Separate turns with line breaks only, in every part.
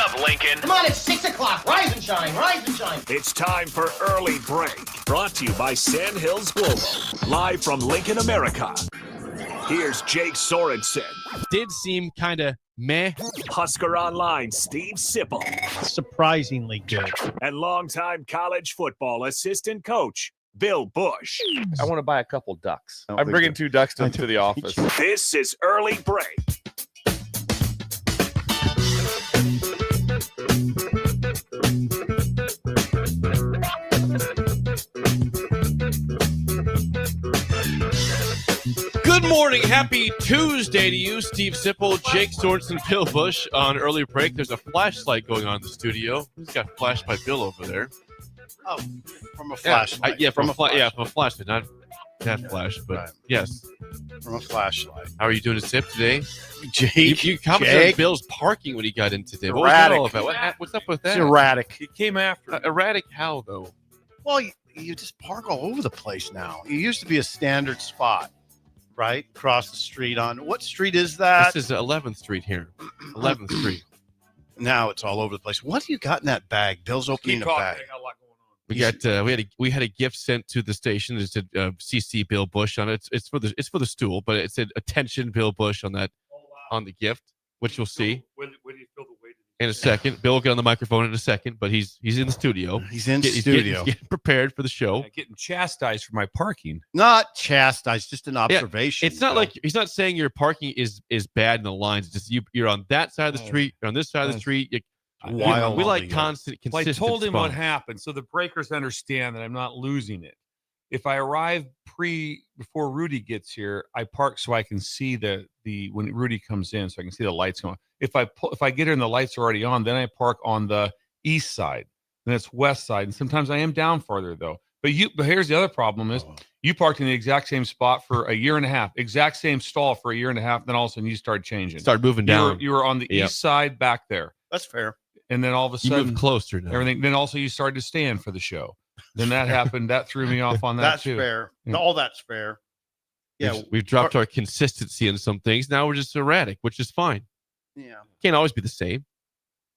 up, Lincoln?
Come on, it's 6 o'clock. Rise and shine, rise and shine.
It's time for Early Break. Brought to you by Sandhills Global. Live from Lincoln, America. Here's Jake Sorensen.
Did seem kind of meh.
Husker Online, Steve Sipple.
Surprisingly good.
And longtime college football assistant coach, Bill Busch.
I want to buy a couple ducks. I'm bringing 2 ducks to the office.
This is Early Break.
Good morning. Happy Tuesday to you, Steve Sipple, Jake Sorensen, Bill Busch on Early Break. There's a flashlight going on in the studio. Who's got flashed by Bill over there?
Oh, from a flashlight.
From a flashlight. Not that flash, but
right.
Yes.
From a flashlight.
How are you doing, Sip, today?
Jake.
You commented on Bill's parking when he got in today. What was that all about? What's up with that?
It's erratic.
He came after.
Erratic how, though?
Well, you just park all over the place now. It used to be a standard spot, right? Across the street on, what street is that?
This is 11th Street here. 11th Street.
Now it's all over the place. What do you got in that bag? Bill's opening a bag.
We had a gift sent to the station. It said CC Bill Busch on it. It's for the stool, but it said attention Bill Busch on that on the gift, which you'll see
When do you feel the weight?
in a second. Bill will get on the microphone in a second, but he's in the studio.
He's in
He's
studio.
getting prepared for the show.
Getting chastised for my parking.
Not chastised, just an observation.
It's not like he's not saying your parking is bad in the lines. It's just you're on that side of the street, you're on this side of the street.
Wild.
We like constant,
Well, I
consistent.
told him what
spots.
happened, so the breakers understand that I'm not losing it. If I arrive before Rudy gets here, I park so I can see the when Rudy comes in, so I can see the lights going. If I get here and the lights are already on, then I park on the east side, then it's west side, and sometimes I am down farther though. But here's the other problem is you parked in the exact same spot for a year and a half, exact same stall for a year and a half, then all of a sudden you started changing.
Start moving down.
You were on the east side back there.
That's fair.
And then all of a
You
sudden,
move closer now.
everything. Then also you started to stand for the show. Then that happened. That threw me off on that
That's
too.
fair.
Yeah.
All that's fair. Yeah.
We've dropped our consistency in some things. Now we're just erratic, which is fine.
Yeah.
Can't always be the same.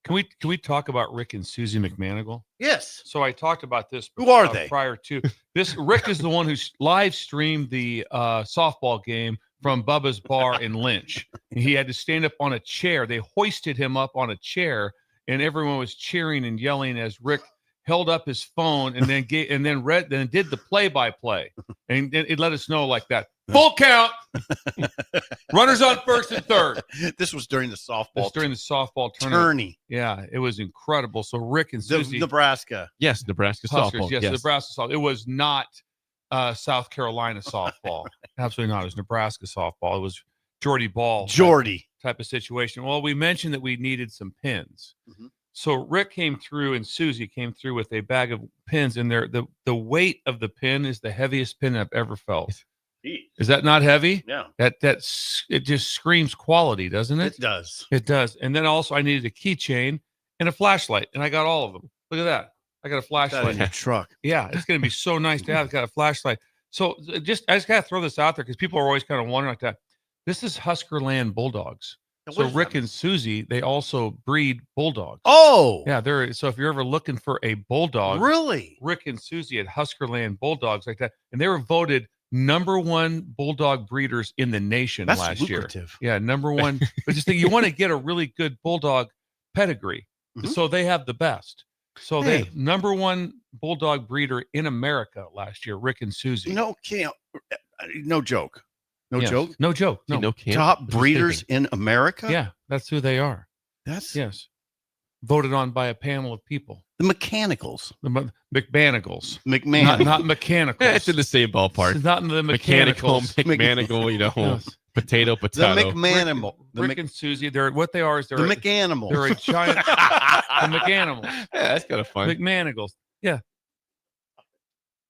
Can we talk about Rick and Susie McManigal?
Yes.
So I talked about this.
Who are they?
Prior to this, Rick is the one who live streamed the softball game from Bubba's Bar in Lynch. And he had to stand up on a chair. They hoisted him up on a chair, and everyone was cheering and yelling as Rick held up his phone and then did the play-by-play, and it let us know like that. Full count. Runners on first and third.
This was during the softball.
During the softball tournament.
tourney.
Yeah, it was incredible. So Rick and Susie,
Nebraska.
Yes, Nebraska
Huskers,
softball.
yes, Nebraska softball. It was not South Carolina softball. Absolutely not. It was Nebraska softball. It was Jordy Ball. Type of situation. Well, we mentioned that we needed some pins.
Mm-hmm.
So Rick came through and Susie came through with a bag of pins, and the weight of the pin is the heaviest pin I've ever felt. Is that not heavy?
Yeah.
It just screams quality, doesn't it?
It does.
It does. And then also I needed a keychain and a flashlight, and I got all of them. Look at that. I got a
That
flashlight.
in your truck.
Yeah, it's going to be so nice to have. Got a flashlight. So I just got to throw this out there because people are always kind of wondering like that. This is Huskerland Bulldogs. So Rick and Susie, they also breed bulldogs.
Oh,
Yeah, so if you're ever looking for a bulldog,
really?
Rick and Susie at Huskerland Bulldogs like that, and they were voted #1 bulldog breeders in the nation
That's
last
lucrative.
year. Yeah, #1. But just think, you want to get a really good bulldog pedigree, so they have the best. So they #1 bulldog breeder in America last year, Rick and Susie.
No joke. No joke.
No joke. No.
Top breeders in America?
Yeah, that's who they are. Yes. Voted on by a panel of people.
The Mechanicals.
The McManigals.
McMahon.
Not mechanicals.
Yeah, it's in the same ballpark.
It's not in the
Mechanical,
mechanicals.
McManigal,
Yes.
potato.
The McManimal.
Rick and Susie, they're what they are is
The
they're
McAnimal.
they're a giant the McAnimals.
Yeah, that's kind of fun.
McManigals. Yeah.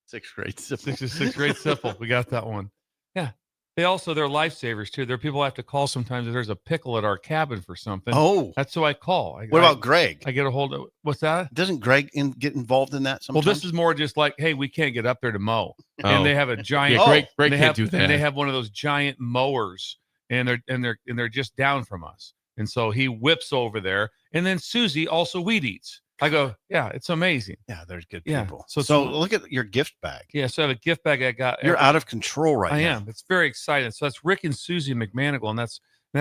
Sixth grade.
66 grade simple. We got that one. Yeah. They're lifesavers too. There are people I have to call sometimes if there's a pickle at our cabin for something.
Oh.
That's who I call.
What about Greg?
I get a hold of what's that?
Doesn't Greg get involved in that sometimes?
Well, this is more just like, hey, we can't get up there to mow. And they have a giant
Greg can't do that.
And they have one of those giant mowers, and they're just down from us. And so he whips over there. And then Susie also weed eats. I go, yeah, it's amazing.
Yeah, there's good
Yeah.
people.
So
So
it's-
look at your gift bag.
Yeah, so I have a gift bag I got.
You're out of control right
I
now.
am. It's very exciting. So that's Rick and Susie McManigal, and that's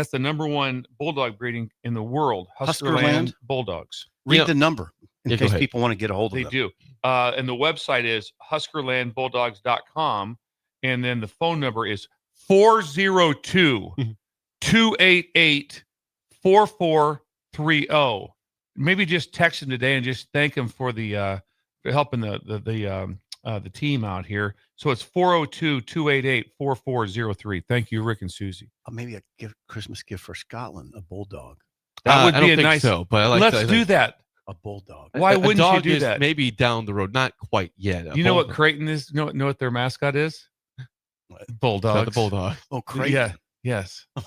the #1 bulldog breeding in the world.
Huskerland
Bulldogs.
Read the number in
Yeah, go
case
ahead.
people want to get a hold of
They
them.
do. And the website is huskerlandbulldogs.com. And then the phone number is 402-288-4430. Maybe just text them today and just thank them for for helping the team out here. So it's 402-288-4403. Thank you, Rick and Susie.
Maybe a Christmas gift for Scotland, a bulldog.
That would
I
be
don't
a
think
nice.
so, but I like
Let's do that.
A bulldog.
Why
a
wouldn't you
dog
do
is
that?
Maybe down the road, not quite yet. A
You know what
bulldog.
Creighton is? Know what their mascot is?
What?
Bulldogs.
The bulldog.
Oh, Creighton.
Yeah. Yes.
The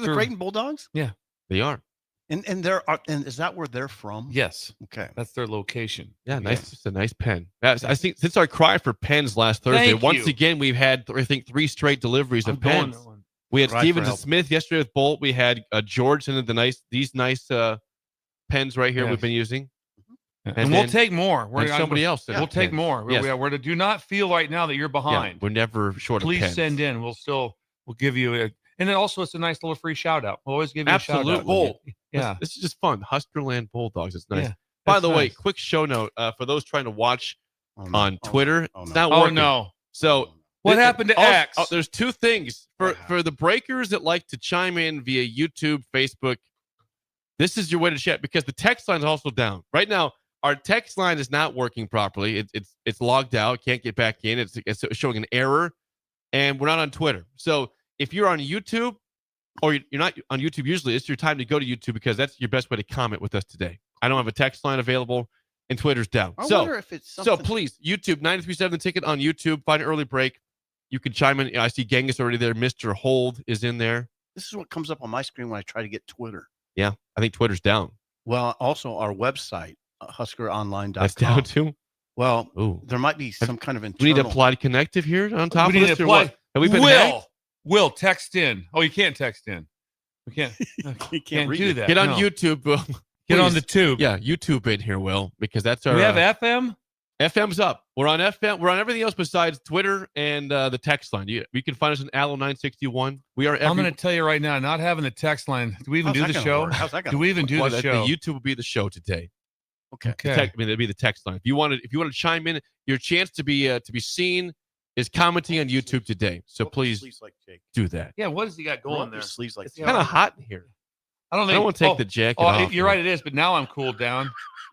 Sure.
Creighton Bulldogs?
They are.
And is that where they're from?
Yes.
Okay.
That's their location.
Yeah, nice. It's a nice pen. I think since our cry for pens last Thursday,
Thank
once
you.
again we've had I think 3 straight deliveries
I'm
of
going
pens.
to one.
We had
Cry
Stevens
for
and
help.
Smith yesterday with Bolt. We had George and these nice pens right here
Yes.
we've been using.
And we'll
then-
take more.
And somebody else.
We'll take more.
Yes.
We're to do not feel right now that you're
Yeah,
behind.
we're never short
Please
of pens.
send in. We'll give you a. And then also, it's a nice little free shout out. We'll always give you a shout out.
Absolutely.
Yeah.
This is just fun. Huskerland Bulldogs. It's nice.
Yeah,
By
that's
the way,
nice.
quick show note for those trying to watch
Oh, no.
on
Oh,
Twitter.
no.
It's
no.
not
Oh
working.
no!
So
What happened to
also-
X?
there's 2 things for the breakers that like to chime in via YouTube, Facebook. This is your way to chat because the text line is also down right now. Our text line is not working properly. It's logged out. Can't get back in. It's showing an error, and we're not on Twitter. So if you're on YouTube, or you're not on YouTube, usually it's your time to go to YouTube because that's your best way to comment with us today. I don't have a text line available, and Twitter's down.
I
So
wonder if it's something.
so please, YouTube 937 The Ticket on YouTube. Find an early break. You can chime in. I see Genghis already there. Mr. Hold is in there.
This is what comes up on my screen when I try to get Twitter.
Yeah, I think Twitter's down.
Well, also our website, huskeronline.com.
That's down too.
Well,
Ooh,
there might be some kind of
we
internal.
need Applied Connective here on top
We
of
need
this.
to
or what?
apply.
Have we been hacked?
Will text in. Oh, you can't text in. We can't.
You
Can't
read
do
it.
that.
Get on
no.
YouTube. Will.
Get on
Please.
the tube.
Yeah, YouTube in here, Will, because that's our.
Do we have FM?
FM's up. We're on FM. We're on everything else besides Twitter and the text line. You can find us on Allo 961. We are.
I'm going to tell you right now, not having the text line. Do we even
How's
do
that
the
gonna
show?
work? How's that
Do
gonna
we even do
Well,
the show?
YouTube will be the show today.
Okay.
Okay.
It'll be the text line. If you want to chime in, your chance to be seen is commenting on YouTube today. So
Roll up your
please
sleeves like Jake.
do that.
Yeah, what has he got
Roll
going
up your
there?
sleeves like
It's
Jake.
kind of hot in here.
I don't
I
think.
don't want to take the jacket
oh,
off.
you're right, it is. But now I'm cooled down.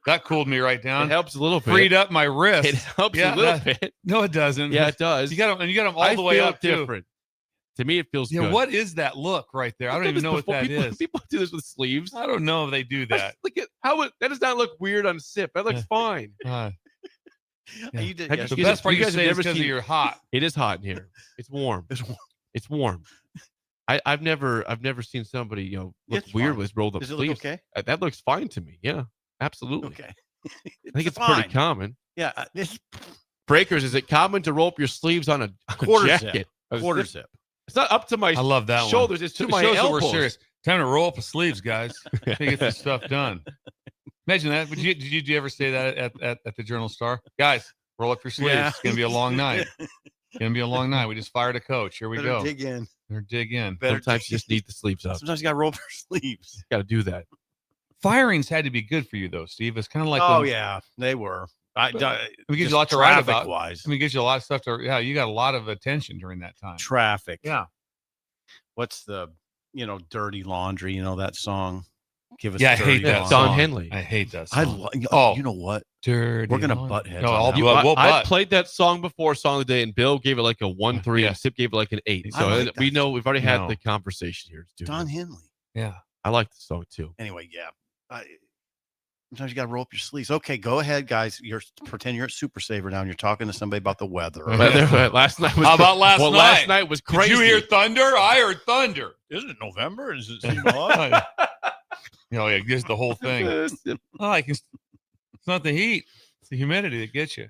That cooled me right
It
down.
helps a little bit.
Freed up my wrist.
It helps
Yeah,
a little
that-
bit.
No, it doesn't.
Yeah, it does.
You got them, and you got them all
I
the way
feel
up too.
different. To me, it feels
Yeah,
good.
what is that look right there? I
I've
don't
done
even
this
know what
before.
that
people,
is.
People do this with sleeves.
I don't know if they do that.
Look at how that does not look weird on sip. That looks
Yeah.
fine.
Yeah.
You did,
Have
yes.
The
You
best part
you
you
guys
say
have
is
never
because
seen-
you're hot.
It is hot in here. It's warm.
It's warm.
It's warm. I've never seen somebody look
It's
weird
fine.
with rolled up
Does it look
sleeves.
okay?
That looks fine to me. Yeah, absolutely.
Okay.
I think it's
fine.
pretty common.
Yeah. It's
Breakers, is it common to roll up your sleeves on a
Quarter
jacket?
zip. Quarter zip.
It's not up to my
I love that
shoulders.
one.
It's to
It
my
shows that
elbows.
we're serious. Time to roll up the sleeves, guys. To get this stuff done. Imagine that. Did you ever say that at the Journal Star? Guys, roll up your sleeves.
Yeah.
It's gonna be a long night. It's gonna be a long night. We just fired a coach. Here we
Better
go.
dig in.
Better dig in.
Better
Sometimes you just need the sleeves up.
Sometimes you got to roll up your sleeves.
Got to do that.
Firings had to be good for you though, Steve. It's kind of like
Oh
when-
yeah, they were.
It gives you a lot to write about.
Wise.
I mean, it gives you a lot of stuff to. Yeah, you got a lot of attention during that time.
Traffic.
Yeah.
What's the dirty laundry? You know that song. Give us.
Yeah, I
dirty
hate that
Don
song.
Henley.
I hate that
I
song.
oh, you know what?
Dirty.
We're gonna
laundry.
butt heads
No,
on
I'll
that
You-
one.
we'll
I
butt.
played that song before, song of the day, and Bill gave it like a 1-3,
Yeah.
and Sip gave it like an 8.
I
So
like
we
that
know we've already had
No.
the conversation here. Dude.
Don Henley.
Yeah.
I like the song too.
Anyway, yeah. Sometimes you got to roll up your sleeves. Okay, go ahead, guys. Pretend you're at Super Saver now, and you're talking to somebody about the weather.
Last night was
How about last
well,
night?
last night was crazy.
Did you hear thunder? I heard thunder.
Isn't it November? Is it
Yeah, just the whole thing. It's not the heat; it's the humidity that gets you.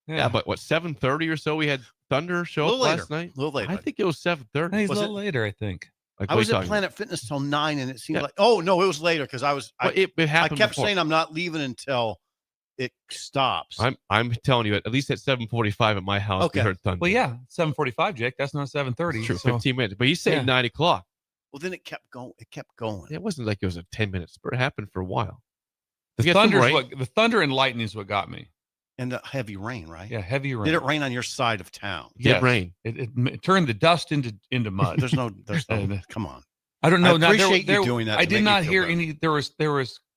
Yeah, but what 7:30 or so we had thunder show
A
up
little later.
last night.
A little later.
I think it was 7:30.
He's
Was
a little later, I think.
Like,
I
what are
was
you
at
talking
Planet Fitness till 9, and it seemed
Yeah.
like, oh no, it was later because I was.
about? Well, it
I
happened
kept
before.
saying I'm not leaving until it stops.
I'm telling you, at least at 7:45 at my house,
Okay.
we heard thunder.
Well, yeah, 7:45, Jake. That's not 7:30.
It's true.
So
15 minutes. But he's saying
Yeah.
9 o'clock.
Well, then it kept going. It kept going.
It wasn't like it was a 10-minute spurt. It happened for a while. We
the
got some
thunder's
rain.
what the thunder and lightning is what got me.
And the heavy rain, right?
Yeah, heavy rain.
Did it rain on your side of town?
It did rain.
It turned the dust into mud.
There's no.
And-
Come on.
I don't know.
I
Now,
appreciate you doing that
I
to
did
make me
not
feel
hear
better.
any.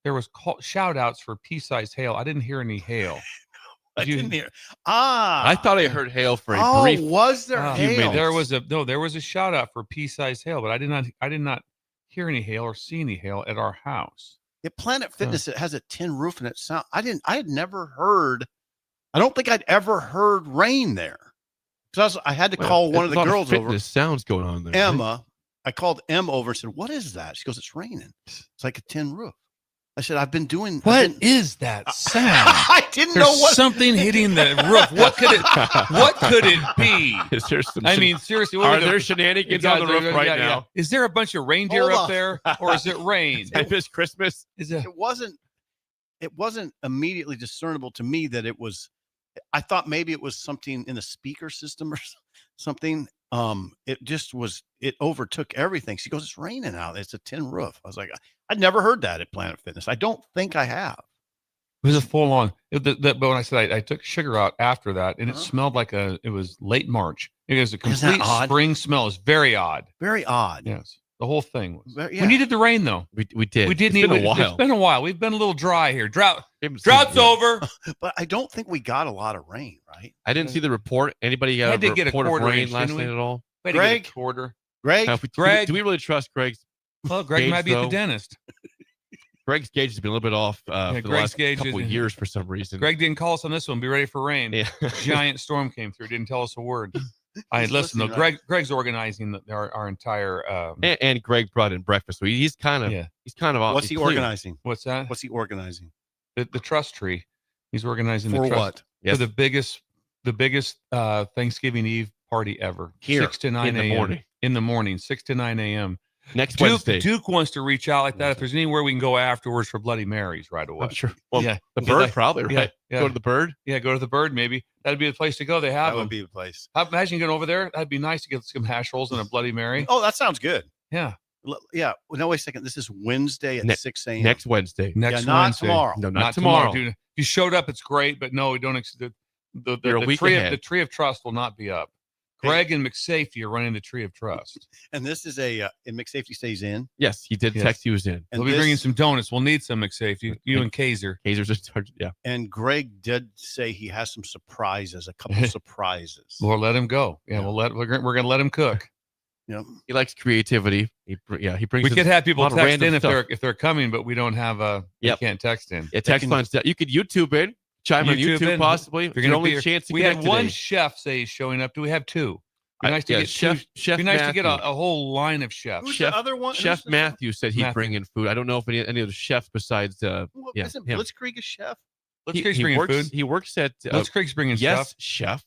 There was shout outs for pea-sized hail. I didn't hear any hail.
I
You-
didn't hear. Ah,
I thought I heard hail for a
Oh,
brief.
was there
Ah,
few
hail?
minutes.
There was a shout out for pea-sized hail, but I did not hear any hail or see any hail at our house.
At Planet Fitness, it has a tin roof, and it sound. I had never heard. I don't think I'd ever heard rain there. Because I had to call one of the girls over.
Fitness sounds going on there.
Emma. I called Emma over and said, "What is that?" She goes, "It's raining. It's like a tin roof." I said, "I've been doing."
What is that sound?
I didn't
There's
know what.
something hitting the roof. What could it be?
Is there some?
I mean, seriously, what
are
would
there
the-
shenanigans
Yeah,
on the roof right now?
Is there a bunch of reindeer
Hold
up
on.
there, or is it rain?
Type is Christmas.
Is it?
It wasn't immediately discernible to me that it was. I thought maybe it was something in the speaker system or something. It just was. It overtook everything. She goes, "It's raining out. It's a tin roof." I was like, I'd never heard that at Planet Fitness. I don't think I have.
It was a full on. But when I said I took sugar out after that, and it
Uh-huh.
smelled like it was late March. It was a
Isn't that
complete
odd?
spring smell. It's very odd.
Very odd.
Yes, the whole thing was.
Yeah.
We needed the rain though.
We did.
We did
It's
need
been a while.
It's been a while. We've been a little dry here. Drought's
Yeah.
over.
But I don't think we got a lot of rain, right?
I didn't see the report. Anybody got
Had
a
to get a
report of
quarter
rain
inch,
last
didn't we?
night at all?
Way to get a
Greg?
quarter.
Greg,
Greg.
Do we really trust Greg's?
Well, Greg
Gauge,
might be at the
though.
dentist.
Greg's gauge has been a little bit off for the
Greg's
last
gauge
couple
is-
of years for some reason.
Greg didn't call us on this one. Be ready for rain.
Yeah.
Giant storm came through. Didn't tell us a word. I
He's
listen though.
listening, right?
Greg's organizing our entire.
and Greg brought in breakfast, so he's kind of
Yeah.
he's kind of
what's he
clear.
organizing?
What's that?
What's he organizing?
The trust tree. He's organizing
For
the trust
what?
Yes.
for the biggest Thanksgiving Eve party ever.
Here,
6 to 9
in the
a.m.
morning.
In the morning, 6 to 9 a.m.
Next Wednesday.
Duke wants to reach out like that. If there's anywhere we can go afterwards for Bloody Marys right away.
I'm sure. Well,
Yeah.
the
Yeah,
bird
that-
probably right.
Yeah.
Go to the bird.
Yeah, go to the Bird maybe. That'd be the place to go. They have
That
them.
would be the place.
Imagine getting over there. That'd be nice to get some hash rolls and a Bloody Mary.
Oh, that sounds good.
Yeah.
Yeah. Well, no, wait a second. This is Wednesday at
Ne-
6 a.m.
Next Wednesday.
Next
not
Wednesday.
tomorrow.
No, not tomorrow.
Dude. If you showed up, it's great, but no, we don't.
You're a
The
week
tree
ahead.
the tree of trust will not be up. Greg and McSafety are running the tree of trust.
And this is and McSafety stays in.
Yes, he did
Yes.
text he was in.
And
We'll be
this-
bringing some donuts. We'll need some McSafety. You and Kaiser.
Kaiser's in charge. Yeah.
And Greg did say he has some surprises, a couple surprises.
Lord, let him go. Yeah,
Yeah.
we're gonna let him cook.
Yep.
He likes creativity. He brings.
We could have people
lot of
text
random
in if
stuff.
they're coming, but we don't have
Yep.
you can't text in.
Yeah, text
can-
lines. You could YouTube it. Chime on
YouTube
YouTube
in.
possibly.
If you're
Your
gonna
only
be here-
chance to
we had
connect
one
today.
chef say he's showing up. Do we have two? Be nice to
yeah,
get
Chef
Be nice to get
Matthew.
a whole line of chefs.
Who's
Chef-
the other one?
Chef
Who's the-
Matthew said he'd
Matthew.
bring in food. I don't know if any of the chefs besides
Well,
yeah,
isn't
him.
Blitzkrieg a chef?
Let's Craig's
he
bringing
works.
food.
He works at
Let's Craig's bringing
yes
stuff.
chef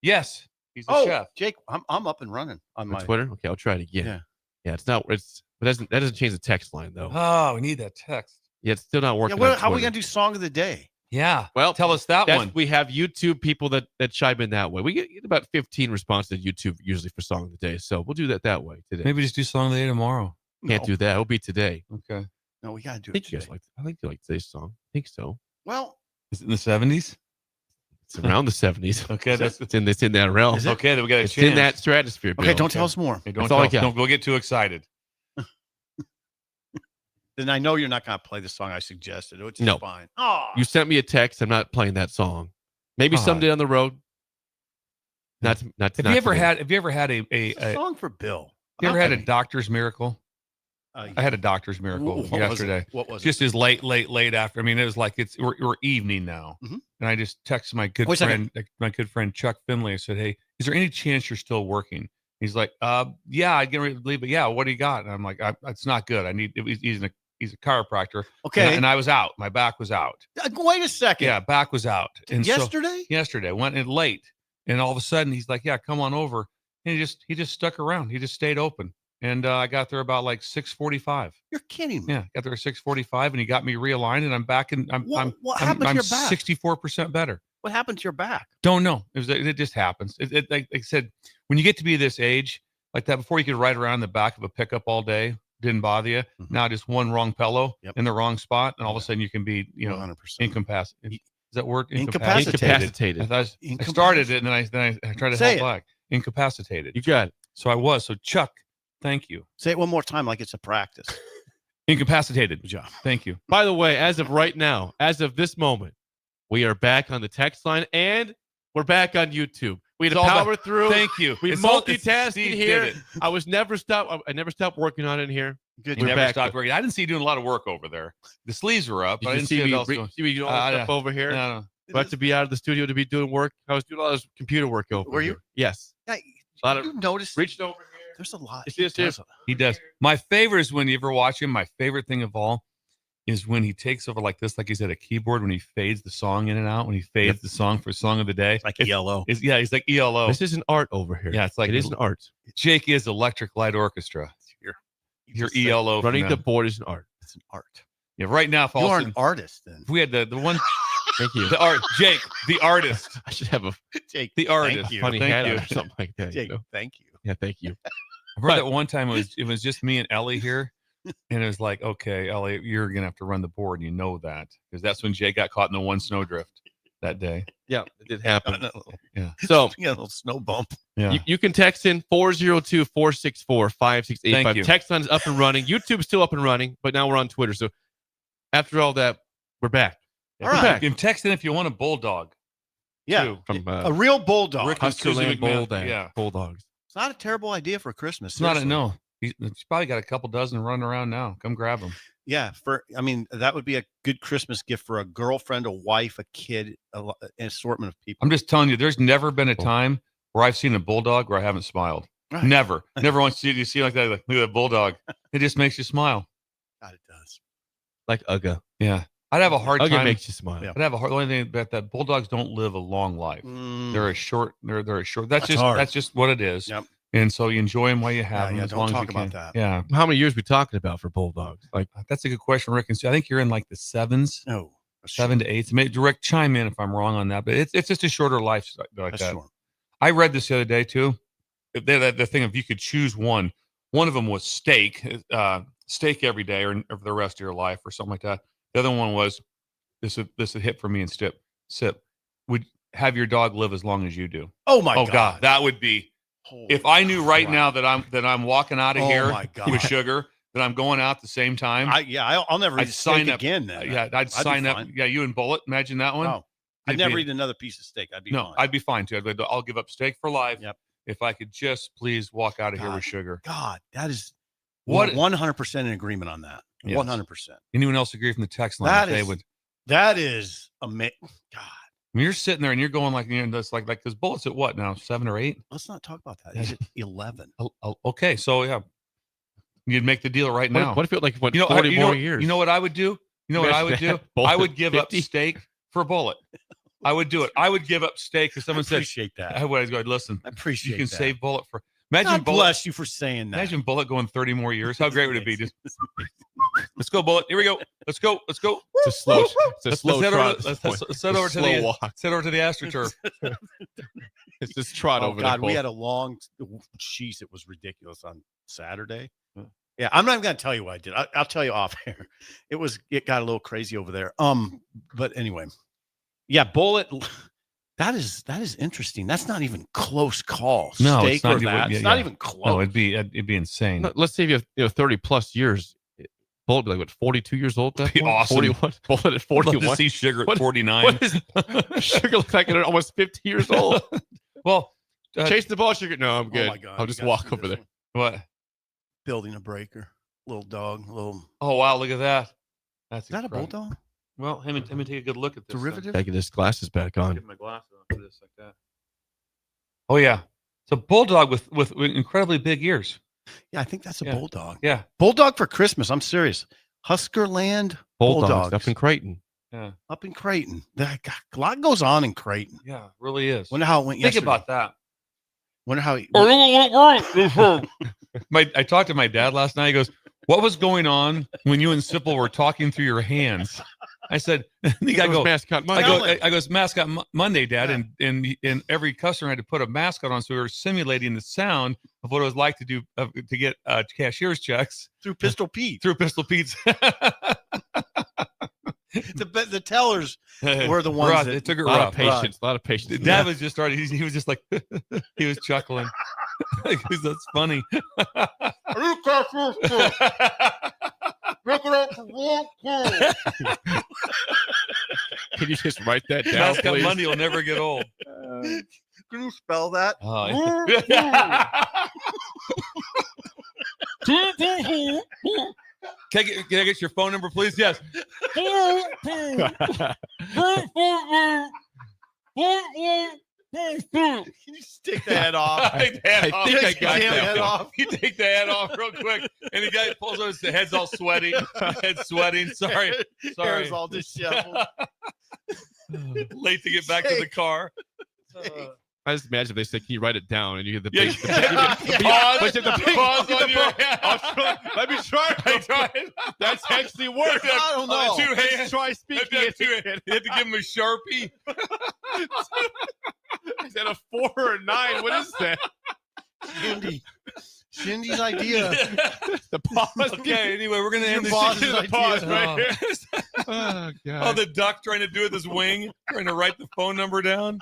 Yes, he's a
Oh,
chef.
Jake, I'm up and running on
on
my.
Twitter. Okay, I'll try it again.
Yeah.
Yeah, it's not. But that doesn't change the text line though.
Oh, we need that text.
Yeah, it's still not
Yeah,
working.
what,
on
how are we
Twitter.
gonna do song of the day?
Yeah.
Well,
Tell us that one.
We have YouTube people that chime in that way. We get about 15 responses to YouTube usually for song of the day, so we'll do that way today.
Maybe just do song of the day tomorrow.
Can't
No,
do that. It'll be today.
Okay.
No, we gotta do
I think
it
you guys
today.
like. I think you like today's song. I think so.
Well,
Is it in the 70s?
It's around the 70s.
Okay, that's
It's in that realm.
Is it?
okay. Then we got a
It's
chance.
in that stratosphere.
okay,
Bill.
don't tell us more.
Hey, don't
That's all I
tell-
got.
don't go get too excited.
Then I know you're not gonna play the song I suggested, which is
No.
fine. Oh,
You sent me a text. I'm not playing that song. Maybe
All
someday on the road. Not
Have you ever had a
it's a song for Bill.
you ever had a
Okay.
doctor's miracle? I had a doctor's miracle
What was it?
yesterday.
What was
Just
it?
as late after. I mean, it was like we're evening now,
Mhm.
and I just texted my good
Wait a
friend Chuck Finley. I said, "Hey, is there any chance you're still working?" He's like, yeah, I get ready to leave, but yeah, what do you got?" And I'm like, "It's not good. I need." He's a chiropractor.
Okay.
and I was out. My back was out.
Wait a second.
Yeah, back was out. And so-
Yesterday?
yesterday went in late, and all of a sudden he's like, "Yeah, come on over." And he just stuck around. He just stayed open. and I got there about like 6:45.
You're kidding me.
Yeah, got there at 6:45, and he got me realigned, and I'm back, and
What happened to
I'm
your back?
64% better.
What happened to your back?
Don't know. It just happens. Like I said, when you get to be this age like that, before you could ride around the back of a pickup all day, didn't bother you. Now just one wrong pillow in the wrong spot, and all of a sudden you can be 100% incapacitated. Is that word?
Incapacitated.
I started it, and then I tried to
Say
help back. Incapacitated.
You got it.
So I was. So Chuck, thank you.
Say it one more time like it's a practice.
Incapacitated.
Good job.
Thank you.
By the way, as of right now, as of this moment, we are back on the text line and we're back on YouTube. We had to power through.
Thank you.
We multitasking here. I never stopped working on it in here.
Good. You never stopped working. I didn't see you doing a lot of work over there. The sleeves were up. I didn't see what else going.
See you doing all stuff over here.
No.
About to be out of the studio to be doing work. I was doing all this computer work over. Were you? Yes.
Yeah,
a lot of
you noticed
reached over here.
There's a lot.
He does. My favorite is when you ever watch him. My favorite thing of all is when he takes over like this, like he's at a keyboard, when he fades the song in and out, when he fades the song for song of the day.
Like ELO.
Yeah, he's like ELO.
This is an art over here.
Yeah, it's like
it is an art.
Jake is Electric Light Orchestra. Your ELO.
Running the board is an art.
It's an art.
Yeah, right now.
You are an artist then.
If we had the one.
Thank you.
The art, Jake, the artist.
I should have a
Jake,
the artist.
Funny hat or something like that.
Jake, thank you.
Yeah, thank you.
I remember that one time it was just me and Ellie here, and it was like, okay, Ellie, you're gonna have to run the board, and you know that because that's when Jake got caught in the one snowdrift that day.
Yeah, it did happen.
Yeah.
So
a little snow bump.
Yeah.
You can text in 402-464-5685. Text line is up and running. YouTube's still up and running, but now we're on Twitter. So after all that, we're back.
All right. You can text in if you want a bulldog.
Yeah.
Too.
From
a real bulldog.
Huskland Bulldogs.
Yeah.
Bulldogs.
It's not a terrible idea for Christmas.
It's not no. He's probably got a couple dozen running around now. Come grab them.
Yeah. That would be a good Christmas gift for a girlfriend, a wife, a kid, an assortment of people.
I'm just telling you, there's never been a time where I've seen a bulldog where I haven't smiled. Right. Never once did you see like that. Like, look at that bulldog. It just makes you smile.
God, it does.
Like Ugga.
Yeah. I'd have a hard time.
Ugga makes you smile.
I'd have a hard. The only thing about that bulldogs don't live a long life. They're a short. They're a short. That's just what it is.
Yep.
And so you enjoy them while you have them.
Yeah,
as
don't
long
talk
as you
about
can.
that.
Yeah.
How many years are we talking about for bulldogs? Like
that's a good question, Rick. And so I think you're in like the sevens.
No,
7 to 8. Maybe direct chime in if I'm wrong on that, but it's just a shorter life like
that's
that.
Short.
I read this the other day too. The thing of you could choose one. One of them was steak every day or for the rest of your life or something like that. The other one was this would hit for me and sip. Would have your dog live as long as you do.
Oh my God.
God, that would be.
Holy
if I knew right
crap.
now that I'm walking out of here
my God.
with sugar, that I'm going out the same time.
I'll never eat
sign
steak
up
again. Then
I'd sign up. Yeah, you and Bullet. Imagine that one.
Oh, I'd never eat another piece of steak. Fine.
I'd be fine too. I'll give up steak for life.
Yep.
If I could just please walk out of here with sugar.
God, that is
what
100% in agreement on that. 100%.
Anyone else agree from the text line?
That is amazing. God.
When you're sitting there and you're going like, that's like because Bullet's at what now, 7 or 8?
Let's not talk about that. He's at 11.
Okay, so yeah, you'd make the deal right now.
What if it like 40 more years?
You know what I would do? You know what I would do? I would give 50? Up steak for Bullet. I would do it. I would give up steak because someone said.
Appreciate that.
I would go. Listen,
I appreciate.
You can
that.
save Bullet for. Imagine
God
Bullet.
Bless you for saying that.
Imagine Bullet going 30 more years. How great would it be? Just let's go, Bullet. Here we go. Let's go. Let's go.
It's a slow.
Let's head over to the AstroTurf.
It's just trot over.
God, we had a long. Jeez, it was ridiculous on Saturday. Yeah, I'm not even gonna tell you what I did. I'll tell you off air. It got a little crazy over there. But anyway, yeah, Bullet. That is interesting. That's not even close call.
No,
steak
it's not,
or that. It's not even close.
No, it'd be insane.
Let's say if you have 30 plus years. Bullet be like 42 years old. That'd
be awesome.
41. Bullet at 41.
To see Sugar at 49.
What is Sugar look like at almost 50 years old?
Well,
chase the ball, Sugar. No, I'm good.
Oh my God,
I'll just walk over there.
What?
Building a breaker. Little dog. Little.
Oh wow! Look at that.
Is that a bulldog?
Well, let me take a good look at this.
Derivative.
Gotta get his glasses back on.
Get my glasses on for this like that. Oh yeah, it's a bulldog with incredibly big ears.
Yeah, I think that's a bulldog.
Yeah,
bulldog for Christmas. I'm serious. Huskerland Bulldogs
up in Creighton.
Yeah, up in Creighton. A lot goes on in Creighton.
Yeah, really is.
Wonder how it went yesterday.
Think about that.
Wonder how he.
I talked to my dad last night. He goes, "What was going on when you and Sipple were talking through your hands?" I said, "The guy go
mascot Monday.
I goes mascot Monday, Dad, and every customer had to put a mascot on, so we were simulating the sound of what it was like to do to get cashier's checks
Through Pistol Pete.
through Pistol Pete's."
The tellers were the ones that
it took it
A lot
rough.
of patience. A lot of patience.
Dad was just started. He was just like he was chuckling. Because that's funny.
Can you just write that down,
Mascot
please?
Monday will never get old.
Can you spell that?
Can I get your phone number, please? Yes.
Can you just take the head off?
I think I got
Damn
that
head
one.
off.
You take the head off real quick, and the guy pulls on his head's all sweaty. Head's sweating. Sorry.
Hair's all disheveled.
Late to get back to the car.
I just imagine if they said, "Can you write it down?" and you get the
Yeah,
big,
Pause on your
Let me try.
I tried.
That's actually worse.
I don't know.
Two hands.
Let's try speaking.
You had to give him a Sharpie.
Is that a 4 or a 9? What is that?
Shindy's idea.
The pause.
Okay, anyway, we're going to end
Your
this.
boss's
The
idea.
pause right here.
Oh, God.
Oh, the duck trying to do it with his wing, trying to write the phone number down.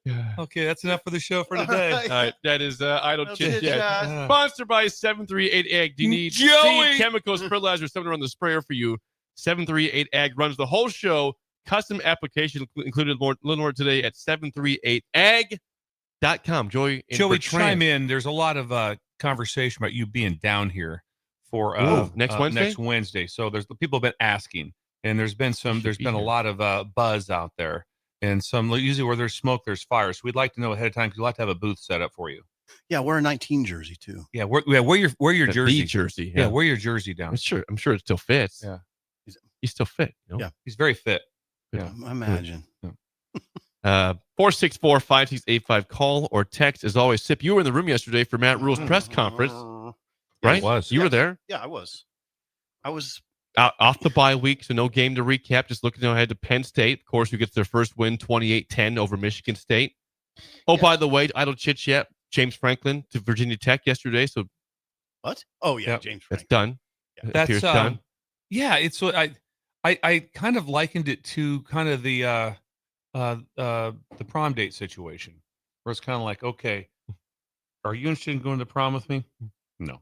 Yeah.
Okay, that's enough for the show for today.
All right, that is Idle
Idle
Chit
Chit
Chat.
Chat.
Sponsored by 738 Ag. Do you need
Joey!
seed, chemicals, fertilizer, something to run the sprayer for you? 738 Ag runs the whole show. Custom application included a little more today at 738ag.com. Joey
Chime in. There's a lot of conversation about you being down here for
next Wednesday.
Next Wednesday. So there's the people have been asking, and there's been a lot of buzz out there, and usually where there's smoke, there's fire. So we'd like to know ahead of time because we'll have to have a booth set up for you.
Yeah, wear a 19 jersey too.
Yeah, wear your jersey.
The jersey.
Yeah, wear your jersey down.
I'm sure it still fits.
Yeah.
He's still fit. You know?
Yeah.
He's very fit.
Yeah, imagine.
464-5685. Call or text. As always, Sip, you were in the room yesterday for Matt Rule's press conference, right?
was.
You were there.
Yeah, I was.
Off the bye week, so no game to recap. Just looking ahead to Penn State, of course, who gets their first win, 28-10 over Michigan State. Oh, by the way, Idle Chit Chat, James Franklin to Virginia Tech yesterday. So
What? Oh yeah,
Yep.
James.
that's
Franklin.
done.
Yeah.
It appears
That's
done.
yeah. It's what I kind of likened it to kind of the prom date situation, where it's kind of like, okay, are you interested in going to prom with me? No.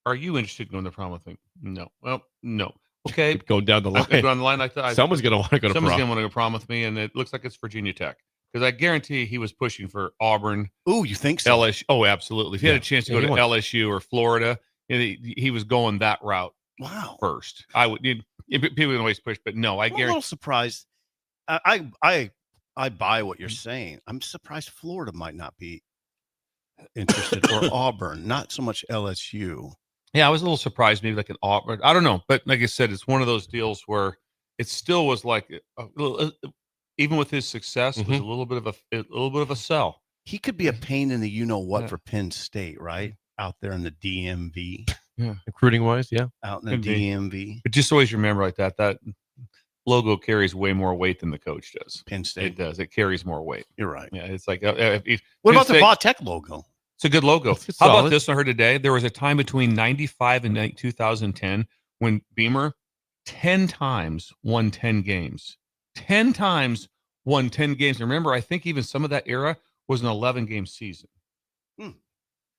Are you interested in going to prom with me? No. Well, no. Okay.
Going down the line.
Go down the line.
Someone's going to want to go to
Someone's
prom.
going to want to go prom with me, and it looks like it's Virginia Tech. Because I guarantee he was pushing for Auburn,
Ooh, you think so?
LSU. Oh, absolutely. If he had a chance to
Yeah,
go
he
to
wants-
LSU or Florida, he was going that route
Wow.
first. I would. People would always push, but no, I
I'm a
guarantee.
little surprised. I buy what you're saying. I'm surprised Florida might not be interested or Auburn, not so much LSU.
Yeah, I was a little surprised. Maybe like an Auburn. I don't know, but like I said, it's one of those deals where it still was like, even with his success, it was a little bit of a sell.
He could be a pain in the you know what
Yeah.
for Penn State, right? Out there in the DMV,
Recruiting wise, yeah.
out in the
Could be.
DMV,
But just always remember like that logo carries way more weight than the coach does.
Penn
It
State.
does. It carries more weight.
You're right.
Yeah, it's like
What
Penn
about the
State-
Va Tech logo?
It's a good logo.
It's
How
solid.
about this? I heard today there was a time between 95 and 2010 when Beamer 10 times won 10 games. 10 times won 10 games. And remember, I think even some of that era was an 11-game season.
Hmm.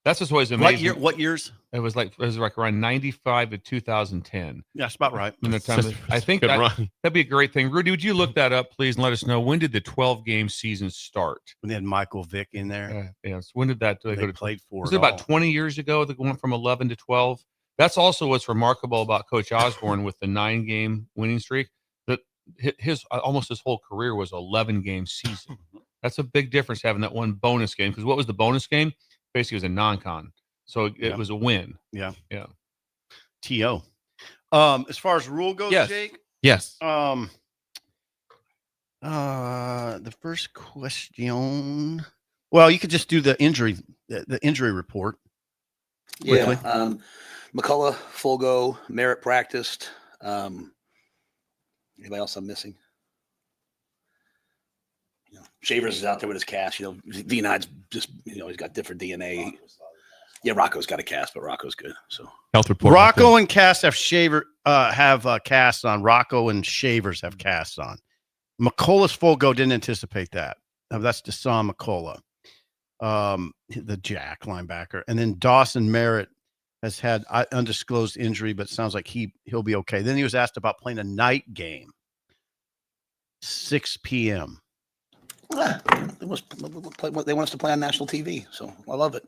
That's just always amazing.
What years?
It was like around 95 to 2010.
Yeah, that's about right.
And the time I think
Good
that,
run.
that'd be a great thing. Rudy, would you look that up, please, and let us know when did the 12-game season start?
When they had Michael Vick in there,
Yes. When did that
they
go to
played for
Was
it
it about
all.
20 years ago that went from 11 to 12? That's also what's remarkable about Coach Osborne with the 9-game winning streak. That his almost his whole career was 11-game season. That's a big difference having that one bonus game. Because what was the bonus game? Basically, it was a non-con, so it
Yeah.
was a win.
TO. As far as rule goes,
Yes.
Jake.
Yes.
The first question. Well, you could just do the injury report.
Yeah.
Quickly.
McCullough, full go. Merritt practiced. Anybody else I'm missing? Shavers is out there with his cast. V9's just, he's got different DNA. Yeah, Rocco's got a cast, but Rocco's good. So
Health report.
Rocco and Cass have casts on. Rocco and Shavers have casts on. McCullough's full go, didn't anticipate that. That's Deshaun McCullough, the Jack linebacker. And then Dawson Merritt has had undisclosed injury, but sounds like he'll be okay. Then he was asked about playing a night game, 6 p.m.
They want us to play on national TV, so I love it.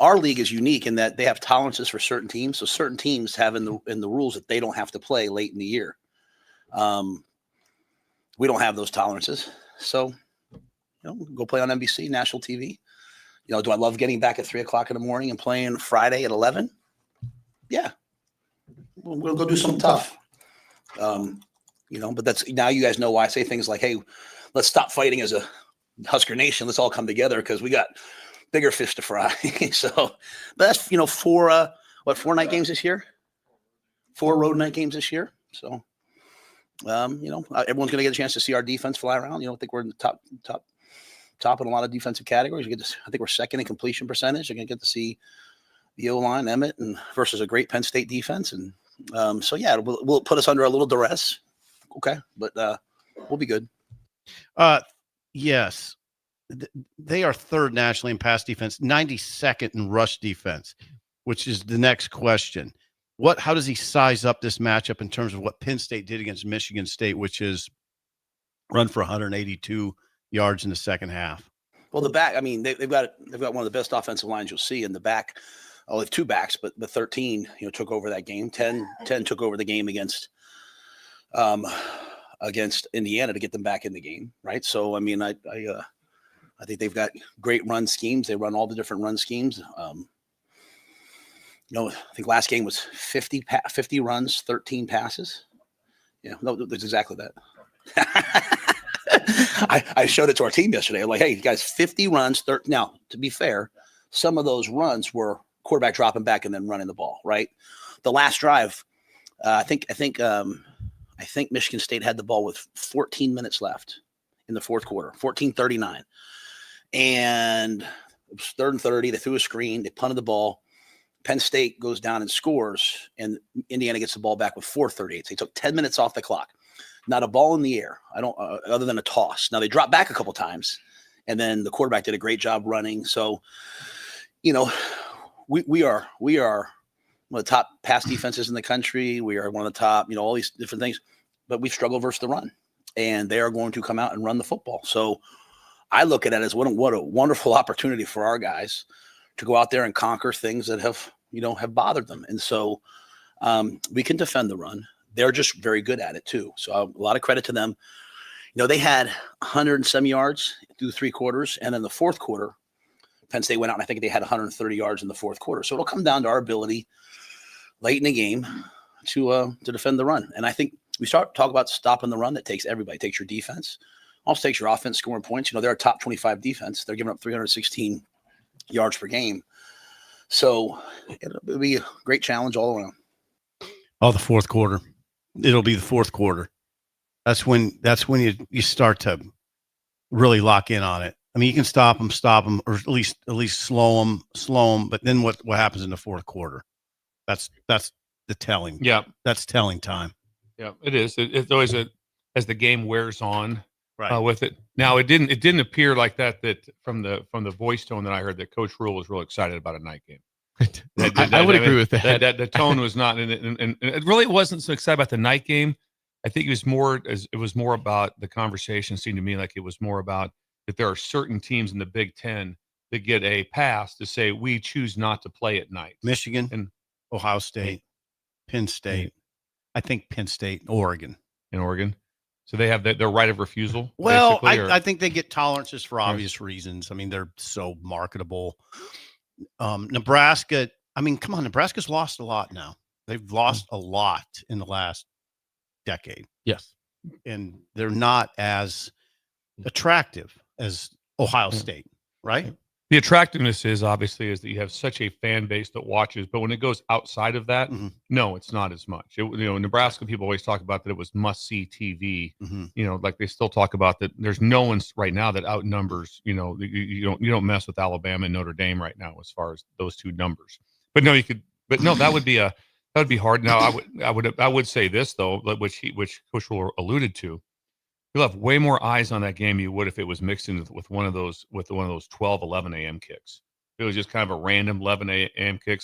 Our league is unique in that they have tolerances for certain teams. So certain teams have in the rules that they don't have to play late in the year. We don't have those tolerances, so go play on NBC, national TV. Do I love getting back at 3:00 in the morning and playing Friday at 11? Yeah, we'll go do something tough. But that's now you guys know why I say things like, "Hey, let's stop fighting as a Husker Nation. Let's all come together because we got bigger fish to fry." So, but that's 4 night games this year, 4 road night games this year. So, everyone's going to get a chance to see our defense fly around. I think we're in the top in a lot of defensive categories. I think we're second in completion percentage. You're going to get to see the O-line, Emmett, and versus a great Penn State defense. And will put us under a little duress. Okay, but we'll be good.
Yes. They are third nationally in pass defense, 92nd in rush defense, which is the next question. How does he size up this matchup in terms of what Penn State did against Michigan State, which is run for 182 yards in the second half?
Well, the back, they've got one of the best offensive lines you'll see in the back. They have 2 backs, but the 13, took over that game. 10 took over the game against Indiana to get them back in the game, right? So, I think they've got great run schemes. They run all the different run schemes. I think last game was 50 runs, 13 passes. Yeah, no, that's exactly that. I showed it to our team yesterday. I'm like, hey, guys, 50 runs. Now, to be fair, some of those runs were quarterback dropping back and then running the ball, right? The last drive, I think Michigan State had the ball with 14 minutes left in the fourth quarter, 14:39. And it was 3rd and 30. They threw a screen. They punted the ball. Penn State goes down and scores, and Indiana gets the ball back with 4:38. So they took 10 minutes off the clock. Not a ball in the air. Other than a toss. Now they dropped back a couple times, and then the quarterback did a great job running. So, we are one of the top pass defenses in the country. We are one of the top, all these different things, but we struggle versus the run, and they are going to come out and run the football. So I look at it as what a wonderful opportunity for our guys to go out there and conquer things that have bothered them. And so we can defend the run. They're just very good at it too. So a lot of credit to them. They had 100 and some yards through 3 quarters. And in the fourth quarter, Penn State went out and I think they had 130 yards in the fourth quarter. So it'll come down to our ability late in the game to defend the run. And I think we talk about stopping the run. That takes everybody. It takes your defense. Also takes your offense scoring points. They're a top 25 defense. They're giving up 316 yards per game. So it'll be a great challenge all around.
Oh, the fourth quarter. It'll be the fourth quarter. That's when you start to really lock in on it. You can stop them, or at least slow them. But then what happens in the fourth quarter? That's the telling.
Yeah,
that's telling time.
Yeah, it is. It's always as the game wears on.
Right.
With it. Now it didn't appear like that from the voice tone that I heard that Coach Rule was real excited about a night game.
I would agree with that.
That the tone was not, and it really wasn't so excited about the night game. I think it was more about the conversation. Seemed to me like it was more about that there are certain teams in the Big Ten that get a pass to say we choose not to play at night.
Michigan
and
Ohio State, Penn State. I think Penn State, Oregon.
So they have their right of refusal.
Well, I think they get tolerances for obvious reasons. They're so marketable. Nebraska, come on, Nebraska's lost a lot now. They've lost a lot in the last decade.
Yes.
And they're not as attractive as Ohio State, right?
The attractiveness is obviously that you have such a fan base that watches, but when it goes outside of that, no, it's not as much. Nebraska people always talk about that it was must see TV. Like they still talk about that. There's no one right now that outnumbers. You don't mess with Alabama and Notre Dame right now as far as those two numbers. But no, you could. But no, that would be hard. Now I would say this though, which Coach Rule alluded to. You'll have way more eyes on that game you would if it was mixed in with one of those 12, 11 a.m. kicks. If it was just kind of a random 11 a.m. kick.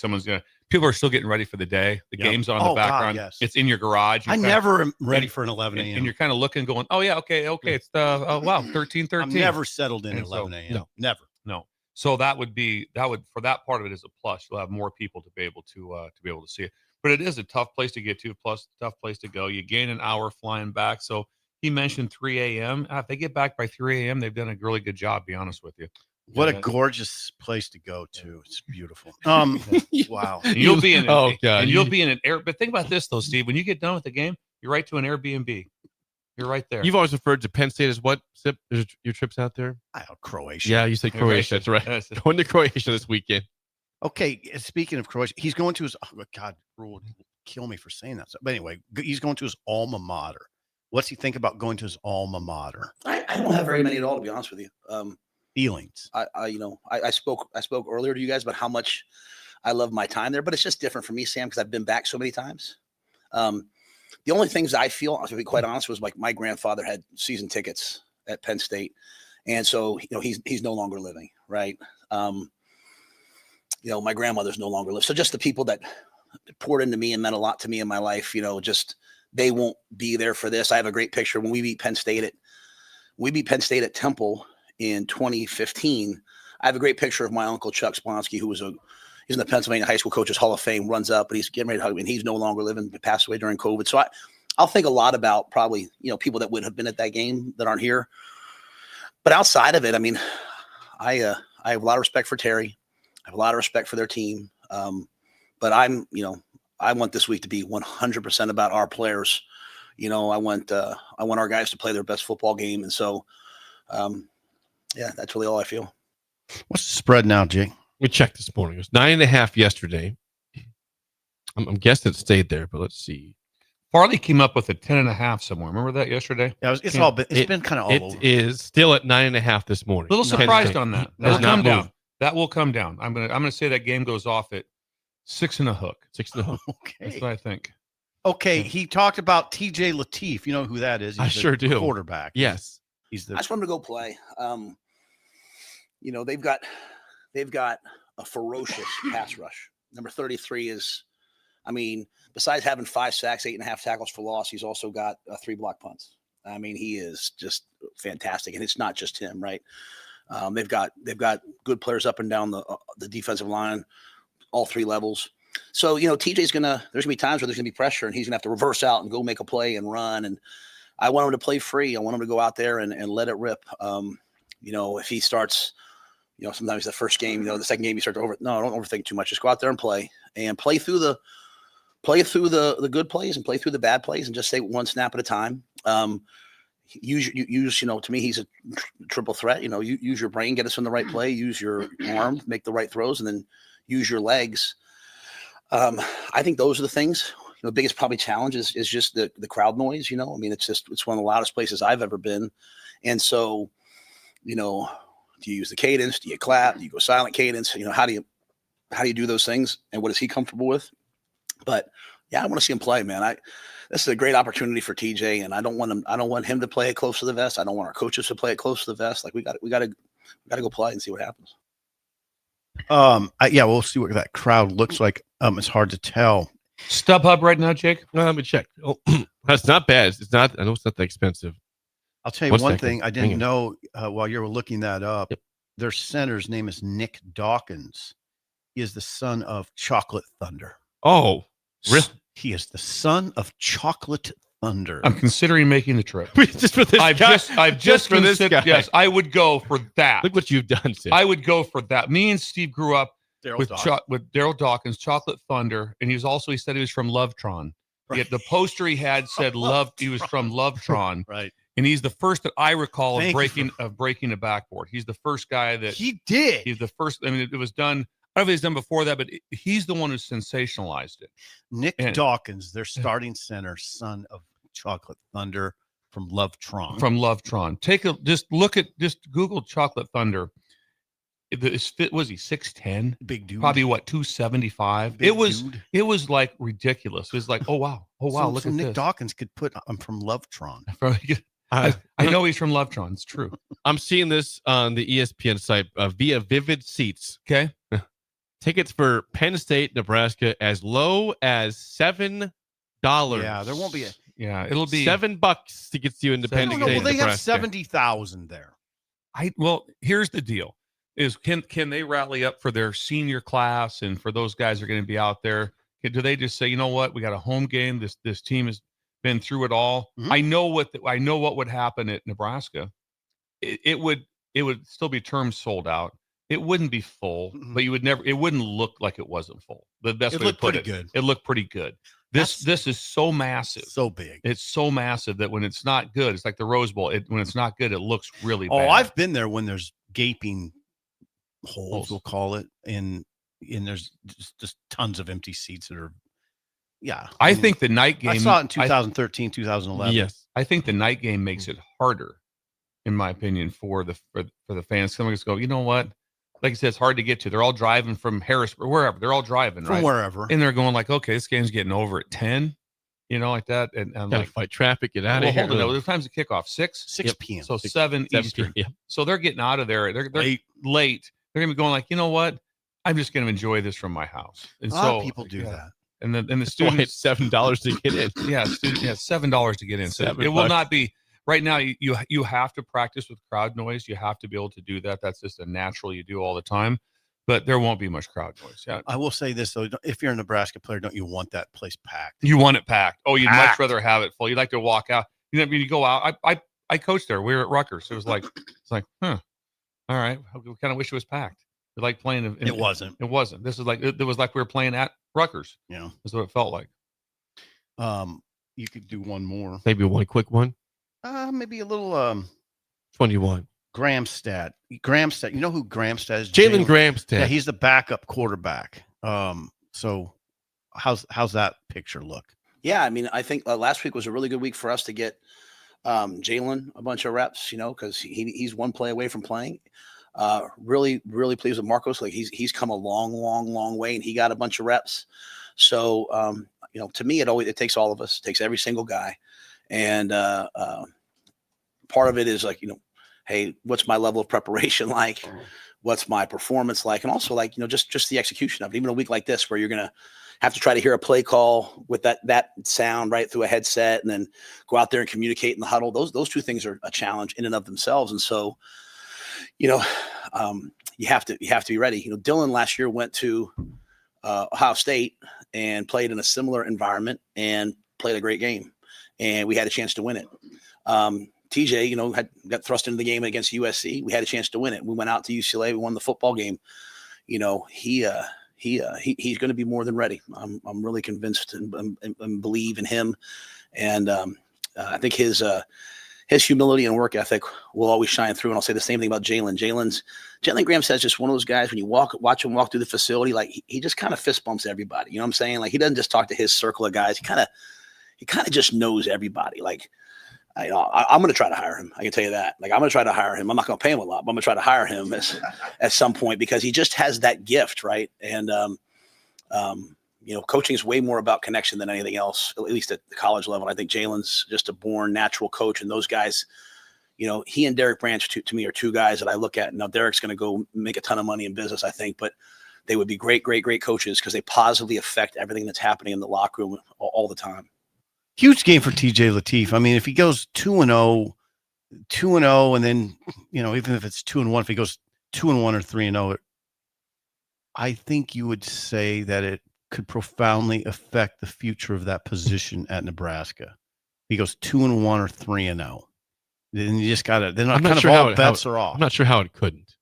People are still getting ready for the day. The game's on in the background. God, yes. It's in your garage.
I never am ready for an 11 a.m.
And you're kind of looking, going, oh yeah, okay. It's wow, 13:13.
I'm never settled in at 11 a.m.
No,
never.
No. So that would for that part of it is a plus. You'll have more people to be able to see it. But it is a tough place to get to, plus tough place to go. You gain an hour flying back. So he mentioned 3 a.m. If they get back by 3 a.m., they've done a really good job, be honest with you.
What a gorgeous place to go to. It's beautiful. Wow.
And you'll be in and you'll be in an air. But think about this, though, Steve. When you get done with the game, you're right to an Airbnb. You're right there.
You've always referred to Penn State as what? Your trips out there?
Croatia.
Yeah, you said Croatia. That's right. Going to Croatia this weekend.
Okay, speaking of Croatia, he's going to his Rule would kill me for saying that. But anyway, he's going to his alma mater. What's he think about going to his alma mater?
I don't have very many at all, to be honest with you.
Feelings.
I spoke earlier to you guys about how much I love my time there, but it's just different for me, Sam, because I've been back so many times. The only things I feel, to be quite honest, was like my grandfather had season tickets at Penn State, and so he's no longer living, right? My grandmother's no longer living, so just the people that poured into me and meant a lot to me in my life, just. They won't be there for this. I have a great picture when we beat Penn State at Temple in 2015. I have a great picture of my uncle Chuck Splonsky, who he's in the Pennsylvania High School Coaches Hall of Fame. Runs up, but he's getting ready to hug me, and he's no longer living. Passed away during COVID. So I'll think a lot about probably people that would have been at that game that aren't here. But outside of it, I mean, I have a lot of respect for Terry. I have a lot of respect for their team. But I want this week to be 100% about our players. I want our guys to play their best football game. And so, that's really all I feel.
What's the spread now, Jake?
We checked this morning. It was 9.5 yesterday. I'm guessing it stayed there, but let's see.
Farley came up with a 10.5 somewhere. Remember that yesterday?
Yeah, it's been kind of all over.
It is still at 9.5 this morning.
A little surprised on that. That will come down. That will come down. I'm gonna say that game goes off at 6 and a hook. 6 and a hook.
Okay.
That's what I think.
Okay. He talked about TJ Lateef. You know who that is?
I sure do.
Quarterback.
Yes.
I just want him to go play. They've got a ferocious pass rush. Number 33 is, besides having 5 sacks, 8.5 tackles for loss, he's also got 3 block punts. He is just fantastic. And it's not just him, right? They've got good players up and down the defensive line. All 3 levels. So, TJ's there's going to be times where there's going to be pressure and he's going to have to reverse out and go make a play and run. And I want him to play free. I want him to go out there and let it rip. If he starts, sometimes the first game, the second game you start to don't overthink too much. Just go out there and play through the good plays and play through the bad plays and just say one snap at a time. Use to me, he's a triple threat. Use your brain, get us in the right play, use your arm, make the right throws, and then use your legs. I think those are the things. The biggest probably challenge is just the crowd noise. It's one of the loudest places I've ever been. And so, do you use the cadence? Do you clap? Do you go silent cadence? How do you do those things? And what is he comfortable with? But yeah, I want to see him play, man. This is a great opportunity for TJ, and I don't want him to play it close to the vest. I don't want our coaches to play it close to the vest. Like we got to go play and see what happens.
We'll see what that crowd looks like. It's hard to tell.
StubHub right now, Jake.
Let me check. Oh, that's not bad. It's not. I know it's not that expensive.
I'll tell you one thing I didn't know while you were looking that up. Yep. Their center's name is Nick Dawkins. He is the son of Chocolate Thunder.
Oh, really?
He is the son of Chocolate Thunder.
I'm considering making the trip.
Just for this guy.
I've just for this guy. Yes, I would go for that.
Look what you've done, Sid.
I would go for that. Me and Steve grew up with Daryl Dawkins, Chocolate Thunder, and he said he was from Lovetron. Right. Yet the poster he had said Love. He was from Lovetron.
Right.
And he's the first that I recall
Thank
of breaking a backboard. He's the first guy that
He did.
he's the first. I mean, it was done. I don't know if he's done before that, but he's the one who sensationalized it.
Nick
And-
Dawkins, their starting center, son of Chocolate Thunder from Lovetron.
From Lovetron. Just Google Chocolate Thunder. Was he 6'10"?
Big dude.
Probably what, 275?
Big
It
dude.
was like ridiculous. It was like, oh wow, look
so
at
Nick
this.
Dawkins could put, I'm from Lovetron.
I know he's from Lovetron. It's true.
I'm seeing this on the ESPN site via Vivid Seats.
Okay.
Tickets for Penn State, Nebraska, as low as $7.
Yeah, there won't be a.
Yeah, it'll be
$7 to get you into Penn
No,
State,
no, well, they have
Nebraska.
70,000 there.
Well, here's the deal: is can they rally up for their senior class and for those guys that are going to be out there? Do they just say, you know what, we got a home game? This team has been through it all.
Mhm.
I know what would happen at Nebraska. It would still be terms sold out. It wouldn't be full,
Mhm.
but it wouldn't look like it wasn't full. The best
It
way to
looked
put
pretty
it.
good.
It looked pretty good. This is so massive.
So big.
It's so massive that when it's not good, it's like the Rose Bowl. When it's not good, it looks really
Oh,
bad.
I've been there when there's gaping holes,
Holes.
we'll call it, and there's just tons of empty seats that are. Yeah,
I
mean,
think the night game.
I saw it in 2013, 2011.
Yes.
I think the night game makes it harder, in my opinion, for the fans. Some just go, you know what? Like I said, it's hard to get to. They're all driving from Harrisburg, wherever. They're all driving,
from
right?
wherever.
And they're going like, okay, this game's getting over at 10, like that. And I'm
Gotta
like,
fight traffic, get out
well,
of here.
hold on. The time's the kickoff 6.
6
Yep.
p.m.
So
6,
7
7
Eastern.
p.m.
So they're getting out of there. They're late. They're gonna be going like, you know what? I'm just gonna enjoy this from my house. And
A lot of
so
people do that.
And the
That's why
students,
it's $7 to get in.
$7 to get in. So it will
$7.
not be right now. You have to practice with crowd noise. You have to be able to do that. That's just a natural you do all the time. But there won't be much crowd noise. Yeah,
I will say this though: if you're a Nebraska player, don't you want that place packed?
you want it packed. Oh, you'd much
Packed.
rather have it full. You'd like to walk out. You go out. I coached there. We were at Rutgers. It was like all right. We kind of wish it was packed. We like playing.
It wasn't.
It wasn't. This is like it was like we were playing at Rutgers.
Yeah.
That's what it felt like.
You could do one more.
Maybe one quick one.
Maybe a little
21.
Gramstad. Gramstad. You know who Gramstad is?
Jalen Gramstad.
Yeah, he's the backup quarterback. So how's that picture look?
Yeah, I mean, I think last week was a really good week for us to get Jalen a bunch of reps, because he's one play away from playing. Really, really pleased with Marcos. Like he's come a long, long, long way, and he got a bunch of reps. So, to me, it takes all of us. It takes every single guy, and part of it is like, hey, what's my level of preparation like? What's my performance like? And also like, just the execution of it. Even a week like this where you're going to have to try to hear a play call with that sound right through a headset and then go out there and communicate in the huddle. Those two things are a challenge in and of themselves. And so, you have to be ready. Dylan last year went to Ohio State and played in a similar environment and played a great game. And we had a chance to win it. TJ, got thrust into the game against USC. We had a chance to win it. We went out to UCLA. We won the football game. He's going to be more than ready. I'm really convinced and believe in him. And I think his humility and work ethic will always shine through. And I'll say the same thing about Jalen. Jalen Graham says just one of those guys when you watch him walk through the facility, like he just kind of fist bumps everybody. You know what I'm saying? Like he doesn't just talk to his circle of guys. He kind of just knows everybody. Like, I'm going to try to hire him. I can tell you that. Like, I'm going to try to hire him. I'm not going to pay him a lot, but I'm going to try to hire him at some point because he just has that gift, right? And, coaching is way more about connection than anything else, at least at the college level. I think Jalen's just a born natural coach, and those guys, he and Derek Branch to me are two guys that I look at. Now, Derek's going to go make a ton of money in business, I think, but they would be great, great, great coaches because they positively affect everything that's happening in the locker room all the time.
Huge game for TJ Lateef. I mean, if he goes 2-0, and then, even if it's 2-1, if he goes 2-1 or 3-0, I think you would say that it could profoundly affect the future of that position at Nebraska. He goes 2-1 or 3-0. Then you just got to, then
I'm
kind
not
of
sure
all
how
bets are off.
I'm not sure how it couldn't.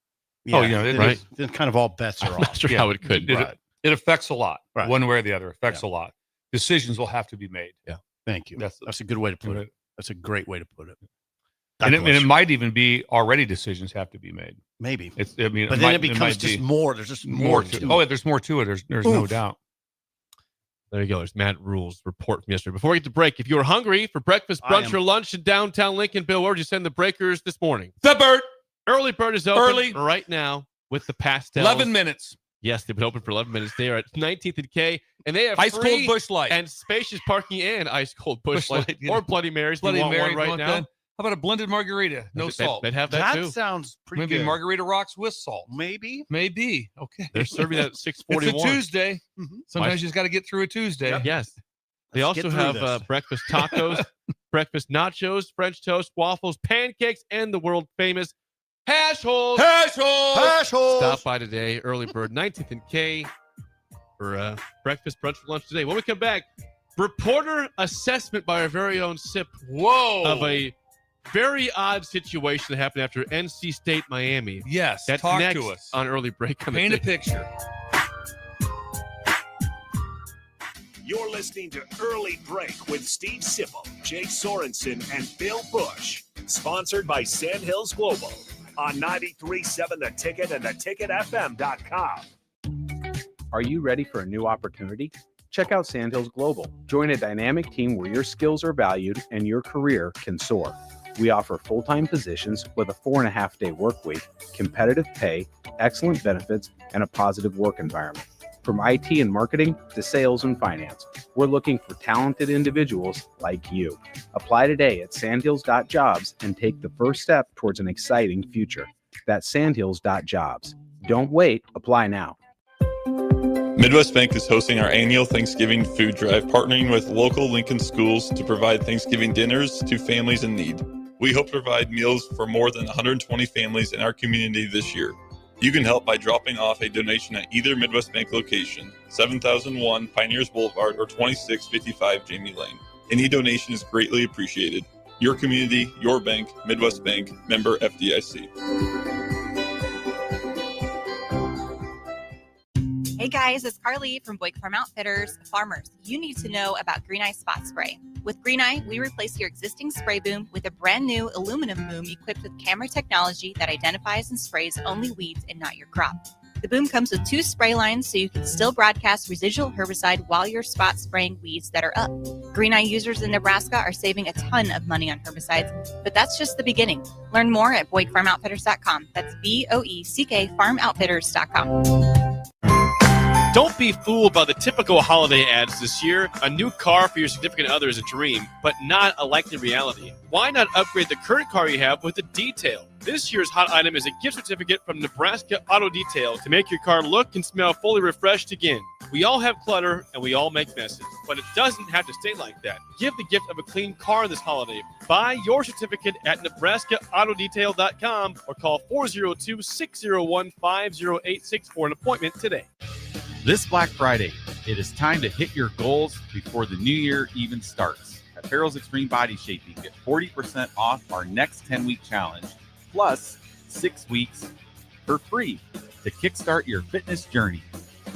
Then, then kind of all bets are
I'm not
off.
sure how it could.
It affects a lot,
Right.
one way or the other. Affects a lot. Decisions will have to be made.
Yeah.
Thank you. That's a good way to put it. That's a great way to put it.
And it might even be already decisions have to be made.
Maybe.
But
then it becomes just more. There's just more to it.
Oh, there's more to it. There's no doubt.
There you go. There's Matt Rule's report from yesterday. Before we get to break, if you were hungry for breakfast, brunch, or lunch in downtown Lincoln, Bill, where would you send the Breakers this morning?
The Bird.
Early Bird is open right now with the pastels.
11 minutes.
Yes, they've been open for 11 minutes. They are at 19th and K, and they have
ice cold Busch Light
and spacious parking and ice cold Busch Light or Bloody Marys.
Bloody Mary
right now.
How about a blended margarita? No salt.
They'd have that too.
That sounds pretty
Maybe
good.
margarita rocks with salt.
Maybe.
Okay.
They're serving that at 6:41.
It's a Tuesday. Sometimes you just got to get through a Tuesday.
Yep. Yes. They
Let's
also
get through
have breakfast tacos, breakfast nachos, French toast, waffles, pancakes, and the world famous hash holes.
Hash holes.
Stop by today. Early Bird, 19th and K for breakfast, brunch, for lunch today. When we come back, reporter assessment by our very own Sip. Of a very odd situation that happened after NC State Miami.
Yes.
That's
talk
next
to us.
on Early Break.
Paint a picture.
You're listening to Early Break with Steve Sipple, Jake Sorensen, and Bill Busch. Sponsored by Sandhills Global on 93.7 The Ticket and theticketfm.com.
Are you ready for a new opportunity? Check out Sandhills Global. Join a dynamic team where your skills are valued and your career can soar. We offer full-time positions with a 4.5-day work week, competitive pay, excellent benefits, and a positive work environment. From IT and marketing to sales and finance, we're looking for talented individuals like you. Apply today at sandhills.jobs and take the first step towards an exciting future. That's sandhills.jobs. Don't wait. Apply now.
Midwest Bank is hosting our annual Thanksgiving food drive, partnering with local Lincoln schools to provide Thanksgiving dinners to families in need. We hope to provide meals for more than 120 families in our community this year. You can help by dropping off a donation at either Midwest Bank location, 7001 Pioneers Boulevard or 2655 Jamie Lane. Any donation is greatly appreciated. Your community, your bank, Midwest Bank, member FDIC.
Hey guys, it's Carly from Buick Farm Outfitters. Farmers, you need to know about Green Eye Spot Spray. With Green Eye, we replace your existing spray boom with a brand new aluminum boom equipped with camera technology that identifies and sprays only weeds and not your crop. The boom comes with 2 spray lines so you can still broadcast residual herbicide while you're spot spraying weeds that are up. Green Eye users in Nebraska are saving a ton of money on herbicides, but that's just the beginning. Learn more at BoyckFarmOutfitters.com. That's BOECK FarmOutfitters.com.
Don't be fooled by the typical holiday ads this year. A new car for your significant other is a dream, but not a likely reality. Why not upgrade the current car you have with a detail? This year's hot item is a gift certificate from Nebraska Auto Detail to make your car look and smell fully refreshed again. We all have clutter and we all make messes, but it doesn't have to stay like that. Give the gift of a clean car this holiday. Buy your certificate at NebraskaAutoDetail.com or call 402-601-5086 for an appointment today.
This Black Friday, it is time to hit your goals before the new year even starts. At Farrell's Extreme Body Shaping, get 40% off our next 10-week challenge, plus 6 weeks for free to kickstart your fitness journey.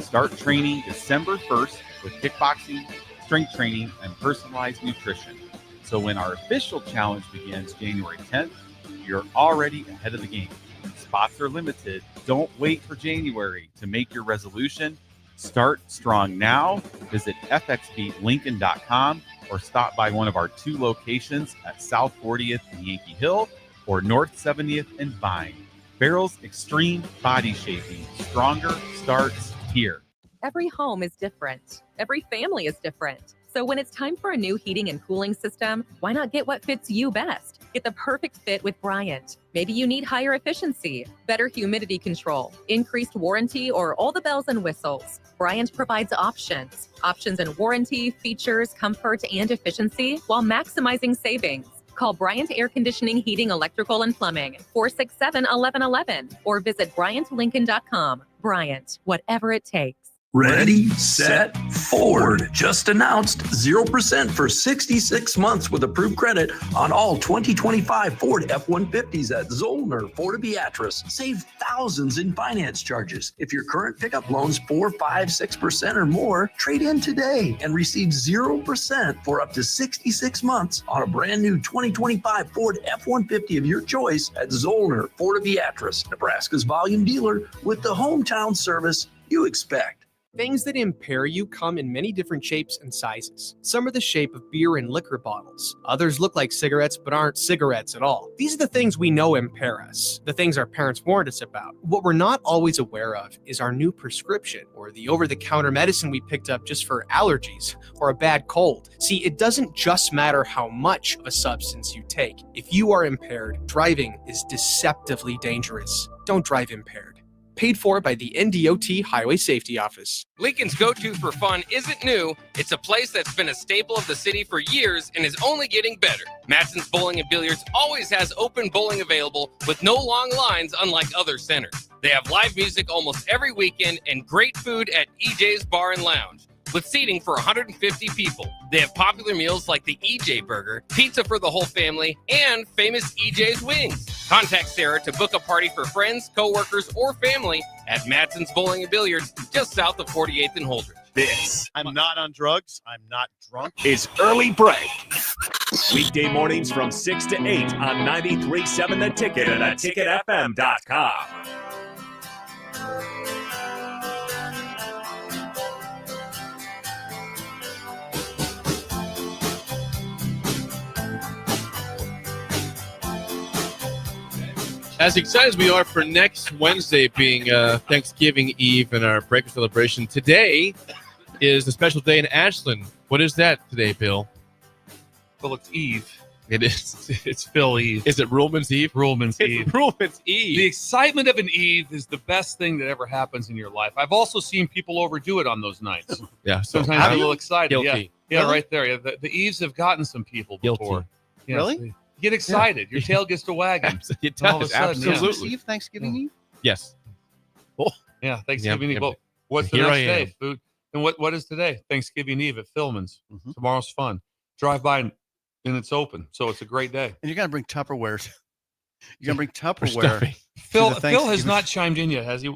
Start training December 1st with kickboxing, strength training, and personalized nutrition. So when our official challenge begins January 10th, you're already ahead of the game. Spots are limited. Don't wait for January to make your resolution. Start strong now. Visit fxbeatlincoln.com or stop by one of our 2 locations at South 40th and Yankee Hill or North 70th and Vine. Farrell's Extreme Body Shaping. Stronger starts here.
Every home is different. Every family is different. So when it's time for a new heating and cooling system, why not get what fits you best? Get the perfect fit with Bryant. Maybe you need higher efficiency, better humidity control, increased warranty, or all the bells and whistles. Bryant provides options in warranty, features, comfort, and efficiency while maximizing savings. Call Bryant Air Conditioning, Heating, Electrical, and Plumbing, 467-1111, or visit BryantLincoln.com. Bryant, whatever it takes.
Ready, set, Ford. Just announced 0% for 66 months with approved credit on all 2025 Ford F-150s at Zollner, Fort Beatrice. Save thousands in finance charges. If your current pickup loan's 4, 5, 6% or more, trade in today and receive 0% for up to 66 months on a brand new 2025 Ford F-150 of your choice at Zollner, Fort Beatrice, Nebraska's volume dealer with the hometown service you expect.
Things that impair you come in many different shapes and sizes. Some are the shape of beer and liquor bottles. Others look like cigarettes but aren't cigarettes at all. These are the things we know impair us, the things our parents warned us about. What we're not always aware of is our new prescription or the over-the-counter medicine we picked up just for allergies or a bad cold. See, it doesn't just matter how much of a substance you take. If you are impaired, driving is deceptively dangerous. Don't drive impaired. Paid for by the NDOT Highway Safety Office.
Lincoln's go-to for fun isn't new. It's a place that's been a staple of the city for years and is only getting better. Matson's Bowling and Billiards always has open bowling available with no long lines unlike other centers. They have live music almost every weekend and great food at EJ's Bar and Lounge, with seating for 150 people. They have popular meals like the EJ Burger, pizza for the whole family, and famous EJ's Wings. Contact Sarah to book a party for friends, coworkers, or family at Matson's Bowling and Billiards, just south of 48th and Holdridge.
This
I'm not on drugs. I'm not drunk.
is Early Break. Weekday mornings from 6 to 8 on 93.7 The Ticket and theticketfm.com.
As excited as we are for next Wednesday being Thanksgiving Eve and our breakfast celebration, today is a special day in Ashland. What is that today, Bill?
Well, it's Eve.
It is.
It's Phil Eve.
Is it Ruhlman's Eve?
Ruhlman's Eve.
It's Ruhlman's Eve.
The excitement of an Eve is the best thing that ever happens in your life. I've also seen people overdo it on those nights.
Yeah. So
Sometimes I'm a little excited.
Guilty.
Yeah,
Really?
right there. Yeah, the Eves have gotten some people before.
Guilty.
Yeah,
Really?
you get excited. Your tail gets to wagging.
It
All of a
does.
sudden, yeah.
Absolutely.
Eve, Thanksgiving Eve?
Yes.
Yeah, Thanksgiving
Yeah,
Eve.
yeah.
Well, what's the
Here
next
I
day?
am.
Food. And what is today? Thanksgiving Eve at Philman's.
Mhm.
Tomorrow's fun. Drive by and it's open. So it's a great day.
And you're going to bring Tupperware. You're going to bring
For
Tupperware.
stuffing.
Phil
the
Phil has
Thanksgiving-
not chimed in yet, has he?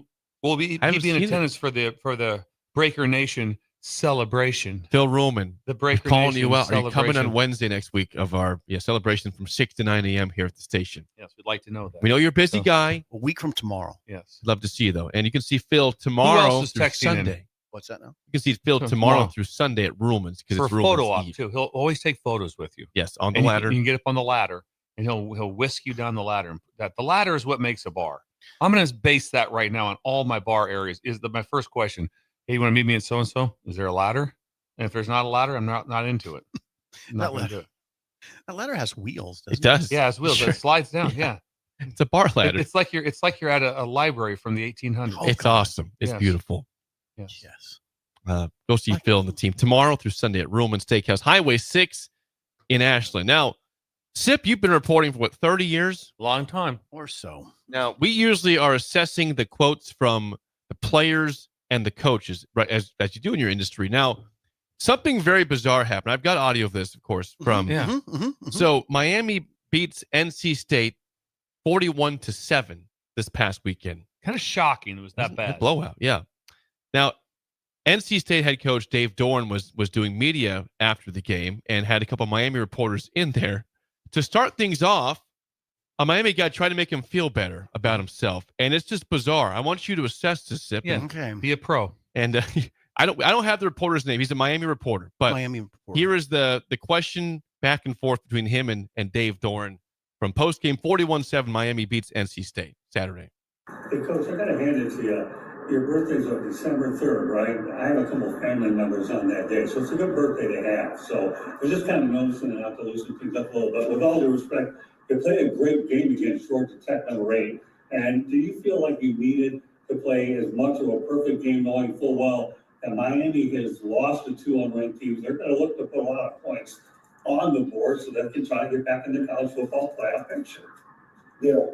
Will he
I haven't
be in
seen it.
attendance for the Breaker Nation celebration?
Phil Ruhlman.
The
We're
Breaker
calling
Nation
you out. Are you coming on
celebration.
Wednesday next week of our celebration from 6 to 9 a.m. here at the station?
Yes, we'd like to know that.
We know you're a busy
So-
guy.
A week from tomorrow.
Yes.
Love to see you, though. And you can see Phil tomorrow
is
through
texting in?
Sunday.
What's that now?
You can see Phil
So
tomorrow
tomorrow.
through Sunday at Ruhlman's because
For a
it's
photo
Ruhlman's
op
Eve.
too. He'll always take photos with you.
Yes, on the
And
ladder.
You can get up on the ladder, and he'll whisk you down the ladder. And the ladder is what makes a bar. I'm going to base that right now on all my bar areas. My first question? Hey, you want to meet me at so and so? Is there a ladder? And if there's not a ladder, I'm not into it. I'm not
That
gonna
ladder-
do it.
That ladder has wheels, doesn't
It does.
Yeah, it's wheels.
Sure.
It slides down. Yeah,
It's a bar ladder.
It's like you're at a library from the 1800s.
Oh,
It's
God.
awesome. It's
Yes.
beautiful.
Yes.
Yes.
Go see Phil and the team tomorrow through Sunday at Ruhlman's Steakhouse, Highway 6 in Ashland. Now, Sip, you've been reporting for 30 years?
Long time.
Or so.
Now, we usually are assessing the quotes from the players and the coaches, right, as you do in your industry. Now, something very bizarre happened. I've got audio of this, of course, from
Yeah.
So Miami beats NC State 41-7 this past weekend.
Kind of shocking. It was that
A
bad.
blowout, yeah. Now, NC State head coach Dave Dorn was doing media after the game and had a couple of Miami reporters in there. To start things off, a Miami guy tried to make him feel better about himself, and it's just bizarre. I want you to assess this, Sip.
Yeah.
Okay.
Be a pro.
And I don't have the reporter's name. He's a Miami reporter, but
Miami reporter.
here is the question back and forth between him and Dave Dorn from postgame 41-7. Miami beats NC State Saturday.
Hey, Coach, I got to hand it to you. Your birthday's on December 3rd, right? I have a couple of family members on that day, so it's a good birthday to have. So I was just kind of noticing it, not to loosen things up a little bit. With all due respect, you played a great game against Georgia Tech number 8. And do you feel like you needed to play as much of a perfect game, knowing full well that Miami has lost to 2 unranked teams? They're going to look to put a lot of points on the board so they can try to get back in the college football playoff picture.
Yeah.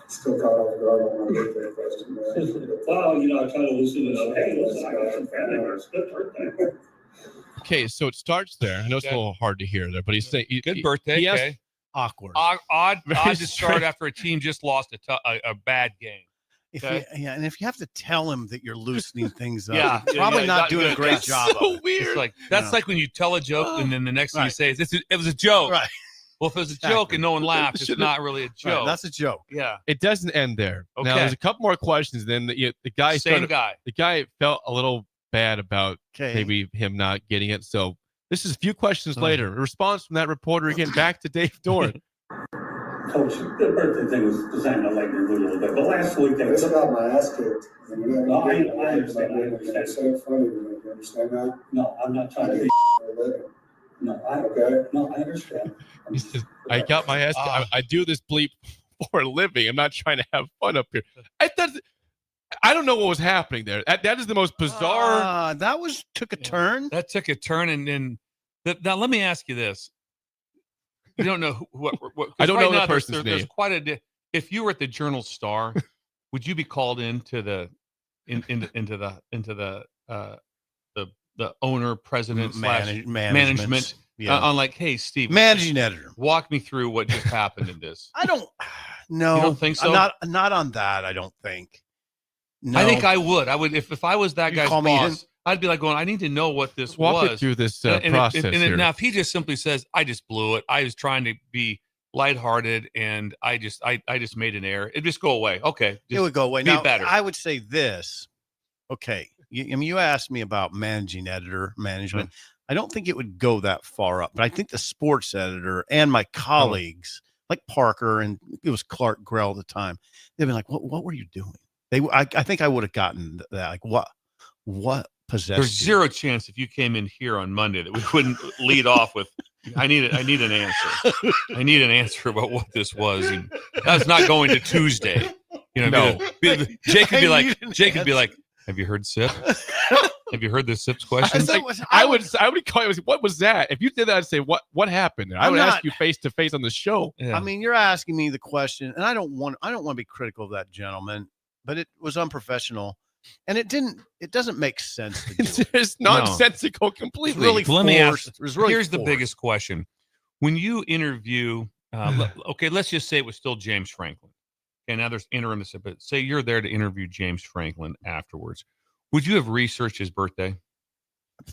Still caught off guard on my birthday question. Well, I try to loosen it up. Hey, listen, I got some family members. Good birthday.
Okay, so it starts there. I know it's a little hard to hear there, but he's saying
Good birthday.
He asked,
Okay.
Awkward.
Odd
Very
to start
strange.
after a team just lost a bad game.
And if you have to tell him that you're loosening things up,
Yeah,
you're probably not
not
doing
good.
a great
That's
job.
so
of it.
weird.
It's like that's like when you tell a joke and then the next thing you
Right.
say is it was a joke.
Right.
Well, if it was a
Exactly.
joke and no one laughed, it's
Should've-
not really a joke.
Right, that's a joke.
Yeah.
It doesn't end there. Now
Okay.
there's a couple more questions. Then the guy
Same
started-
guy.
The guy felt a little bad about
Okay.
maybe him not getting it. So this is a few questions later. A response from that reporter again back to Dave Doran.
Coach, the birthday thing was designed to lighten your mood a little bit, but last week
It's about my ass kicked.
No, I understand. I understand.
So funny to me. You understand that?
No, I'm not trying to be. No, I understand.
He says, I got my ass. I do this bleep for a living. I'm not trying to have fun up here. I don't know what was happening there. That is the most bizarre.
That took a turn.
That took a turn, and then now let me ask you this: you don't know what
I don't
right
know the
now,
person's
there's
name.
quite a. If you were at the Journal Star, would you be called into the owner, president, slash management?
Yeah.
On like, hey, Steve,
Managing editor.
walk me through what just happened in this.
I don't. No,
You don't think so?
Not on that. I don't think. No.
I think I would. I would if I was that
You'd
guy's
call me in?
boss. I'd be like going, I need to know what this
Walk
was.
me through this
And
process here.
now, if he just simply says, "I just blew it. I was trying to be lighthearted, and I just made an error," it'd just go away. Okay,
It would go away.
Be
Now,
better.
I would say this. Okay, you asked me about managing editor management. I don't think it would go that far up, but I think the sports editor and my colleagues, like Parker and it was Clark Grell at the time, they'd be like, "What were you doing?" I think I would have gotten that. Like, what possessed
There's
you?
zero chance if you came in here on Monday that we wouldn't lead off with, I need an answer. I need an answer about what this was. And that's not going to Tuesday.
No.
Jake could
I
be like, have you heard SIP? Have you heard the SIP's
I,
question?
was like, I would call you. What was that? If you did that, I'd say, what happened? I
I'm
would ask
not-
you face to face on the show.
Yeah.
I mean, you're asking me the question, and I don't want to be critical of that gentleman, but it was unprofessional, and it doesn't make sense to do it.
It's nonsensical completely.
Really
Let me ask.
forced. It was really
Here's the
forced.
biggest question: when you interview, okay, let's just say it was still James Franklin. Okay, now there's interim, but say you're there to interview James Franklin afterwards. Would you have researched his birthday?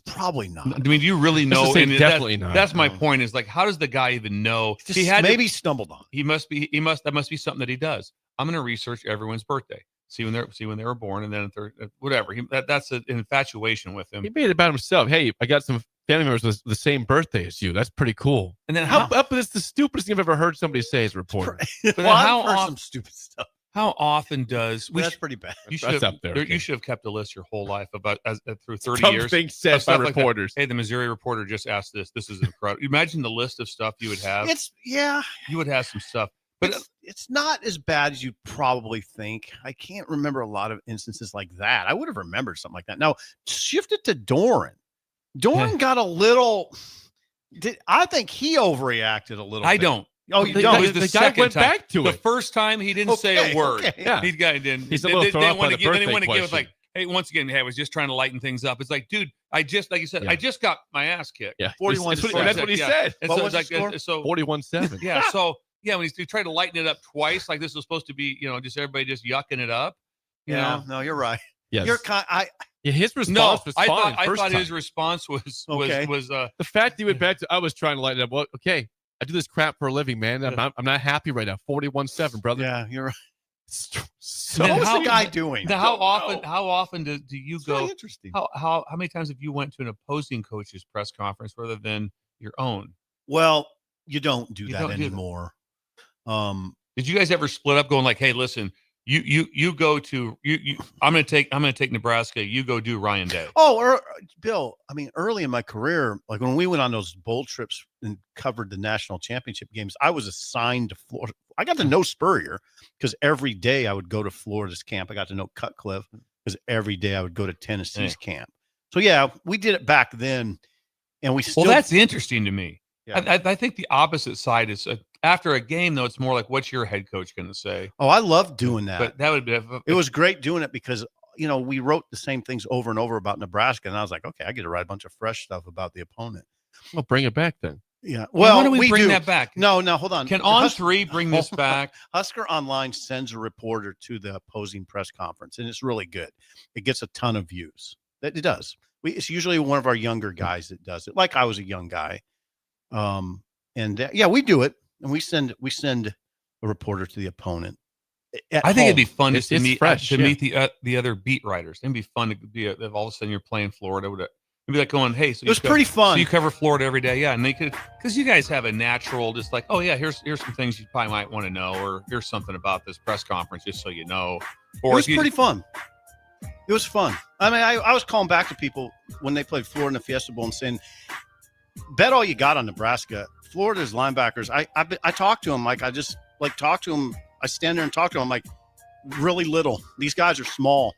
Probably not.
I mean, do you really know?
say
And
definitely not.
That's my point. Is like, how does the guy even know?
Just
He had
maybe stumbled on.
He must. That must be something that he does. I'm going to research everyone's birthday. See when they were born, and then if they're whatever. That's an infatuation with him.
He made it about himself. Hey, I got some family members with the same birthday as you. That's pretty cool.
And then
How
how
up is the stupidest thing I've ever heard somebody say as a reporter.
But
Well,
how
I've heard
off-
some stupid stuff.
how often does
That's pretty bad.
You
That's
should
up there, okay.
You should have kept a list your whole life about through 30
Something
years.
said
of stuff
by
like that.
reporters.
Hey, the Missouri Reporter just asked this. This is incredible. Imagine the list of stuff you would have. You would have some stuff. But
It's not as bad as you probably think. I can't remember a lot of instances like that. I would have remembered something like that. Now, shift it to Doran. Doran got a little. I think he overreacted a little.
I
bit.
don't.
Oh, you
The-
don't.
the
The guy
second
went
time.
back to
The
it.
first time he didn't say a word.
okay.
Yeah.
He didn't.
He's a little thrown off by the
Then they
birthday
want to give it
question.
like, hey, once again, hey, I was just trying to lighten things up. It's like, dude, like you said,
Yeah.
I just got my ass kicked.
Yeah,
41
That's what he
Yeah.
said.
And
What
so
was
it's
the
like,
score?
41-7.
yeah. So yeah, when he tried to lighten it up twice, like this was supposed to be, just everybody just yucking it up. You
Yeah,
know?
no, you're right.
Yes.
You're kind.
Yeah, his response
No,
was
I
fine.
thought
first
his
time.
response was
Okay.
The fact he went back to, I was trying to lighten it up. Well, okay, I do this crap for a living, man. I'm not happy right now. 41-7, brother.
Yeah, you're right.
So
And then
What was
how-
the guy doing?
Now, how often do you
It's
go?
really interesting.
How many times have you went to an opposing coach's press conference rather than your own?
Well, you don't do
You
that
don't do that.
anymore.
Did you guys ever split up, going like, hey, listen, you go to you I'm gonna take Nebraska, you go do Ryan Day.
Oh, Bill, I mean, early in my career, like when we went on those bowl trips and covered the national championship games, I was assigned to Florida. I got to know Spurrier because every day I would go to Florida's camp. I got to know Cutcliffe because every day I would go to Tennessee's camp. So yeah, we did it back then, and we still.
Well, that's interesting to me.
Yeah.
I think the opposite side is After a game, though, it's more like, what's your head coach going to say?
Oh, I love doing that.
But that would be.
It was great doing it because, we wrote the same things over and over about Nebraska. And I was like, okay, I get to write a bunch of fresh stuff about the opponent.
Well, bring it back then.
Yeah. Well,
why don't we bring that back?
No, hold on.
Can On3 bring this back?
Husker Online sends a reporter to the opposing press conference, and it's really good. It gets a ton of views. It does. It's usually one of our younger guys that does it. Like I was a young guy. We do it. And we send a reporter to the opponent.
I think it'd be fun
It's
to meet
fresh,
meet the other beat writers. It'd be fun to be if all of a sudden you're playing Florida. It'd be like going, hey, so
it was pretty fun.
So you cover Florida every day, yeah, and they could, because you guys have a natural, just like, oh yeah, here's some things you probably might want to know, or here's something about this press conference, just so you know. Or
it was pretty fun. It was fun. I mean, I was calling back to people when they played Florida in the Fiesta Bowl and saying, bet all you got on Nebraska. Florida's linebackers. I talk to them like I just like talk to them. I stand there and talk to them like really little. These guys are small,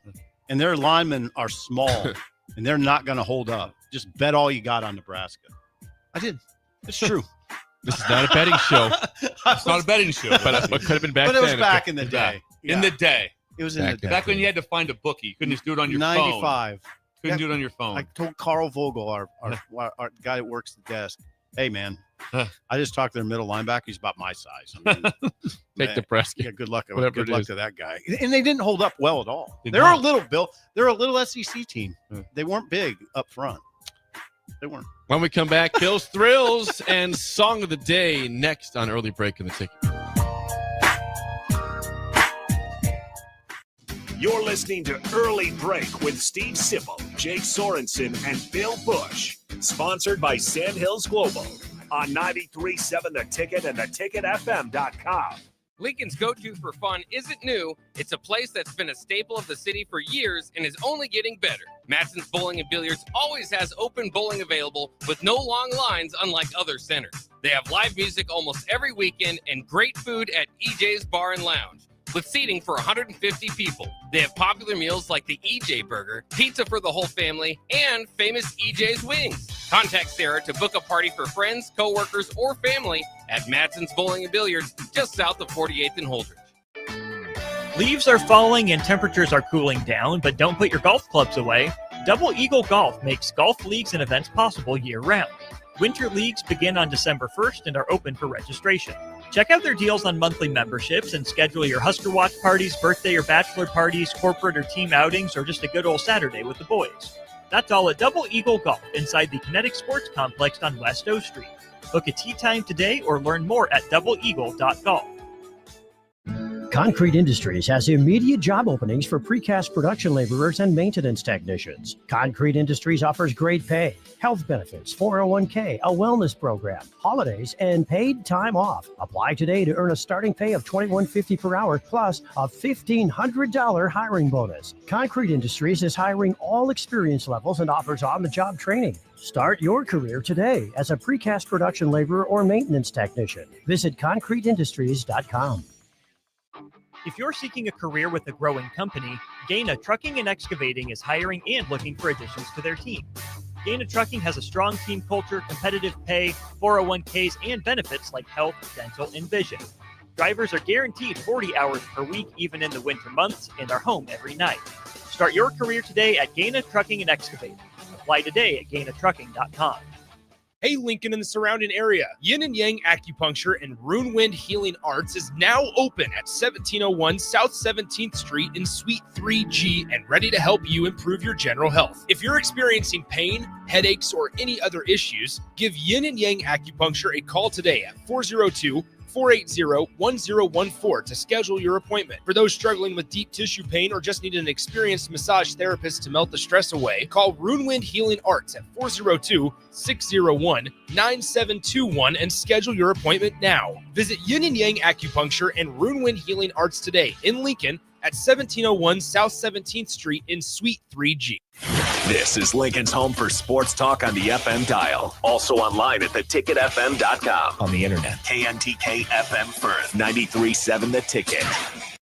and their linemen are small, and they're not going to hold up. Just bet all you got on Nebraska. I did. It's true.
This is not a betting show.
It's not a betting show,
but what could have been back
then.
then.
But it was back in the day.
In the day.
It was in the day.
Back when you had to find a bookie. You couldn't just do it on your phone.
95.
Couldn't do it on your phone.
I told Carl Vogel, our guy that works the desk, hey, man, I just talked to their middle linebacker. He's about my size. I mean,
Take the press.
Yeah, good luck.
Whatever
Good
it
luck
is.
to that guy. And they didn't hold up well at all.
Did
They're
not.
a little, Bill. They're a little SEC team. They weren't big up front. They weren't.
When we come back, Bill's Thrills and Song of the Day next on Early Break in the Ticket.
You're listening to Early Break with Steve Sipple, Jake Sorensen, and Bill Busch. Sponsored by Sandhills Global on 93.7 The Ticket and theticketfm.com.
Lincoln's go-to for fun isn't new. It's a place that's been a staple of the city for years and is only getting better. Matson's Bowling and Billiards always has open bowling available with no long lines, unlike other centers. They have live music almost every weekend and great food at EJ's Bar and Lounge, with seating for 150 people. They have popular meals like the EJ Burger, pizza for the whole family, and famous EJ's Wings. Contact Sarah to book a party for friends, coworkers, or family at Matson's Bowling and Billiards, just south of 48th and Holdridge.
Leaves are falling and temperatures are cooling down, but don't put your golf clubs away. Double Eagle Golf makes golf leagues and events possible year-round. Winter leagues begin on December 1st and are open for registration. Check out their deals on monthly memberships and schedule your Husker Watch parties, birthday or bachelor parties, corporate or team outings, or just a good old Saturday with the boys. That's all at Double Eagle Golf inside the Kinetic Sports Complex on West O Street. Book a tee time today or learn more at doubleeagle.golf.
Concrete Industries has immediate job openings for precast production laborers and maintenance technicians. Concrete Industries offers great pay, health benefits, 401k, a wellness program, holidays, and paid time off. Apply today to earn a starting pay of $21.50 per hour plus a $1,500 hiring bonus. Concrete Industries is hiring all experience levels and offers on-the-job training. Start your career today as a precast production laborer or maintenance technician. Visit concreteindustries.com.
If you're seeking a career with a growing company, Gaina Trucking and Excavating is hiring and looking for additions to their team. Gaina Trucking has a strong team culture, competitive pay, 401ks, and benefits like health, dental, and vision. Drivers are guaranteed 40 hours per week, even in the winter months, and are home every night. Start your career today at Gaina Trucking and Excavating. Apply today at gainatrucking.com.
Hey, Lincoln and the surrounding area. Yin and Yang Acupuncture and Rune Wind Healing Arts is now open at 1701 South 17th Street in Suite 3G and ready to help you improve your general health. If you're experiencing pain, headaches, or any other issues, give Yin and Yang Acupuncture a call today at 402-480-1014 to schedule your appointment. For those struggling with deep tissue pain or just need an experienced massage therapist to melt the stress away, call Rune Wind Healing Arts at 402-601-9721 and schedule your appointment now. Visit Yin and Yang Acupuncture and Rune Wind Healing Arts today in Lincoln at 1701 South 17th Street in Suite 3G.
This is Lincoln's home for sports talk on the FM dial. Also online at theticketfm.com.
On the internet.
KNTK FM Firth, 93.7 The Ticket.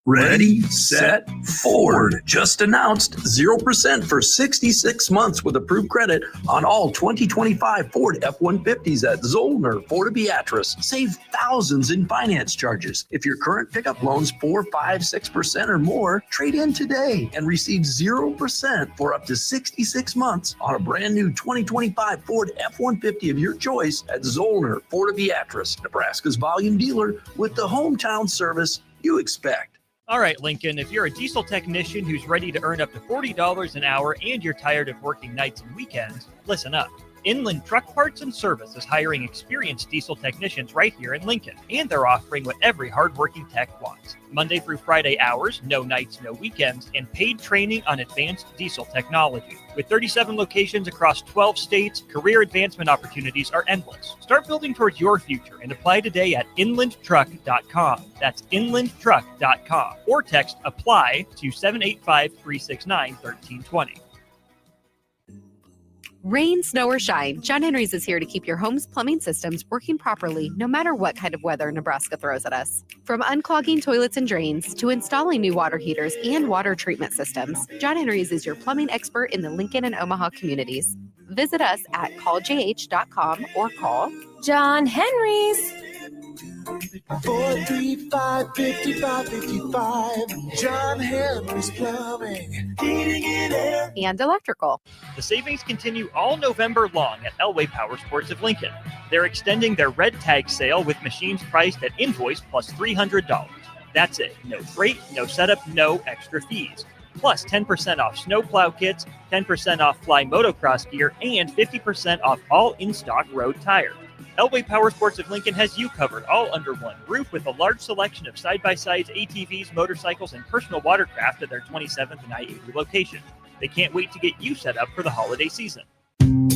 Ready, set, Ford. Just announced 0% for 66 months with approved credit on all 2025 Ford F-150s at Zollner, Fort Beatrice. Save thousands in finance charges. If your current pickup loan's 4, 5, 6% or more, trade in today and receive 0% for up to 66 months on a brand new 2025 Ford F-150 of your choice at Zollner, Fort Beatrice, Nebraska's volume dealer with the hometown service you expect.
All right, Lincoln, if you're a diesel technician who's ready to earn up to $40 an hour and you're tired of working nights and weekends, listen up. Inland Truck Parts and Service is hiring experienced diesel technicians right here in Lincoln, and they're offering what every hardworking tech wants. Monday through Friday hours, no nights, no weekends, and paid training on advanced diesel technology. With 37 locations across 12 states, career advancement opportunities are endless. Start building towards your future and apply today at inlandtruck.com. That's inlandtruck.com. Or text APPLY to 785-369-1320.
Rain, snow, or shine, John Henry's is here to keep your home's plumbing systems working properly no matter what kind of weather Nebraska throws at us. From unclogging toilets and drains to installing new water heaters and water treatment systems, John Henry's is your plumbing expert in the Lincoln and Omaha communities. Visit us at calljh.com or call John Henry's.
435-5555. John Henry's Plumbing, Heating and Air.
And electrical.
The savings continue all November long at Elway Power Sports of Lincoln. They're extending their red tag sale with machines priced at invoice plus $300. That's it. No freight, no setup, no extra fees. Plus 10% off snowplow kits, 10% off fly motocross gear, and 50% off all in-stock road tires. Elway Power Sports of Lincoln has you covered all under one roof with a large selection of side-by-sides, ATVs, motorcycles, and personal watercraft at their 27th and I-80 location. They can't wait to get you set up for the holiday season.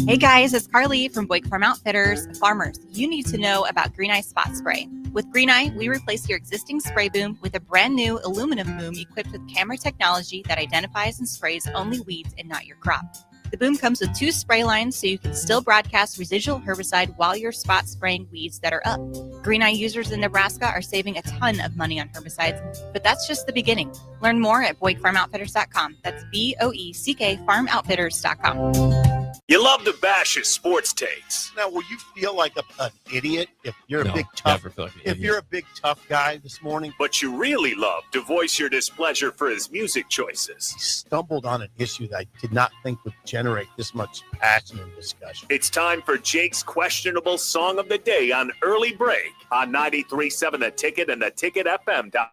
Hey guys, it's Carly from Busch Farm Outfitters. Farmers, you need to know about Green Eye Spot Spray. With Green Eye, we replace your existing spray boom with a brand new aluminum boom equipped with camera technology that identifies and sprays only weeds and not your crop. The boom comes with 2 spray lines so you can still broadcast residual herbicide while you're spot spraying weeds that are up. Green Eye users in Nebraska are saving a ton of money on herbicides, but that's just the beginning. Learn more at BoyckFarmOutfitters.com. That's BOECK FarmOutfitters.com.
You love to bash his sports takes.
Now, will you feel like an idiot if you're a big tough? If you're a big tough guy this morning,
But you really love to voice your displeasure for his music choices.
he stumbled on an issue that I did not think would generate this much passion and discussion.
It's time for Jake's questionable song of the day on Early Break on 93.7 The Ticket and theticketfm.com.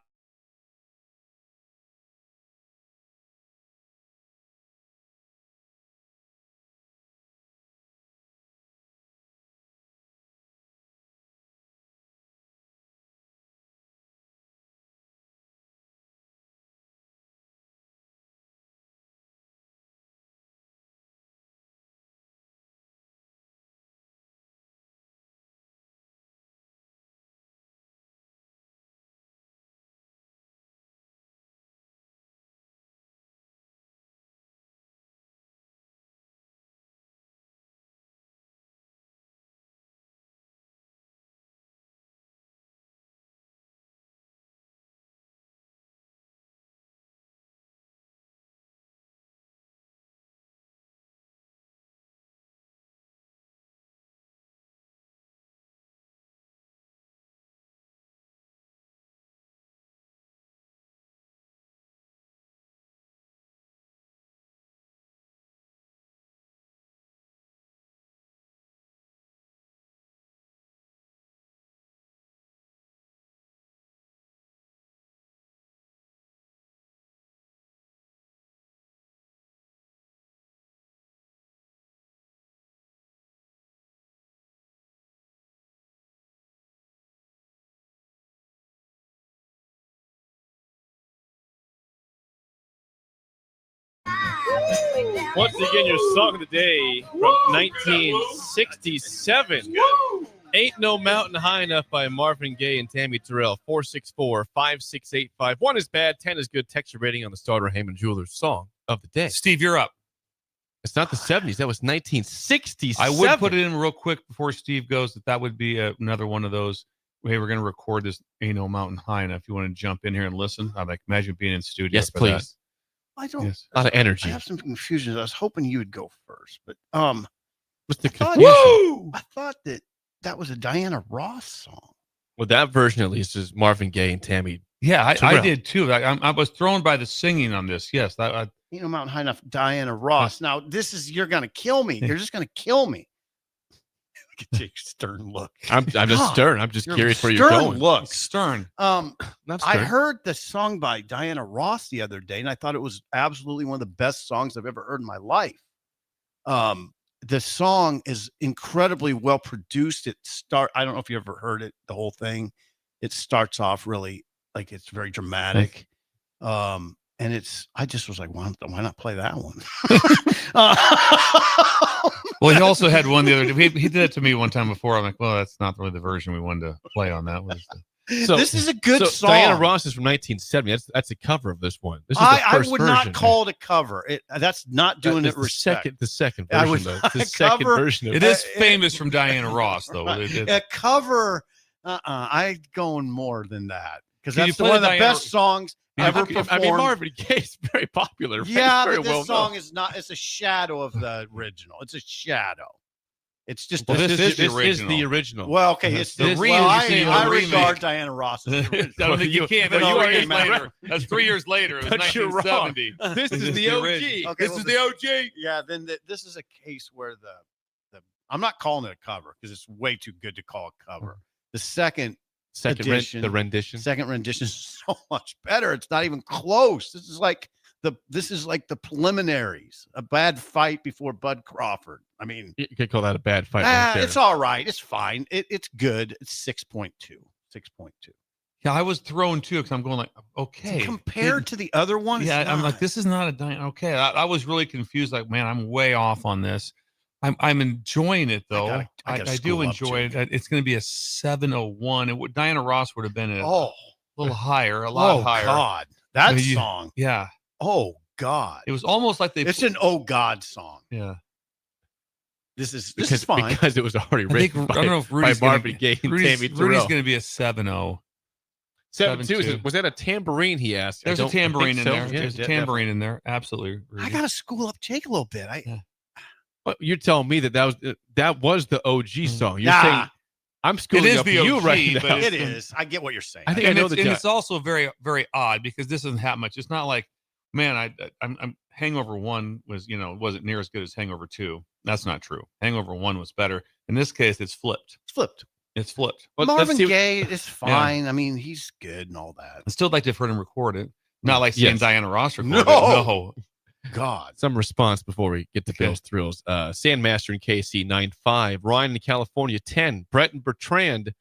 Once again, your song of the day from 1967. Ain't No Mountain High Enough by Marvin Gaye and Tammy Terrell. 464-5685. 1 is bad, 10 is good. Texture rating on the starter Heyman Jewelers song of the day.
Steve, you're up.
It's not the 70s. That was 1967.
I would put it in real quick before Steve goes that would be another one of those hey, we're going to record this Ain't No Mountain High, and if you want to jump in here and listen, I'm like, imagine being in studio.
Yes,
for
please.
I don't.
Yes.
A lot of energy.
I have some confusion. I was hoping you would go first, but
What's the
thought-
confusion?
I thought that was a Diana Ross song.
Well, that version at least is Marvin Gaye and Tammy.
Yeah, I
Terrell.
did too. I was thrown by the singing on this. Yes,
You know, Mountain High enough, Diana Ross. Now, you're going to kill me. You're just going to kill me. Look at Jake's stern look.
I'm just stern. I'm just curious where you're
Stern
going.
look.
Stern.
Not
I
stern.
heard the song by Diana Ross the other day, and I thought it was absolutely one of the best songs I've ever heard in my life. The song is incredibly well produced. I don't know if you ever heard it, the whole thing. It starts off really like it's very dramatic. And I just was like, why not play that one?
Well, he also had one the other day. He did it to me one time before. I'm like, well, that's not really the version we wanted to play on. That was
this is a good song.
Diana Ross is from 1970. That's a cover of this one. This is the
I
first
would
version.
not call it a cover. That's not doing it respect.
The second
I
version,
would
though.
not
The second
cover-
version of
It is famous from Diana Ross, though.
A cover. I'm going more than that because
Can you
that's
play
one of the
Diana-
best songs ever performed.
I mean, Marvin Gaye's very popular. Right?
Yeah,
very
but this
well
song
known.
is not. It's a shadow of the original. It's a shadow. It's just.
Well, this is the
This is
original.
the original.
Well, okay, it's the
This-
well,
this is
I
the
regard
remake.
Diana Ross as the
I
original.
don't think you can. That's
No,
3 years
okay, man.
later. That's 3 years later. It was
But you're wrong.
1970.
This is
This
the OG.
original.
Okay,
This
well,
is the OG.
Yeah, then this is a case where the I'm not calling it a cover because it's way too good to call a cover. The second edition,
the rendition.
second rendition is so much better. It's not even close. This is like the preliminaries, a bad fight before Bud Crawford. I mean,
You could call that a bad fight. right there.
it's all right. It's fine. It's good. It's 6.2. 6.2.
Yeah, I was thrown too because I'm going like, okay.
Compared to the other one, it's
Yeah, I'm like,
not.
this is not a Diana. Okay, I was really confused. Like, man, I'm way off on this. I'm enjoying it though.
I gotta
I do
school up,
enjoy it. It's going to be a 701. Diana Ross would have been a
Oh,
little higher, a lot higher.
God, that
But you-
song.
Yeah,
Oh God,
it was almost like they.
it's an oh God song.
Yeah,
This is
because,
fine.
because it was already
I think
written
I don't know if Rudy's
by
gonna
Marvin
be-
Gaye and
Rudy's
Tammy
Rudy's
Terrell.
going to be a 7-0.
7-2. Was that a tambourine? He asked.
There's a tambourine in there.
Yeah,
There's a tambourine in there. Absolutely.
I
Rudy.
gotta school up Jake a little bit.
But you're telling me that was the OG song. You're
Nah.
saying I'm schooling
is
up
the
you
OG,
right
but
now.
It is. I get what you're saying.
I think
and
I know
it's,
the
and
guy.
it's also very, very odd because this doesn't have much. It's not like, man, I'm Hangover 1 was, wasn't near as good as Hangover 2. That's not true. Hangover 1 was better. In this case, it's flipped.
It's flipped.
It's flipped.
Well, let's
Marvin
see-
Gaye is fine. I mean, he's good and all that.
I'd still like to have heard him record it. Not like seeing
Yes.
Diana Ross record
No.
it. No.
God.
Some response before we get to
Okay.
Bill's thrills. Sandmaster in KC 9-5. Ryan in California 10. Brett and Bertrand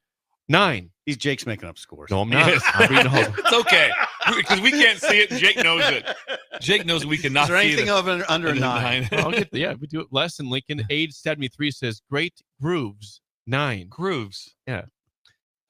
9.
Jake's making up scores.
No, I'm not.
Yes.
I'm reading all.
It's okay because we can't see it. And Jake knows it. Jake knows we cannot
Is there
see
anything
it.
under
Under
9?
I'll get the, we do it less. And Lincoln Age 73 says Great Grooves 9.
Grooves.
Yeah.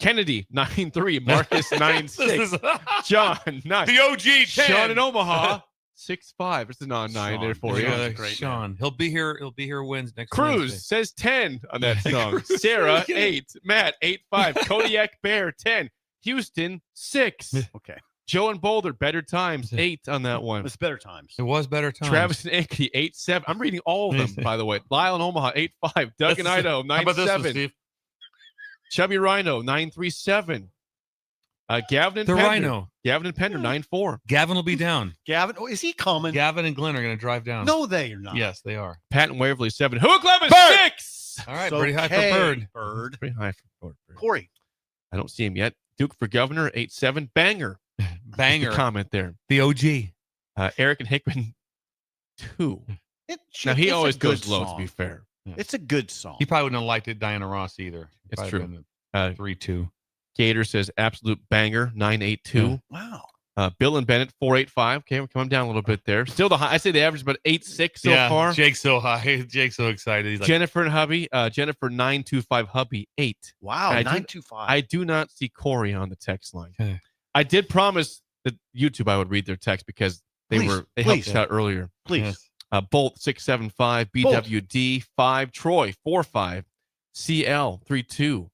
Kennedy 9-3. Marcus 9-6.
This is
John 9.
the OG 10.
Sean in Omaha 6-5. It's a non-9 there for you.
Yeah,
great,
Sean. He'll be here next
Cruz
Wednesday.
says 10 on that song. Sarah 8. Matt 8-5. Kodiak Bear 10. Houston 6.
Okay.
Joe and Boulder Better Times 8 on that one.
It's better times.
It was better times.
Travis and Anki 8-7. I'm reading all of them, by the way. Lyle in Omaha 8-5. Doug and Idaho
How about this one,
9-7.
Steve?
Chubby Rhino 9-3-7. Gavin and
The
Pender.
Rhino.
Gavin and Pender 9-4.
Gavin will be down.
Gavin, is he coming?
Gavin and Glenn are going to drive down.
No, they are not.
Yes, they are.
Pat and Waverly 7. Hook Clevis
Bird.
6.
All right,
So
pretty high for
K,
Bird.
Bird.
Pretty high for Bird.
Corey.
I don't see him yet. Duke for Governor 8-7. Banger.
Banger.
The comment there.
The OG.
Eric and Hickman 2. Now he
it's a
always goes
good
low, to
song.
be fair.
It's a good song.
He probably wouldn't have liked it, Diana Ross, either.
It's
Probably
true.
been
Uh,
3-2.
Gator says absolute banger 9-8-2.
Wow.
Bill and Bennett 4-8-5. Okay, we're coming down a little bit there. Still the high. I say the average is about 8-6 so far.
Jake's so high. Jake's so excited. He's like,
Jennifer and hubby. Jennifer 925. Hubby 8.
Wow.
I do-
925.
I do not see Corey on the text line.
Okay.
I did promise that YouTube I would read their text because they
Please,
they helped
please.
us out earlier.
Please.
Yes.
Bolt 675. BWD 5. Troy 4-5. CL 3-2.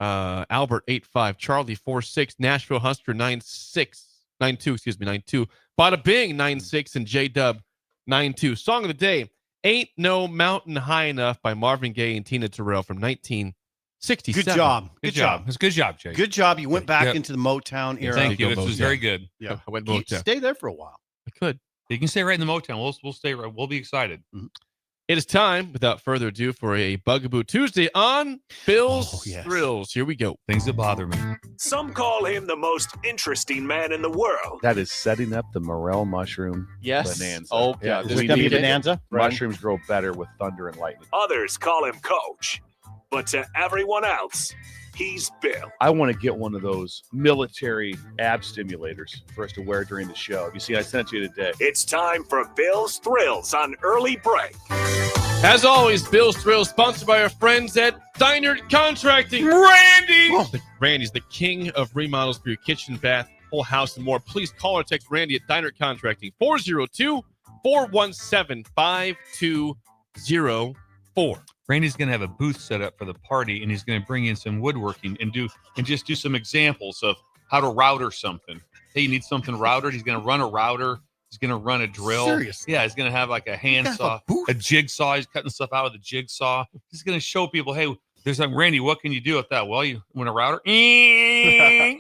Albert 8-5, Charlie 4-6, Nashville Husker 9-2, Bada Bing 9-6, and J Dub 9-2. Song of the day, Ain't No Mountain High Enough by Marvin Gaye and Tina Terrell from 1967.
Good job.
Good job. It's a good job, Jay.
Good job. You went back into the Motown era.
Thank you. This was very good.
Yeah.
I went
You
Motown.
stay there for a while.
I could.
You can stay right in the Motown. We'll stay right. We'll be excited.
Mm-hmm.
It is time, without further ado, for a Bugaboo Tuesday on Bill's Thrills. Here we go.
Things that bother me.
Some call him the most interesting man in the world.
That is setting up the morel mushroom
Yes.
bonanza.
Oh,
yeah.
God.
we
Is it
gonna be
need it.
bonanza?
Mushrooms grow better with thunder and lightning.
Others call him Coach. But to everyone else, he's Bill.
I want to get one of those military ab stimulators for us to wear during the show. You see, I sent you today.
It's time for Bill's Thrills on Early Break.
As always, Bill's Thrills, sponsored by our friends at Dynard Contracting.
Randy!
Randy's the king of remodels for your kitchen, bath, whole house, and more. Please call or text Randy at Dynard Contracting, 402-417-5204.
Randy's going to have a booth set up for the party, and he's going to bring in some woodworking and just do some examples of how to router something. Hey, you need something routered? He's going to run a router. He's going to run a drill.
Seriously?
Yeah, he's going to have like a handsaw, a jigsaw. He's cutting stuff out with a jigsaw. He's going to show people, hey, there's like, Randy, what can you do with that? Well, you want a router?
I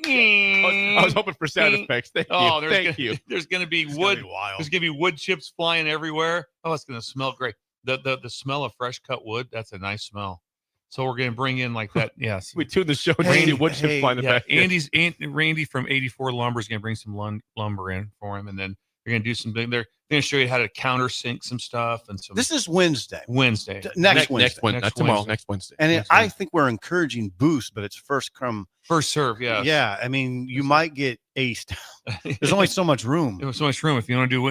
was hoping for sound effects. Thank you. Thank you.
There's going to be wood. There's going to be wood chips flying everywhere. Oh, it's going to smell great. The smell of fresh cut wood, that's a nice smell. So we're going to bring in like that. Yes.
We tuned the show. Randy wood chips flying back.
Randy from 84 Lumber is going to bring some lumber in for him. And then they're going to do some, they're going to show you how to countersink some stuff and some.
This is Wednesday.
Next
Wednesday. Not tomorrow. Next Wednesday.
And I think we're encouraging boost, but it's first come,
first serve. Yeah.
Yeah. I mean, you might get aced. There's only so much room.
There's so much room. If you want to do,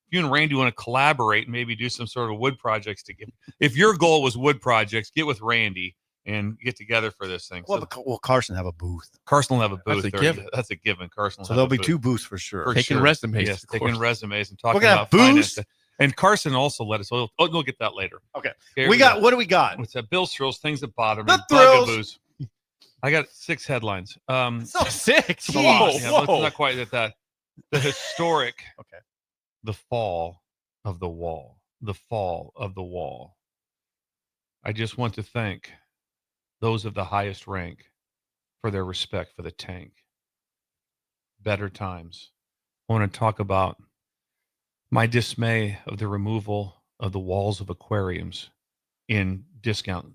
if you and Randy want to collaborate, maybe do some sort of wood projects together. If your goal was wood projects, get with Randy and get together for this thing.
Well, will Carson have a booth?
Carson will have a booth.
That's
a given. Carson.
So there'll be two booths for sure.
Taking resumes.
Yes, taking resumes and talking
We're gonna
about
have
finance.
booths.
And Carson also let us. We'll get that later.
Okay.
What
do we got?
What's that? Bill's Thrills, things that bother me.
The thrills.
Bugaboos. I got 6 headlines.
6.
Whoa, yeah, let's not quite at that. The historic.
Okay.
The fall of the wall. The fall of the wall. I just want to thank those of the highest rank for their respect for the tank. Better times. I want to talk about my dismay of the removal of the walls of aquariums in discount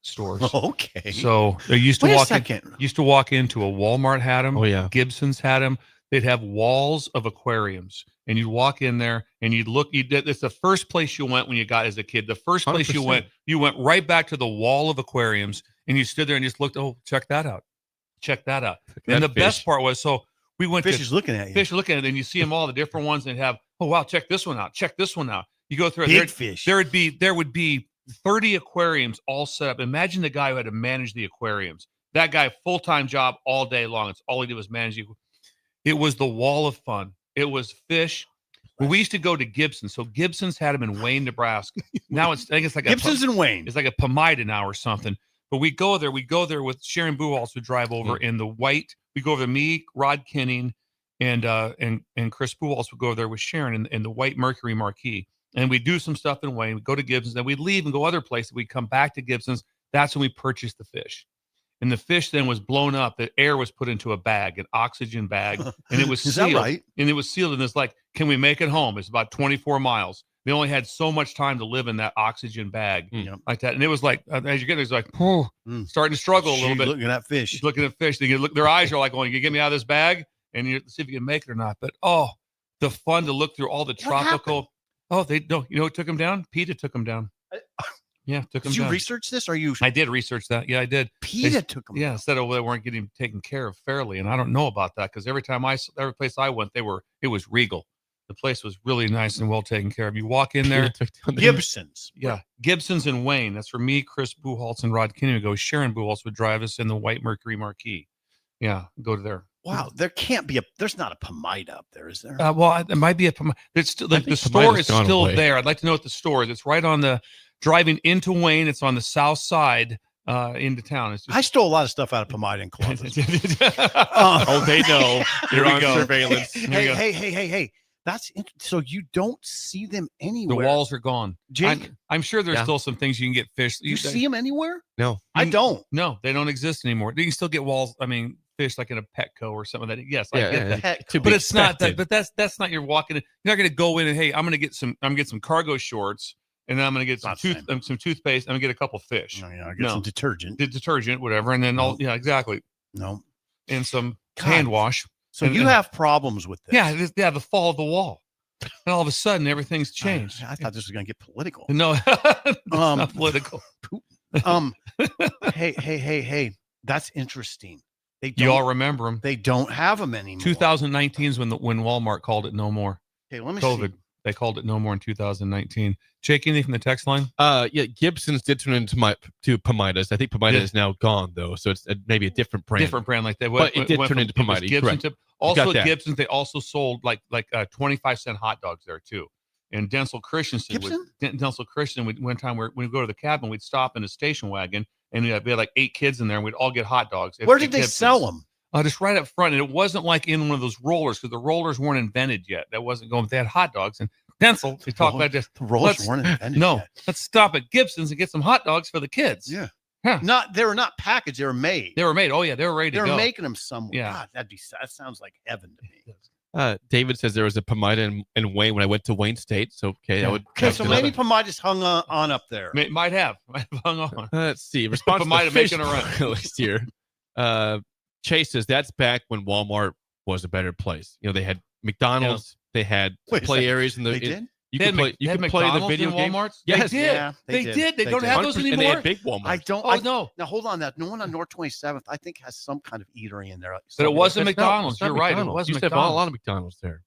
stores.
Okay.
So they used to walk into a Walmart had them.
Oh yeah.
Gibson's had them. They'd have walls of aquariums, and you'd walk in there and you'd look. It's the first place you went when you got as a kid. The first place
100%.
you went right back to the wall of aquariums, and you stood there and just looked. Oh, check that out. Check that out. And the best part was, so we went.
Fish is looking at you.
Fish are looking at it, and you see them all the different ones, and have. Oh wow, check this one out. Check this one out. You go through it.
Big fish.
There would be 30 aquariums all set up. Imagine the guy who had to manage the aquariums. That guy, full-time job all day long. It's all he did was manage. It was the wall of fun. It was fish. Well, we used to go to Gibson. So Gibson's had them in Wayne, Nebraska. Now I think it's like
Gibson's in Wayne.
It's like a Pomida now or something. But we go there. We go there with Sharon Buhals, who drive over in the white. We go over there, me, Rod Kinning, and Chris Buhals would go over there with Sharon in the white Mercury Marquis. And we do some stuff in Wayne. We go to Gibson's. Then we leave and go other places. We come back to Gibson's. That's when we purchase the fish. And the fish then was blown up. The air was put into a bag, an oxygen bag, and it was
Is
sealed.
that right?
And it was sealed. And it's like, can we make it home? It's about 24 miles. They only had so much time to live in that oxygen bag like that. And it was like, as you get there, it's like, starting to struggle a little bit.
Looking at fish.
She's looking at fish. They look, their eyes are like going, you get me out of this bag? And you see if you can make it or not. But, the fun to look through all the tropical. They don't. You know what took them down? PETA took them down. Yeah, took them
Did you
down.
research this? Or you?
I did research that. Yeah, I did.
PETA took them.
Yeah, said they weren't getting taken care of fairly, and I don't know about that because every place I went, it was regal. The place was really nice and well taken care of. You walk in there,
Gibson's.
Yeah, Gibson's in Wayne. That's for me, Chris Buhals, and Rod Kinney. Go. Sharon Buhals would drive us in the white Mercury Marquis. Yeah, go to there.
Wow, there's not a Pomida up there, is there?
Well, it might be a Pomida. It's still, the store is still there. I'd like to know what the store is. It's right on the driving into Wayne. It's on the south side into town. It's just,
I stole a lot of stuff out of Pomida and Columbus.
Oh, they know.
Here
They're
we
on
go.
surveillance.
Hey. That's so you don't see them
the
anywhere.
walls are gone.
Jake,
I'm sure there's
Yeah.
still some things you can get fish.
you see them anywhere?
No.
I don't.
No, they don't exist anymore. You can still get walls. I mean, fish like in a Petco or something. That yes, I
Yeah,
get
yeah,
that.
to be
But it's not that.
expected.
But that's not. You're walking in. You're not going to go in and hey, I'm going to get some cargo shorts, and then I'm going to get some some toothpaste. I'm going to get a couple fish.
No, I get some detergent.
Detergent, whatever, and then yeah, exactly.
No,
and some
God.
hand wash.
So
and,
you have problems with this?
Yeah, the fall of the wall, and all of a sudden everything's changed.
I thought this was going to get political.
No, it's not political.
Hey, that's interesting.
You all remember them?
They don't have them anymore.
2019 is when Walmart called it no more.
Okay, let me
COVID.
see.
They called it no more in 2019. Jake, anything from the text line?
Yeah, Gibson's did turn into Pomidas. I think Pomida is now gone though, so it's maybe a different brand.
Different brand like that.
But it did turn into Pomida.
Gibson
Correct.
also
Got
at
that.
Gibson's, they also sold like 25-cent hot dogs there too. And Denzel Christensen, Denzel Christian, one time we'd go to the cabin, we'd stop in a station wagon, and we had like 8 kids in there, and we'd all get hot dogs.
Where did they sell them?
Just right up front, and it wasn't like in one of those rollers because the rollers weren't invented yet. That wasn't going. They had hot dogs, and Denzel, we talked about this.
The rollers weren't invented.
No,
yet.
let's stop at Gibson's and get some hot dogs for the kids.
Yeah.
Huh.
They were not packaged. They were made.
They were made. Oh yeah, they were ready
They
to
were
go.
making them somewhere.
Yeah.
God, that sounds like heaven to me.
David says there was a Pomida in Wayne when I went to Wayne State. So okay, that would.
Okay, so maybe Pomida just hung on up there.
Might have hung on.
Let's see. Response to
Pomida
the fish
making a run.
list here. Chase says that's back when Walmart was a better place. You know, they had McDonald's, they had
Wait a
play
second.
ares in the.
They did?
You
They
could
had
play. You
they had
could play the
McDonald's
video
in
game.
Walmarts?
Yes,
They did.
Yeah,
They did. They don't have those
100%,
anymore.
And they had big Walmart.
I don't.
Oh, no.
Now hold on. That one on North 27th, I think has some kind of eatery in there.
But it wasn't
It's not-
McDonald's.
it's not
You're right. It
McDonald's.
wasn't
Used to have
McDonald's.
a lot of McDonald's there.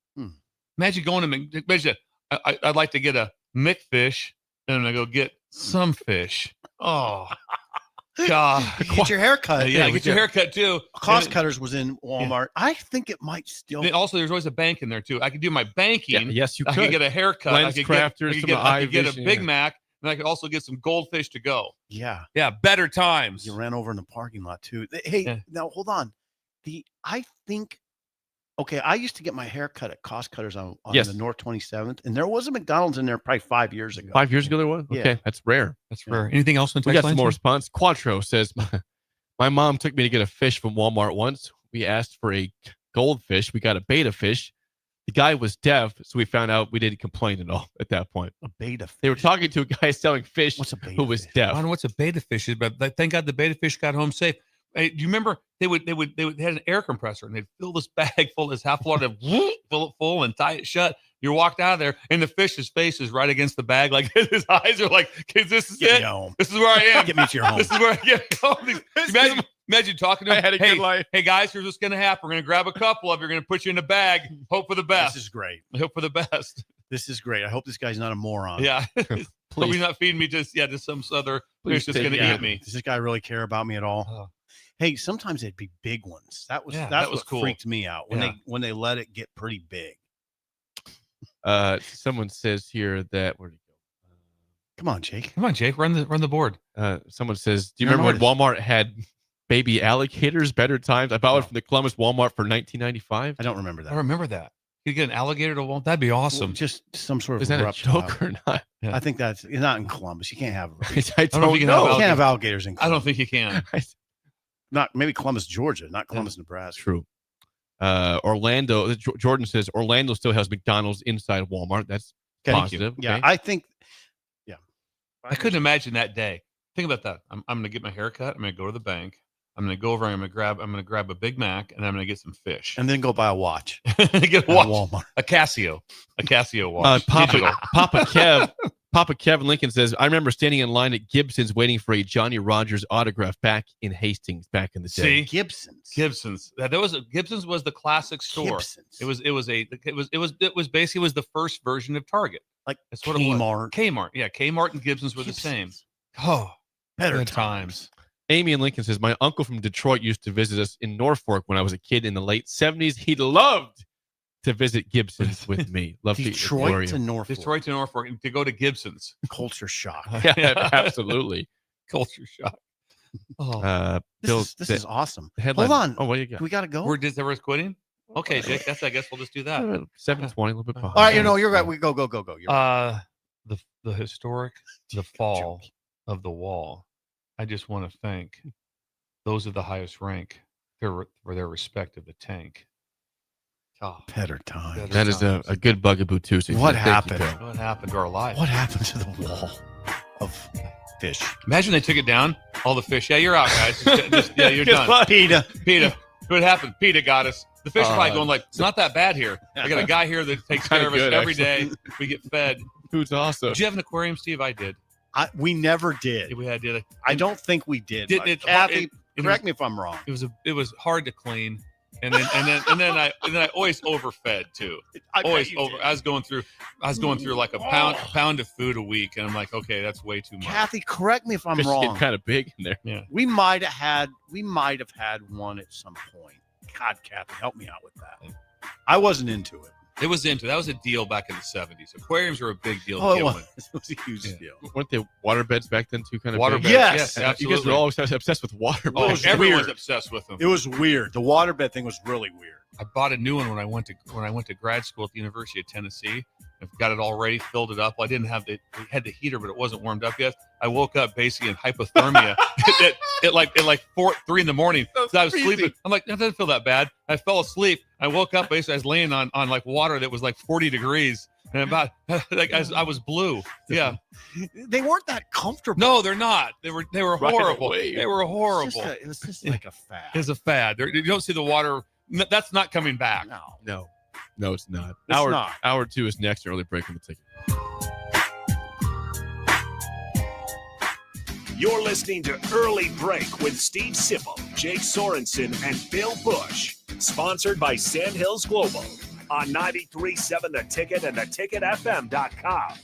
Imagine going to imagine. I'd like to get a McFish, and I go get some fish. Oh, God!
Get your hair cut.
Yeah, get your hair cut too.
Cost
And
Cutters was in Walmart. I think it might still.
then also, there's always a bank in there too. I could do my banking.
Yeah, yes, you
I
could.
could get a haircut.
Lens
I
crafters, some
could get a
iVision,
Big
yeah.
Mac, and I could also get some goldfish to go.
Yeah.
Yeah, better times.
You ran over in the parking lot too. Hey,
Yeah.
now hold on. I think. Okay, I used to get my hair cut at Cost Cutters on
Yes.
the North 27th, and there was a McDonald's in there probably 5 years ago.
5 years ago there was.
Yeah.
Okay, that's rare.
That's rare. Anything else in
We
text
got some
line,
more
sir?
response. Quattro says, my mom took me to get a fish from Walmart once. We asked for a goldfish. We got a beta fish. The guy was deaf, so we found out we didn't complain at all at that point.
A beta fish.
They were talking to a guy selling fish
What's a beta
who was
fish?
I
deaf.
don't know what's a beta fish is, but thank God the beta fish got home safe. Hey, do you remember they had an air compressor and they'd fill this bag full, this half full, of fill it full and tie it shut. You walked out of there and the fish's face is right against the bag, like his eyes are like, "This is
Get
it.
me home.
This is where I am.
Get me to your home."
This is where I get home." Imagine talking to him.
I had a
hey,
good life.
Hey guys, here's what's gonna happen. We're gonna grab a couple of you. We're gonna put you in a bag. Hope for the best.
This is great.
Hope for the best.
This is great. I hope this guy's not a moron.
Yeah. Hope he's not feeding me just some other fish that's gonna eat me.
Does this guy really care about me at all?
Oh.
Hey, sometimes they'd be big ones. That was
that
that's
was
what
cool.
freaked me out when
Yeah.
they let it get pretty big.
Someone says here that where'd he go?
Come on, Jake.
Come on, Jake. Run the board.
Someone says, do you
You're an
remember when Walmart had baby alligators? Better times. I bought one from the Columbus Walmart for $19.95.
I don't remember
I
that.
remember that. You get an alligator to Walmart. That'd be awesome.
Just some sort of
Is that a
reptile.
joke or not?
Yeah.
I think that's not in Columbus. You can't have.
I
don't know if you can
know.
have
You can't have alligators in
I
Columbus.
don't think you can.
Not maybe Columbus, Georgia, not Columbus, Nebraska.
True. Orlando. Jordan says Orlando still has McDonald's inside Walmart. That's
Okay.
positive.
Yeah,
okay.
I think. Yeah,
I couldn't imagine that day. Think about that. I'm going to get my hair cut. I'm going to go to the bank. I'm going to go over. I'm going to grab a Big Mac, and I'm going to get some fish.
and then go buy a watch
get a
at
watch.
Walmart.
A Casio watch. Digital.
Papa Kevin Lincoln says, I remember standing in line at Gibson's waiting for a Johnny Rogers autograph back in Hastings back in the day.
See?
Gibson's.
Gibson's. Gibson's was the classic store.
Gibson's.
It was basically the first version of Target.
Like
That's what it was.
Kmart.
Kmart. Yeah, Kmart and Gibson's were the same. Oh,
Better
good
times.
Amy and Lincoln says, my uncle from Detroit used to visit us in Norfolk when I was a kid in the late 70s. He loved to visit Gibson's with me. Love
Detroit to Norfolk.
Detroit to Norfolk and to go to Gibson's.
Culture shock.
Yeah, absolutely.
Culture shock.
This is awesome.
Headline.
Hold on.
Oh, what do you got?
We got to go.
We're just everyone's quitting. Okay, Jake. I guess we'll just do that.
7:20, a little bit behind.
All right, you're right. We go. You're
The historic, the fall of the wall. I just want to thank those of the highest rank for their respect of the tank. Oh,
better time.
That is a good bugaboo Tuesday.
What
Thank you,
happened?
Bill.
What happened to our life?
What happened to the wall of fish?
Imagine they took it down. All the fish. Yeah, you're out, guys. Yeah, you're
Guess
done.
what? PETA.
What happened? PETA got us. The fish are probably going like, it's not that bad here. I got a guy here that takes care of us every day. We get fed.
Food's awesome.
Did you have an aquarium, Steve? I did.
We never did.
We had did.
I don't think we did.
Didn't
but
it-
Kathy,
it
correct
was-
me if I'm wrong.
It was hard to clean, and then I always overfed too.
I bet
Always
you
over.
did.
I was going through like a pound of food a week, and I'm like, okay, that's way too much.
Kathy, correct me if I'm
Fish
wrong.
get kind of big in there.
Yeah.
We might have had one at some point. God, Kathy, help me out with that. I wasn't into it.
It was that was a deal back in the 70s. Aquariums were a big deal.
Oh,
to
it
begin
was.
with.
It was a huge deal.
Weren't they water beds back then too? Kind of
Water
big?
beds,
Yes.
yes,
You guys were always obsessed with water
Oh,
beds.
everyone's
weird.
obsessed with them.
It was weird. The waterbed thing was really weird.
I bought a new one when I went to grad school at the University of Tennessee. I've got it all ready, filled it up. Well, I didn't have it had the heater, but it wasn't warmed up yet. I woke up basically in hypothermia at like 3 in the morning. So I was sleeping. I'm like, that doesn't feel that bad. I fell asleep. I woke up basically I was laying on like water that was like 40 degrees. And about like I was blue. Yeah.
They weren't that comfortable.
No, they're not. They were
Right
horrible.
away.
They were horrible.
It was just like a fad.
It's a fad. You don't see the water. That's not coming back.
No, it's not.
It's
hour
not.
Hour 2 is next. Early break on the ticket.
You're listening to Early Break with Steve Sipple, Jake Sorensen, and Bill Busch. Sponsored by Sandhills Global on 93.7 The Ticket and theticketfm.com.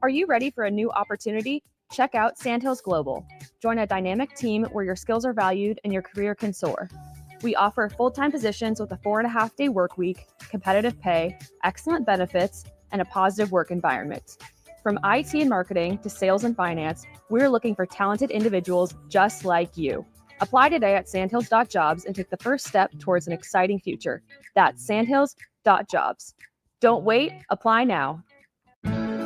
Are you ready for a new opportunity? Check out Sandhills Global. Join a dynamic team where your skills are valued and your career can soar. We offer full-time positions with a 4.5-day work week, competitive pay, excellent benefits, and a positive work environment. From IT and marketing to sales and finance, we're looking for talented individuals just like you. Apply today at sandhills.jobs and take the first step towards an exciting future. That's sandhills.jobs. Don't wait, apply now.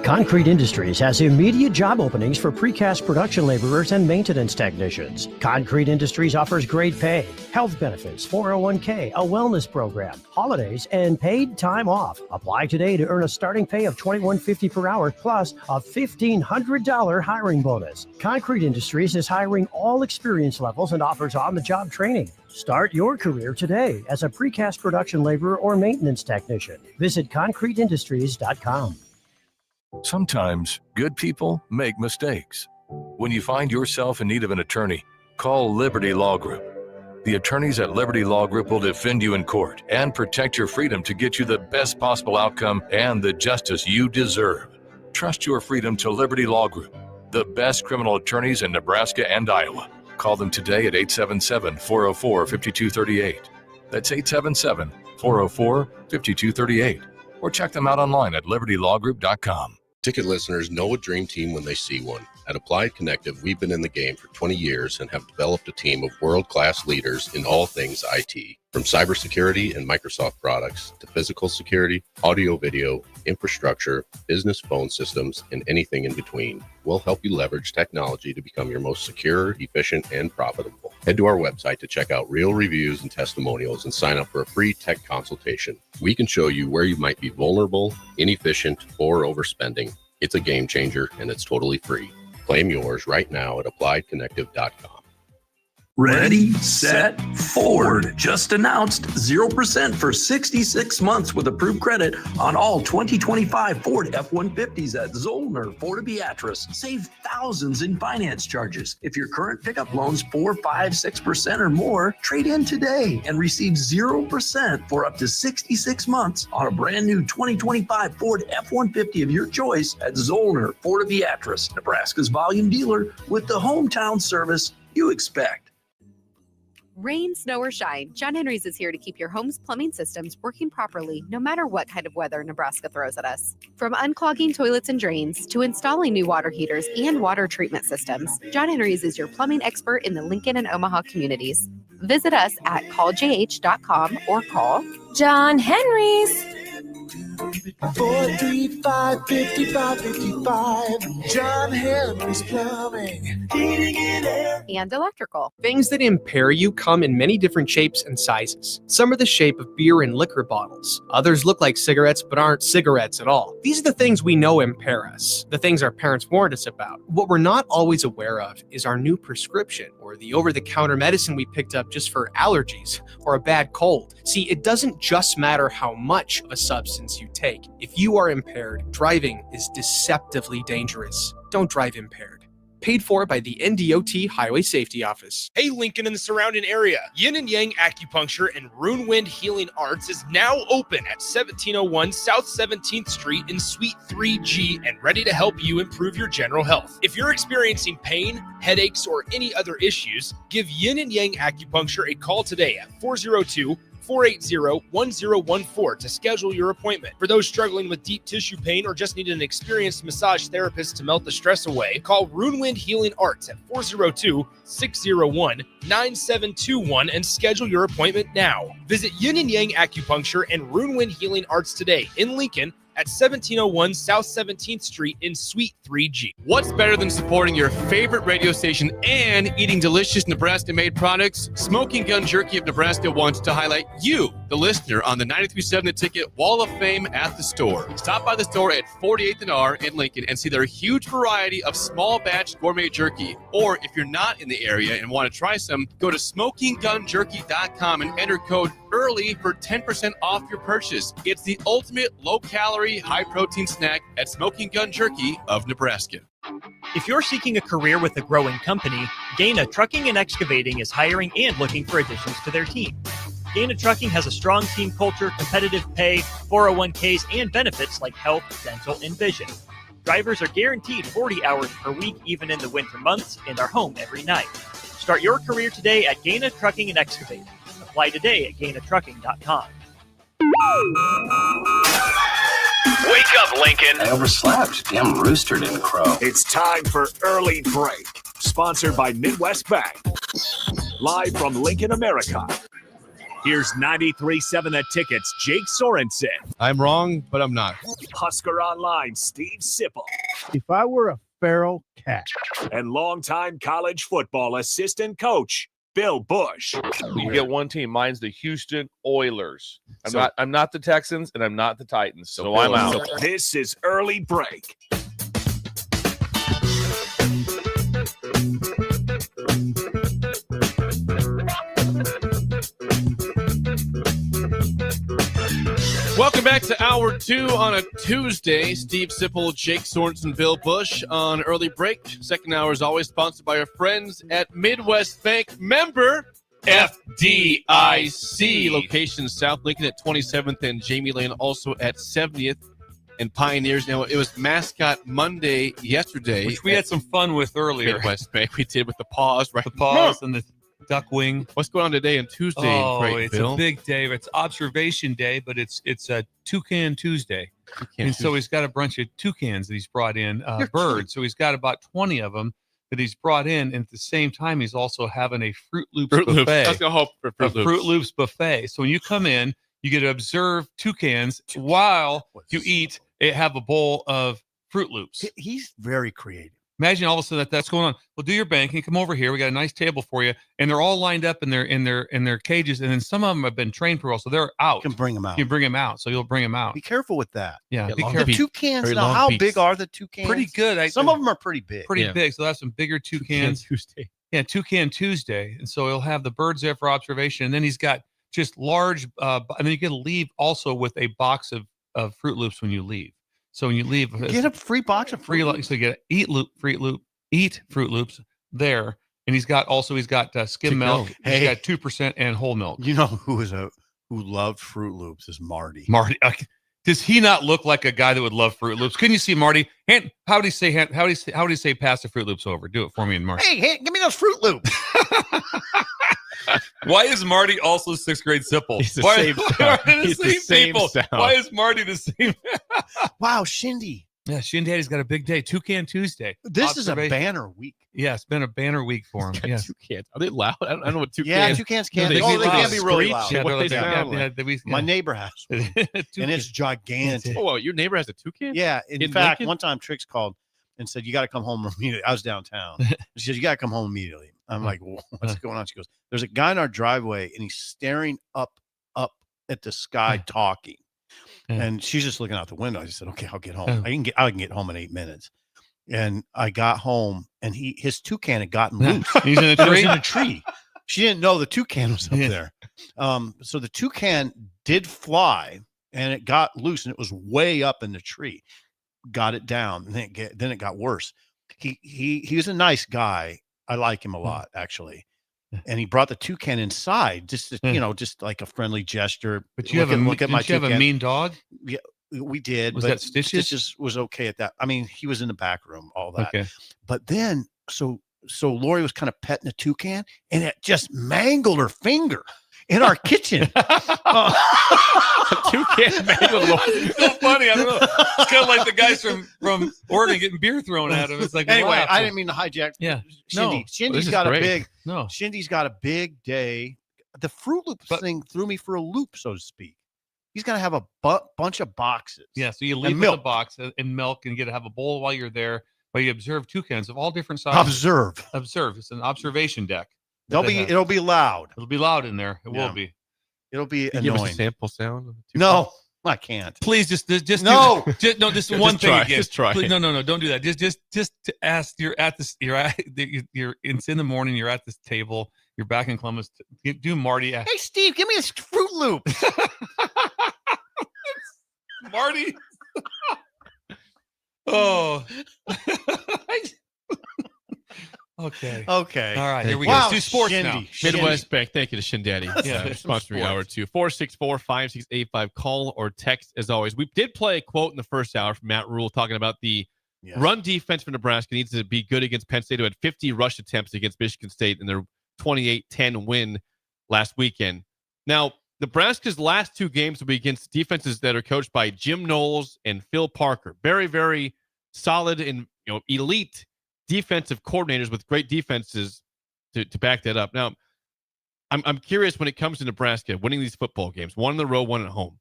Concrete Industries has immediate job openings for precast production laborers and maintenance technicians. Concrete Industries offers great pay, health benefits, 401k, a wellness program, holidays, and paid time off. Apply today to earn a starting pay of $21.50 per hour plus a $1,500 hiring bonus. Concrete Industries is hiring all experience levels and offers on-the-job training. Start your career today as a precast production laborer or maintenance technician. Visit concreteindustries.com.
Sometimes good people make mistakes. When you find yourself in need of an attorney, call Liberty Law Group. The attorneys at Liberty Law Group will defend you in court and protect your freedom to get you the best possible outcome and the justice you deserve. Trust your freedom to Liberty Law Group, the best criminal attorneys in Nebraska and Iowa. Call them today at 877-404-5238. That's 877-404-5238. Or check them out online at libertylawgroup.com.
Ticket listeners know a dream team when they see one. At Applied Connective, we've been in the game for 20 years and have developed a team of world-class leaders in all things IT. From cybersecurity and Microsoft products to physical security, audio-video, infrastructure, business phone systems, and anything in between, we'll help you leverage technology to become your most secure, efficient, and profitable. Head to our website to check out real reviews and testimonials and sign up for a free tech consultation. We can show you where you might be vulnerable, inefficient, or overspending. It's a game changer, and it's totally free. Claim yours right now at appliedconnective.com.
Ready, set, Ford just announced 0% for 66 months with approved credit on all 2025 Ford F-150s at Zollner, Fort Beatrice. Save thousands in finance charges. If your current pickup loan's 4, 5, 6% or more, trade in today and receive 0% for up to 66 months on a brand new 2025 Ford F-150 of your choice at Zollner, Fort Beatrice, Nebraska's volume dealer with the hometown service you expect.
Rain, snow, or shine, John Henry's is here to keep your home's plumbing systems working properly no matter what kind of weather Nebraska throws at us. From unclogging toilets and drains to installing new water heaters and water treatment systems, John Henry's is your plumbing expert in the Lincoln and Omaha communities. Visit us at calljh.com or call
John Henry's.
435-5555. John Henry's Plumbing, Heating and Air.
and electrical.
Things that impair you come in many different shapes and sizes. Some are the shape of beer and liquor bottles. Others look like cigarettes but aren't cigarettes at all. These are the things we know impair us, the things our parents warned us about. What we're not always aware of is our new prescription or the over-the-counter medicine we picked up just for allergies or a bad cold. See, it doesn't just matter how much of a substance you take. If you are impaired, driving is deceptively dangerous. Don't drive impaired. Paid for by the NDOT Highway Safety Office.
Hey, Lincoln and the surrounding area. Yin and Yang Acupuncture and Rune Wind Healing Arts is now open at 1701 South 17th Street in Suite 3G and ready to help you improve your general health. If you're experiencing pain, headaches, or any other issues, give Yin and Yang Acupuncture a call today at 402-480-1014 to schedule your appointment. For those struggling with deep tissue pain or just need an experienced massage therapist to melt the stress away, call Rune Wind Healing Arts at 402-601-9721 and schedule your appointment now. Visit Yin and Yang Acupuncture and Rune Wind Healing Arts today in Lincoln at 1701 South 17th Street in Suite 3G.
What's better than supporting your favorite radio station and eating delicious Nebraska-made products? Smoking Gun Jerky of Nebraska wants to highlight you, the listener, on the 93.7 The Ticket Wall of Fame at the store. Stop by the store at 48th and R in Lincoln and see their huge variety of small batch gourmet jerky. Or if you're not in the area and want to try some, go to smokinggunjerky.com and enter code EARLY for 10% off your purchase. It's the ultimate low-calorie, high-protein snack at Smoking Gun Jerky of Nebraska.
If you're seeking a career with a growing company, Gaina Trucking and Excavating is hiring and looking for additions to their team. Gaina Trucking has a strong team culture, competitive pay, 401ks, and benefits like health, dental, and vision. Drivers are guaranteed 40 hours per week, even in the winter months, and are home every night. Start your career today at Gaina Trucking and Excavating. Apply today at gainatrucking.com.
Wake up, Lincoln.
I overslept. Damn rooster didn't crow.
It's time for Early Break, sponsored by Midwest Bank. Live from Lincoln, America. Here's 93.7 The Ticket's Jake Sorensen.
I'm wrong, but I'm not.
Husker Online, Steve Sipple.
If I were a feral cat.
And longtime college football assistant coach, Bill Busch.
You get one team. Mine's the Houston Oilers. I'm not the Texans and I'm not the Titans. So I'm out.
This is Early Break.
Welcome back to Hour 2 on a Tuesday. Steve Sipple, Jake Sorensen, Bill Busch on Early Break. Second hour is always sponsored by our friends at Midwest Bank. Member FDIC. Location South Lincoln at 27th and Jamie Lane, also at 70th and Pioneers. Now, it was Mascot Monday yesterday.
Which we had some fun with earlier.
Midwest Bank. We did with the pause, right?
The pause and the duck wing.
What's going on today and Tuesday?
It's
Bill?
a big day. It's observation day, but it's a Toucan Tuesday. And so he's got a bunch of toucans that he's brought in, birds. So he's got about 20 of them that he's brought in. And at the same time, he's also having a Fruit Loops buffet.
I was going to hope for
Fruit Loops buffet. So when you come in, you get to observe toucans while you eat. Have a bowl of Fruit Loops.
He's very creative.
Imagine all of a sudden that's going on. Well, do your banking. Come over here. We got a nice table for you, and they're all lined up in their cages. And then some of them have been trained for all, so they're out.
You can bring them out.
You bring them out, so you'll bring them out.
Be careful with that.
Yeah, be
The
careful.
toucans. Now, how big are the toucans?
Pretty good.
Some of them are pretty big.
Pretty big. So that's some bigger toucans.
Tuesday.
Yeah, Toucan Tuesday, and so he'll have the birds there for observation, and then he's got just large. And then you get to leave also with a box of Fruit Loops when you leave. So when you leave,
get a free box of Fruit Loops.
So you get eat Fruit Loops there, and he's got skim milk. He's got 2% and whole milk.
You know who loved Fruit Loops is Marty.
Marty, Does he not look like a guy that would love Fruit Loops? Couldn't you see Marty? How do you say pass the Fruit Loops over? Do it for me and Marty.
Hey, give me those Fruit Loops.
Why is Marty also 6th grade Sipple?
He's the
Why
same sound. He's the same
people?
sound.
Why is Marty the same?
Wow, Shindy.
Yeah, Shindy's got a big day. Toucan Tuesday.
This is a banner week.
Yeah, it's been a banner week for him. Yeah.
Toucans. Are they loud? I don't know what toucans.
Yeah, toucans can't.
They
Can't be really
screech?
loud.
What they sound like?
My neighbor has one, and it's gigantic.
Oh, your neighbor has a toucan?
Yeah. In fact, one time Trix called and said, "You got to come home immediately." I was downtown. She said, "You got to come home immediately." I'm like, "What's going on?" She goes, "There's a guy in our driveway, and he's staring up at the sky, talking." And she's just looking out the window. I just said, "Okay, I'll get home. I can get home in 8 minutes." And I got home, and his toucan had gotten loose.
He's in a tree.
He was in a tree. She didn't know the toucan was up there. So the toucan did fly, and it got loose, and it was way up in the tree. Got it down, and then it got worse. He was a nice guy. I like him a lot, actually. And he brought the toucan inside, just like a friendly gesture.
But you have a mean dog?
Yeah, we did.
Was
but
that Stitches?
Stitches was okay at that. I mean, he was in the back room, all that.
Okay.
But then, so Lori was kind of petting the toucan, and it just mangled her finger in our kitchen.
Toucan mangled Lori.
It's so funny. I don't know. It's kind of like the guys from Oregon getting beer thrown at him. It's like,
anyway,
wow.
I didn't mean to hijack.
Yeah.
Shindy. Shindy's got a big day. The Fruit Loops thing threw me for a loop, so to speak. He's going to have a bunch of boxes.
Yeah, so you leave with the box and milk and have a bowl while you're there, while you observe toucans of all different sizes. Observe. It's an observation deck.
It'll be loud.
It'll be loud in there. It will be.
It'll be
Can you
annoying.
give us a sample sound?
No, I can't.
Please just
no.
Just one thing
try.
again.
Just try.
Please, no, don't do that. Just to ask. It's in the morning. You're at this table. You're back in Columbus. Do Marty?
Hey, Steve, give me this Fruit Loop.
Marty. Oh. Okay. All right. Here we go. Let's do sports now.
Midwest Bank. Thank you to Shindaddy.
Yeah.
Sponsoring hour 2. 464-5685. Call or text as always. We did play a quote in the first hour from Matt Rule talking about the run defense for Nebraska needs to be good against Penn State, who had 50 rush attempts against Michigan State in their 28-10 win last weekend. Now, Nebraska's last 2 games will be against defenses that are coached by Jim Knowles and Phil Parker. Very, very solid and elite defensive coordinators with great defenses to back that up. Now, I'm curious when it comes to Nebraska winning these football games, one in the row, one at home.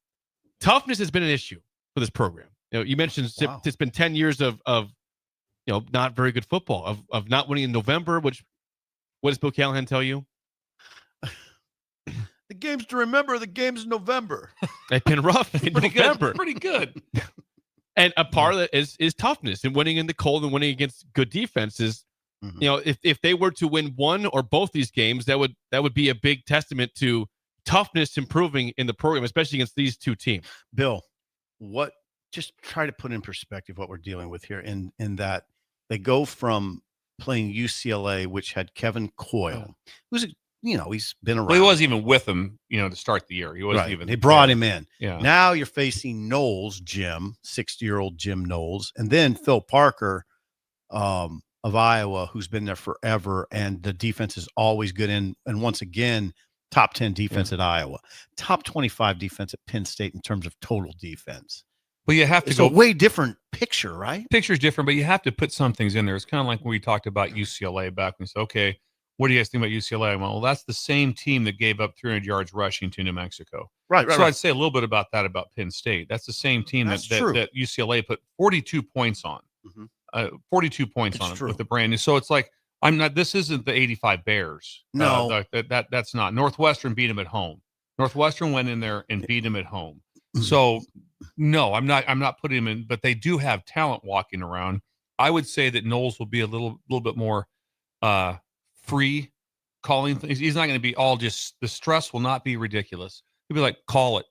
Toughness has been an issue for this program. You mentioned it's been 10 years of not very good football, of not winning in November. What does Bill Callahan tell you?
The games to remember, the games in November.
They've been rough in November.
Pretty good.
And a part of that is toughness and winning in the cold and winning against good defenses. Mm-hmm. If they were to win one or both these games, that would be a big testament to toughness improving in the program, especially against these 2 teams.
Bill, just try to put in perspective what we're dealing with here in that they go from playing UCLA, which had Kevin Coyle, who's he's been around.
Well, he wasn't even with them, to start the year. He wasn't even.
They brought him in.
Yeah.
Now you're facing Knowles, 60-year-old Jim Knowles, and then Phil Parker of Iowa, who's been there forever, and the defense is always good. And once again, top 10 defense at Iowa, top 25 defense at Penn State in terms of total defense.
Well, you have to
It's a way different picture, right?
Picture's different, but you have to put some things in there. It's kind of like when we talked about UCLA back when we said, okay, what do you guys think about UCLA? Well, that's the same team that gave up 300 yards rushing to New Mexico.
Right.
So I'd say a little bit about that about Penn State. That's the same team that UCLA put 42 points on. 42 points on it with the brand new. So it's like, this isn't the 85 Bears.
No.
That's not. Northwestern beat them at home. Northwestern went in there and beat them at home. So no, I'm not putting them in, but they do have talent walking around. I would say that Knowles will be a little bit more free calling things. He's not going to be all just, the stress will not be ridiculous. He'll be like, call it.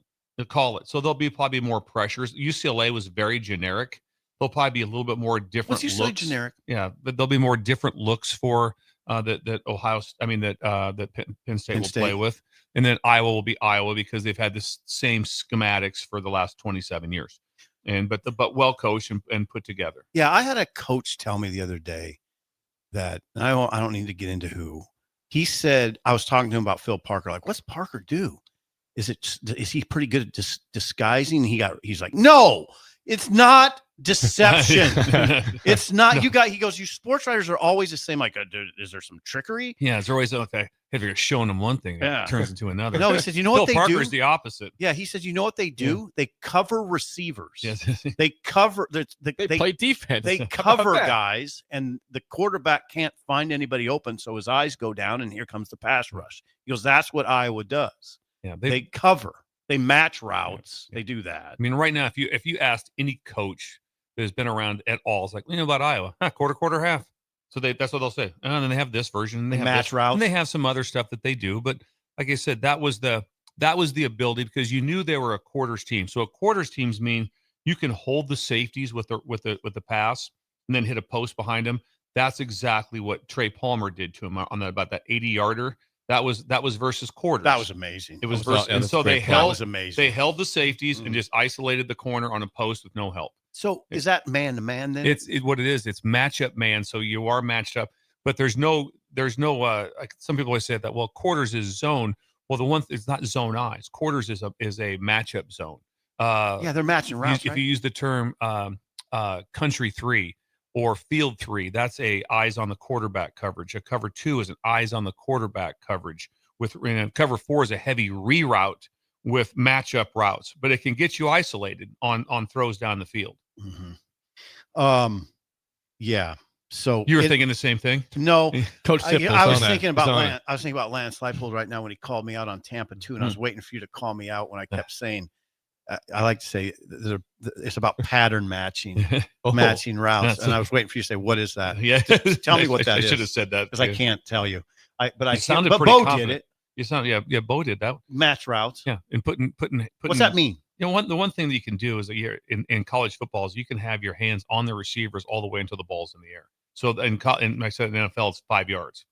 So there'll be probably more pressures. UCLA was very generic. There'll probably be a little bit more different
looks.
looks.
Generic?
Yeah, but there'll be more different looks for that Penn State will play with. And then Iowa will be Iowa because they've had the same schematics for the last 27 years. But well coached and put together.
Yeah, I had a coach tell me the other day that, and I don't need to get into who. He said, I was talking to him about Phil Parker. Like, what's Parker do? Is he pretty good at disguising? He's like, no, it's not deception. It's not. He goes, you sports writers are always the same. Like, is there some trickery?
Yeah, it's always okay. If you're showing them one thing, it turns into another.
No, he says, you know what they
Parker
do?
is the opposite.
Yeah, he says, you know what they do? Yeah. They cover receivers.
Yes.
They cover. They
play defense.
They cover guys, and the quarterback can't find anybody open, so his eyes go down, and here comes the pass rush. He goes, that's what Iowa does.
Yeah,
they cover. They match routes. They do that.
I mean, right now, if you asked any coach that has been around at all, it's like, you know about Iowa, quarter, half. So that's what they'll say. And then they have this version. And they have
match routes.
And they have some other stuff that they do. But like I said, that was the ability because you knew they were a quarters team. So a quarters teams mean you can hold the safeties with the pass and then hit a post behind them. That's exactly what Trey Palmer did to him on about that 80-yarder. That was versus quarters.
That was amazing.
It was versus, and so they held the safeties and
Mm-hmm.
just isolated the corner on a post with no help.
So is that man to man then?
It's what it is. It's matchup man. So you are matched up, but there's no like some people always say that. Well, quarters is zone. Well, it's not zone eyes. Quarters is a matchup zone.
Yeah, they're matching routes.
If you use the term country 3 or field 3, that's a eyes on the quarterback coverage. A cover 2 is an eyes on the quarterback coverage. And cover 4 is a heavy reroute with matchup routes, but it can get you isolated on throws down the field.
Mm-hmm. Yeah. So
you were thinking the same thing?
No,
Coach.
I was thinking about Lance Leipold right now when he called me out on Tampa too, and I was waiting for you to call me out when I kept saying. I like to say it's about pattern matching, matching routes, and I was waiting for you to say, "What is that?"
Yeah,
tell me what that is.
I should have said that
because I can't tell you. But
Bo
did it.
You sound Bo did that.
Match routes.
Yeah, and putting.
What's that mean?
You know, the one thing that you can do is in college football is you can have your hands on the receivers all the way until the ball's in the air. So in I said in the NFL it's 5 yards.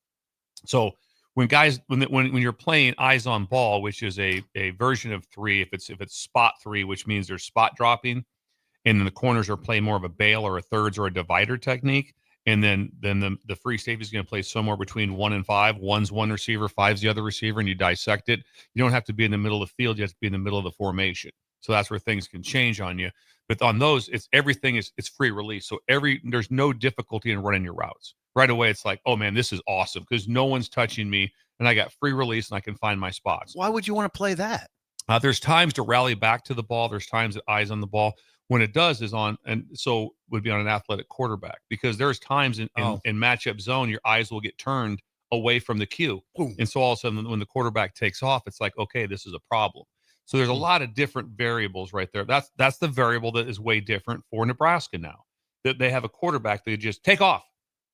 So when you're playing eyes on ball, which is a version of 3, if it's spot 3, which means there's spot dropping, and then the corners are playing more of a bail or a thirds or a divider technique, and then the free safety is going to play somewhere between 1 and 5. 1's one receiver, 5's the other receiver, and you dissect it. You don't have to be in the middle of the field; you have to be in the middle of the formation. So that's where things can change on you. But on those, it's free release. So there's no difficulty in running your routes. Right away, it's like, oh man, this is awesome because no one's touching me, and I got free release and I can find my spots.
Why would you want to play that?
There's times to rally back to the ball. There's times that eyes on the ball. When it does is on, and so would be on an athletic quarterback because there's times in matchup zone your eyes will get turned away from the cue, and so all of a sudden when the quarterback takes off, it's like, okay, this is a problem. So there's a lot of different variables right there. That's the variable that is way different for Nebraska now. That they have a quarterback that just take off,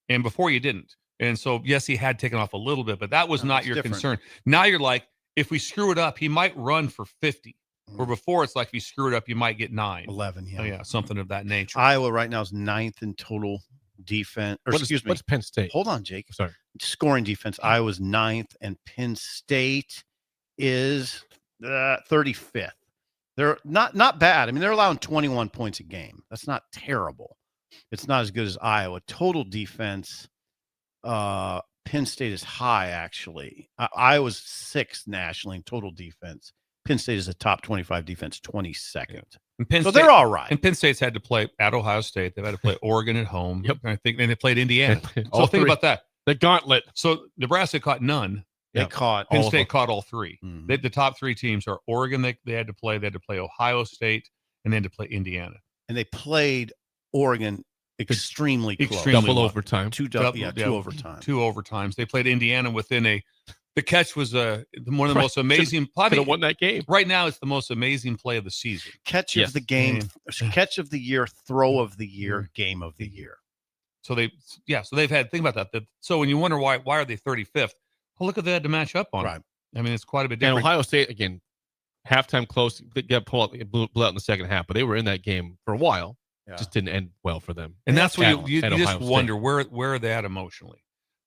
and before you didn't. And so yes, he had taken off a little bit, but that was not your concern. Now you're like, if we screw it up, he might run for 50. Where before it's like if you screw it up, you might get 9,
11. Yeah,
yeah, something of that nature.
Iowa right now is 9th in total defense. Or excuse me,
what's Penn State?
Hold on, Jake.
Sorry,
scoring defense. Iowa's 9th, and Penn State is 35th. They're not bad. I mean, they're allowing 21 points a game. That's not terrible. It's not as good as Iowa. Total defense. Penn State is high, actually. Iowa's 6th nationally in total defense. Penn State is a top 25 defense, 22nd.
Yeah.
So they're all right.
And Penn State's had to play at Ohio State. They've had to play Oregon at home.
Yep.
I think, and they played Indiana. So think about that.
The gauntlet.
So Nebraska caught none.
They caught
Penn State caught all 3.
Mm-hmm.
The top 3 teams are Oregon. They had to play. They had to play Ohio State, and they had to play Indiana.
And they played Oregon extremely close.
Double overtime.
Two overtimes.
2 overtimes. They played Indiana within the catch was one of the most amazing.
Probably won that game.
Right now, it's the most amazing play of the season.
Catch of the game, catch of the year, throw of the year, game of the year.
So they've had. Think about that. So when you wonder why are they 35th? Well, look at they had to match up on.
Right.
I mean, it's quite a bit different.
And Ohio State again, halftime close. They got blew out in the second half, but they were in that game for a while. Yeah. Just didn't end well for them.
And that's what you just wonder where are they at emotionally?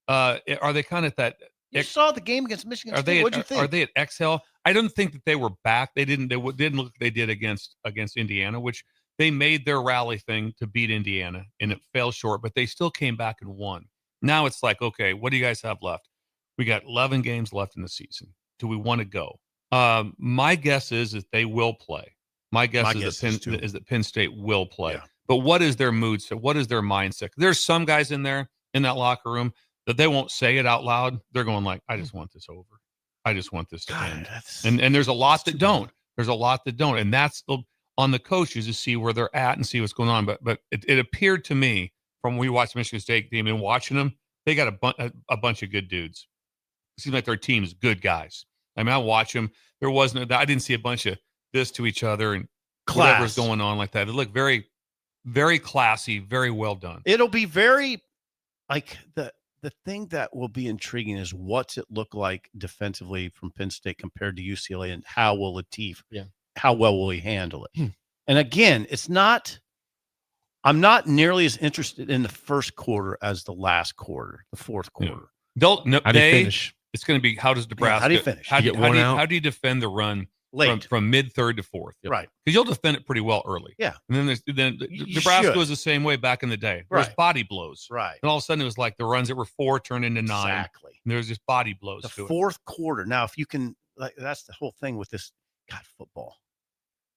Are they kind of that?
You saw the game against Michigan State. What'd you think?
Are they at Exhale? I don't think that they were back. They didn't look like they did against Indiana, which they made their rally thing to beat Indiana, and it fell short, but they still came back and won. Now it's like, okay, what do you guys have left? We got 11 games left in the season. Do we want to go? My guess is that they will play. My guess is that Penn State will play. Yeah. But what is their mood? So what is their mindset? There's some guys in there in that locker room that they won't say it out loud. They're going like, I just want this over. I just want this to end. And there's a lot that don't. There's a lot that don't. And that's on the coaches to see where they're at and see what's going on. But it appeared to me from when we watched the Michigan State team and watching them, they got a bunch of good dudes. It seems like their team's good guys. I mean, I watch them. I didn't see a bunch of this to each other and whatever's going on like that. It looked very, very classy, very well done.
It'll be very like the thing that will be intriguing is what's it look like defensively from Penn State compared to UCLA, and how will Latif, how well will he handle it? And again, I'm not nearly as interested in the first quarter as the last quarter, the fourth quarter.
How do you finish? It's going to be, how does Nebraska?
How do you finish?
How do you defend the run from mid-third to fourth?
Right.
Because you'll defend it pretty well early.
Yeah.
And then Nebraska was the same way back in the day. There's body blows.
Right.
And all of a sudden it was like the runs that were 4 turned into 9.
Exactly.
And there's just body blows.
The
to
fourth quarter. Now, if you can, that's the whole thing with this. God, football.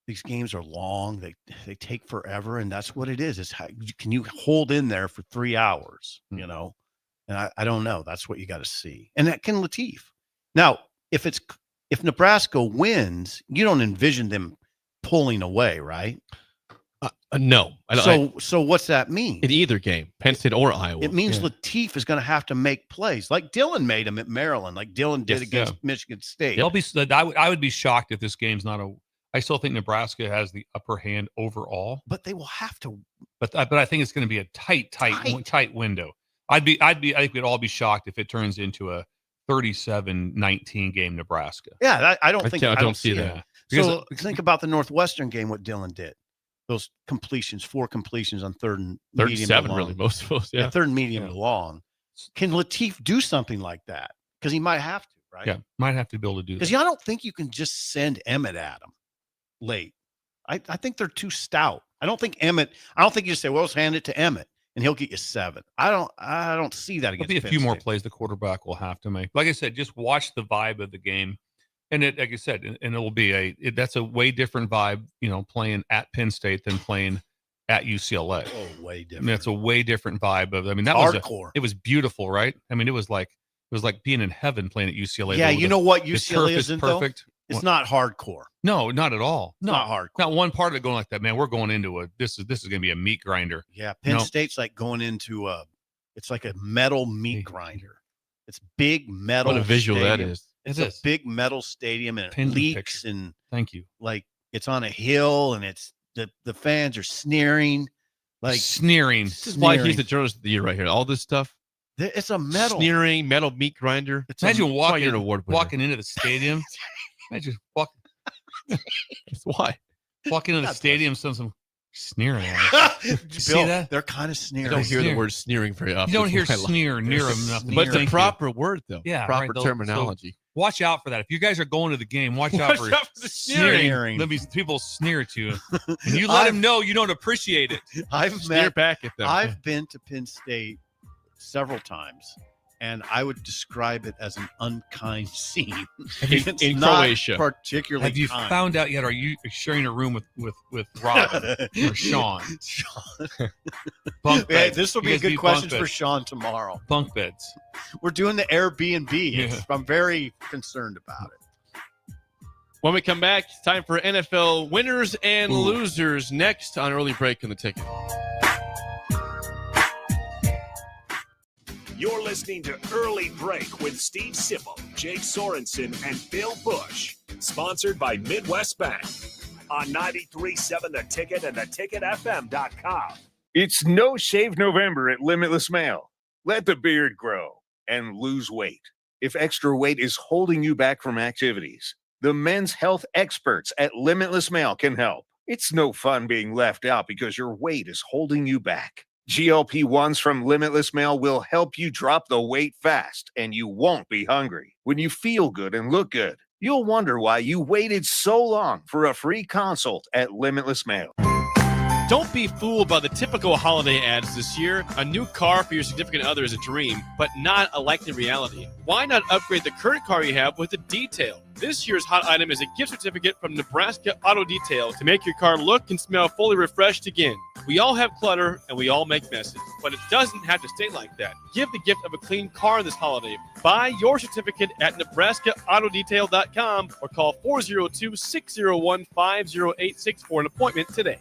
These games are long. They take forever, and that's what it is. Is how can you hold in there for 3 hours? You know, and I don't know. That's what you got to see. And that can Latif. Now, if Nebraska wins, you don't envision them pulling away, right?
No.
So what's that mean?
In either game, Penn State or Iowa.
It means Latif is going to have to make plays like Dylan made them at Maryland, like Dylan did against Michigan State.
I would be shocked if this game's not I still think Nebraska has the upper hand overall,
but they will have to.
But I think it's going to be a tight window. I think we'd all be shocked if it turns into a 37-19 game Nebraska.
Yeah, I don't see
that.
So think about the Northwestern game, what Dylan did. Those completions, 4 completions on third and medium to long.
Really, most of those. Yeah,
third and medium to long. Can Latif do something like that? Because he might have to, right?
Yeah, might have to be able to do that.
Because I don't think you can just send Emmett at him late. I think they're too stout. I don't think you just say, well, let's hand it to Emmett and he'll get you 7. I don't see that against
There'll be a
Penn
few more
State.
plays the quarterback will have to make. Like I said, just watch the vibe of the game. And like I said, and it will be that's a way different vibe, playing at Penn State than playing at UCLA.
Oh, way different.
I mean, it's a way different vibe of. I mean, that
hardcore.
It was beautiful, right? I mean, it was like being in heaven playing at UCLA.
Yeah, you know what UCLA isn't
perfect.
Though? It's not hardcore.
No, not at all. No,
not hardcore.
Not one part of it going like that, man. We're going into this is going to be a meat grinder.
Yeah, Penn State's like going into it's like a metal meat grinder. It's big metal.
What a visual
stadium.
That is.
It's a big metal stadium and it leaks and
thank you.
Like it's on a hill and it's the fans are sneering.
This is why he's the journalist of the year right here. All this stuff.
It's a metal
sneering metal meat grinder.
Imagine walking into the stadium. Imagine walking.
Why?
Walking into the stadium, some sneering. See that?
They're kind of sneering.
I don't hear the word sneering very often.
You don't hear sneer near enough.
But it's a proper word, though.
Yeah,
proper terminology.
So watch out for that. If you guys are going to the game, watch out for
the sneering.
Let me people sneer at you, and you let them know you don't appreciate it.
Sneer back at them.
I've been to Penn State several times, and I would describe it as an unkind scene.
In Croatia,
particularly.
Have you found out yet? Are you sharing a room with Rob or Sean? Bunk beds.
This will be a good question for Sean tomorrow.
Bunk beds.
We're doing the Airbnb. Yeah. I'm very concerned about it.
When we come back, it's time for NFL winners and losers next on Early Break in the Ticket.
You're listening to Early Break with Steve Sipple, Jake Sorensen, and Bill Busch. Sponsored by Midwest Bank on 93.7 The Ticket and theticketfm.com.
It's No Shave November at Limitless Male. Let the beard grow and lose weight. If extra weight is holding you back from activities, the men's health experts at Limitless Male can help. It's no fun being left out because your weight is holding you back. GLP-1s from Limitless Mail will help you drop the weight fast, and you won't be hungry. When you feel good and look good, you'll wonder why you waited so long for a free consult at Limitless Mail.
Don't be fooled by the typical holiday ads this year. A new car for your significant other is a dream, but not a likely reality. Why not upgrade the current car you have with a detail? This year's hot item is a gift certificate from Nebraska Auto Detail to make your car look and smell fully refreshed again. We all have clutter and we all make messes, but it doesn't have to stay like that. Give the gift of a clean car this holiday. Buy your certificate at NebraskaAutoDetail.com or call 402-601-5086 for an appointment today.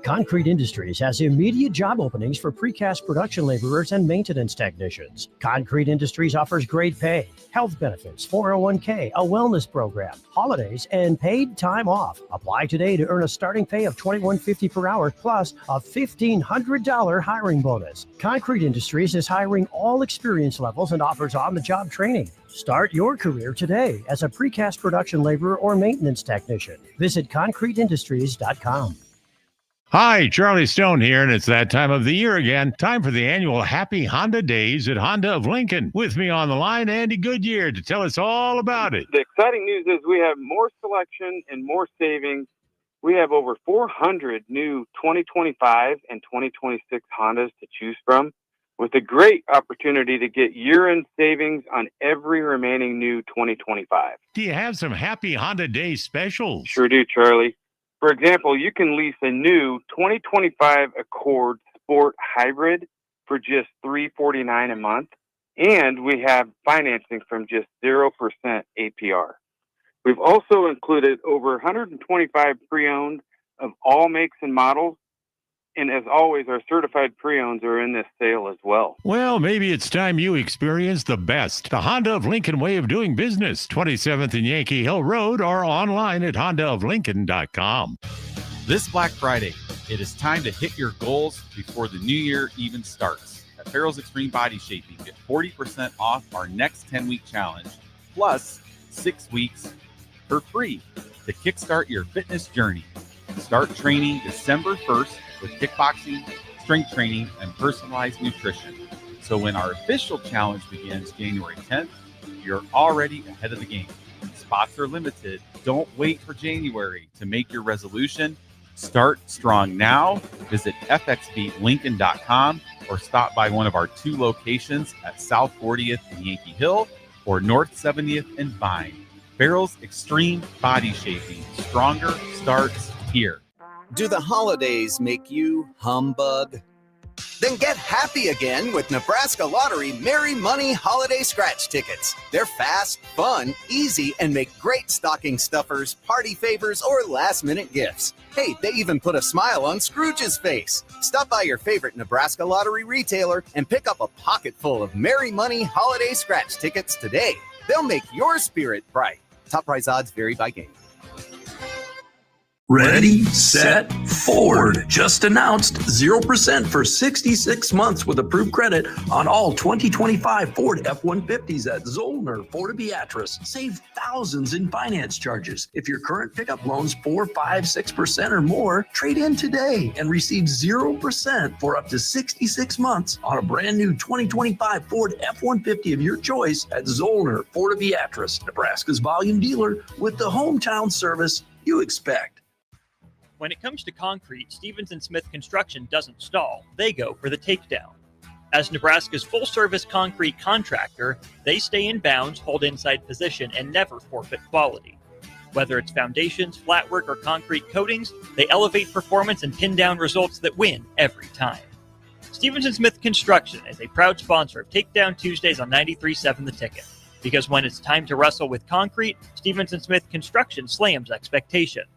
Concrete Industries has immediate job openings for precast production laborers and maintenance technicians. Concrete Industries offers great pay, health benefits, 401k, a wellness program, holidays, and paid time off. Apply today to earn a starting pay of $21.50 per hour plus a $1,500 hiring bonus. Concrete Industries is hiring all experience levels and offers on-the-job training. Start your career today as a precast production laborer or maintenance technician. Visit concreteindustries.com.
Hi, Charlie Stone here, and it's that time of the year again. Time for the annual Happy Honda Days at Honda of Lincoln. With me on the line, Andy Goodyear, to tell us all about it.
The exciting news is we have more selection and more savings. We have over 400 new 2025 and 2026 Hondas to choose from, with a great opportunity to get year-end savings on every remaining new 2025.
Do you have some Happy Honda Day specials?
Sure do, Charlie. For example, you can lease a new 2025 Accord Sport Hybrid for just $349 a month, and we have financing from just 0% APR. We've also included over 125 pre-owned of all makes and models, and as always, our certified pre-owns are in this sale as well.
Well, maybe it's time you experience the best. The Honda of Lincoln way of doing business. 27th and Yankee Hill Road or online at hondaoflincoln.com.
This Black Friday, it is time to hit your goals before the new year even starts. At Farrell's Extreme Body Shaping, get 40% off our next 10-week challenge, plus 6 weeks for free to kickstart your fitness journey. Start training December 1st with kickboxing, strength training, and personalized nutrition. So when our official challenge begins January 10th, you're already ahead of the game. Spots are limited. Don't wait for January to make your resolution. Start strong now. Visit fxbeatlincoln.com or stop by one of our 2 locations at South 40th and Yankee Hill or North 70th and Vine. Farrell's Extreme Body Shaping. Stronger starts here.
Do the holidays make you humbug? Then get happy again with Nebraska Lottery Merry Money Holiday Scratch Tickets. They're fast, fun, easy, and make great stocking stuffers, party favors, or last-minute gifts. Hey, they even put a smile on Scrooge's face. Stop by your favorite Nebraska Lottery retailer and pick up a pocket full of Merry Money Holiday Scratch Tickets today. They'll make your spirit bright. Top prize odds vary by game.
Ready, set, Ford. Just announced 0% for 66 months with approved credit on all 2025 Ford F-150s at Zollner, Fort Beatrice. Save thousands in finance charges. If your current pickup loan's 4, 5, 6% or more, trade in today and receive 0% for up to 66 months on a brand new 2025 Ford F-150 of your choice at Zollner, Fort Beatrice, Nebraska's volume dealer with the hometown service you expect.
When it comes to concrete, Stevens & Smith Construction doesn't stall. They go for the takedown. As Nebraska's full-service concrete contractor, they stay in bounds, hold inside position, and never forfeit quality. Whether it's foundations, flatwork, or concrete coatings, they elevate performance and pin down results that win every time. Stevens & Smith Construction is a proud sponsor of Takedown Tuesdays on 93.7 The Ticket. Because when it's time to wrestle with concrete, Stevens & Smith Construction slams expectations.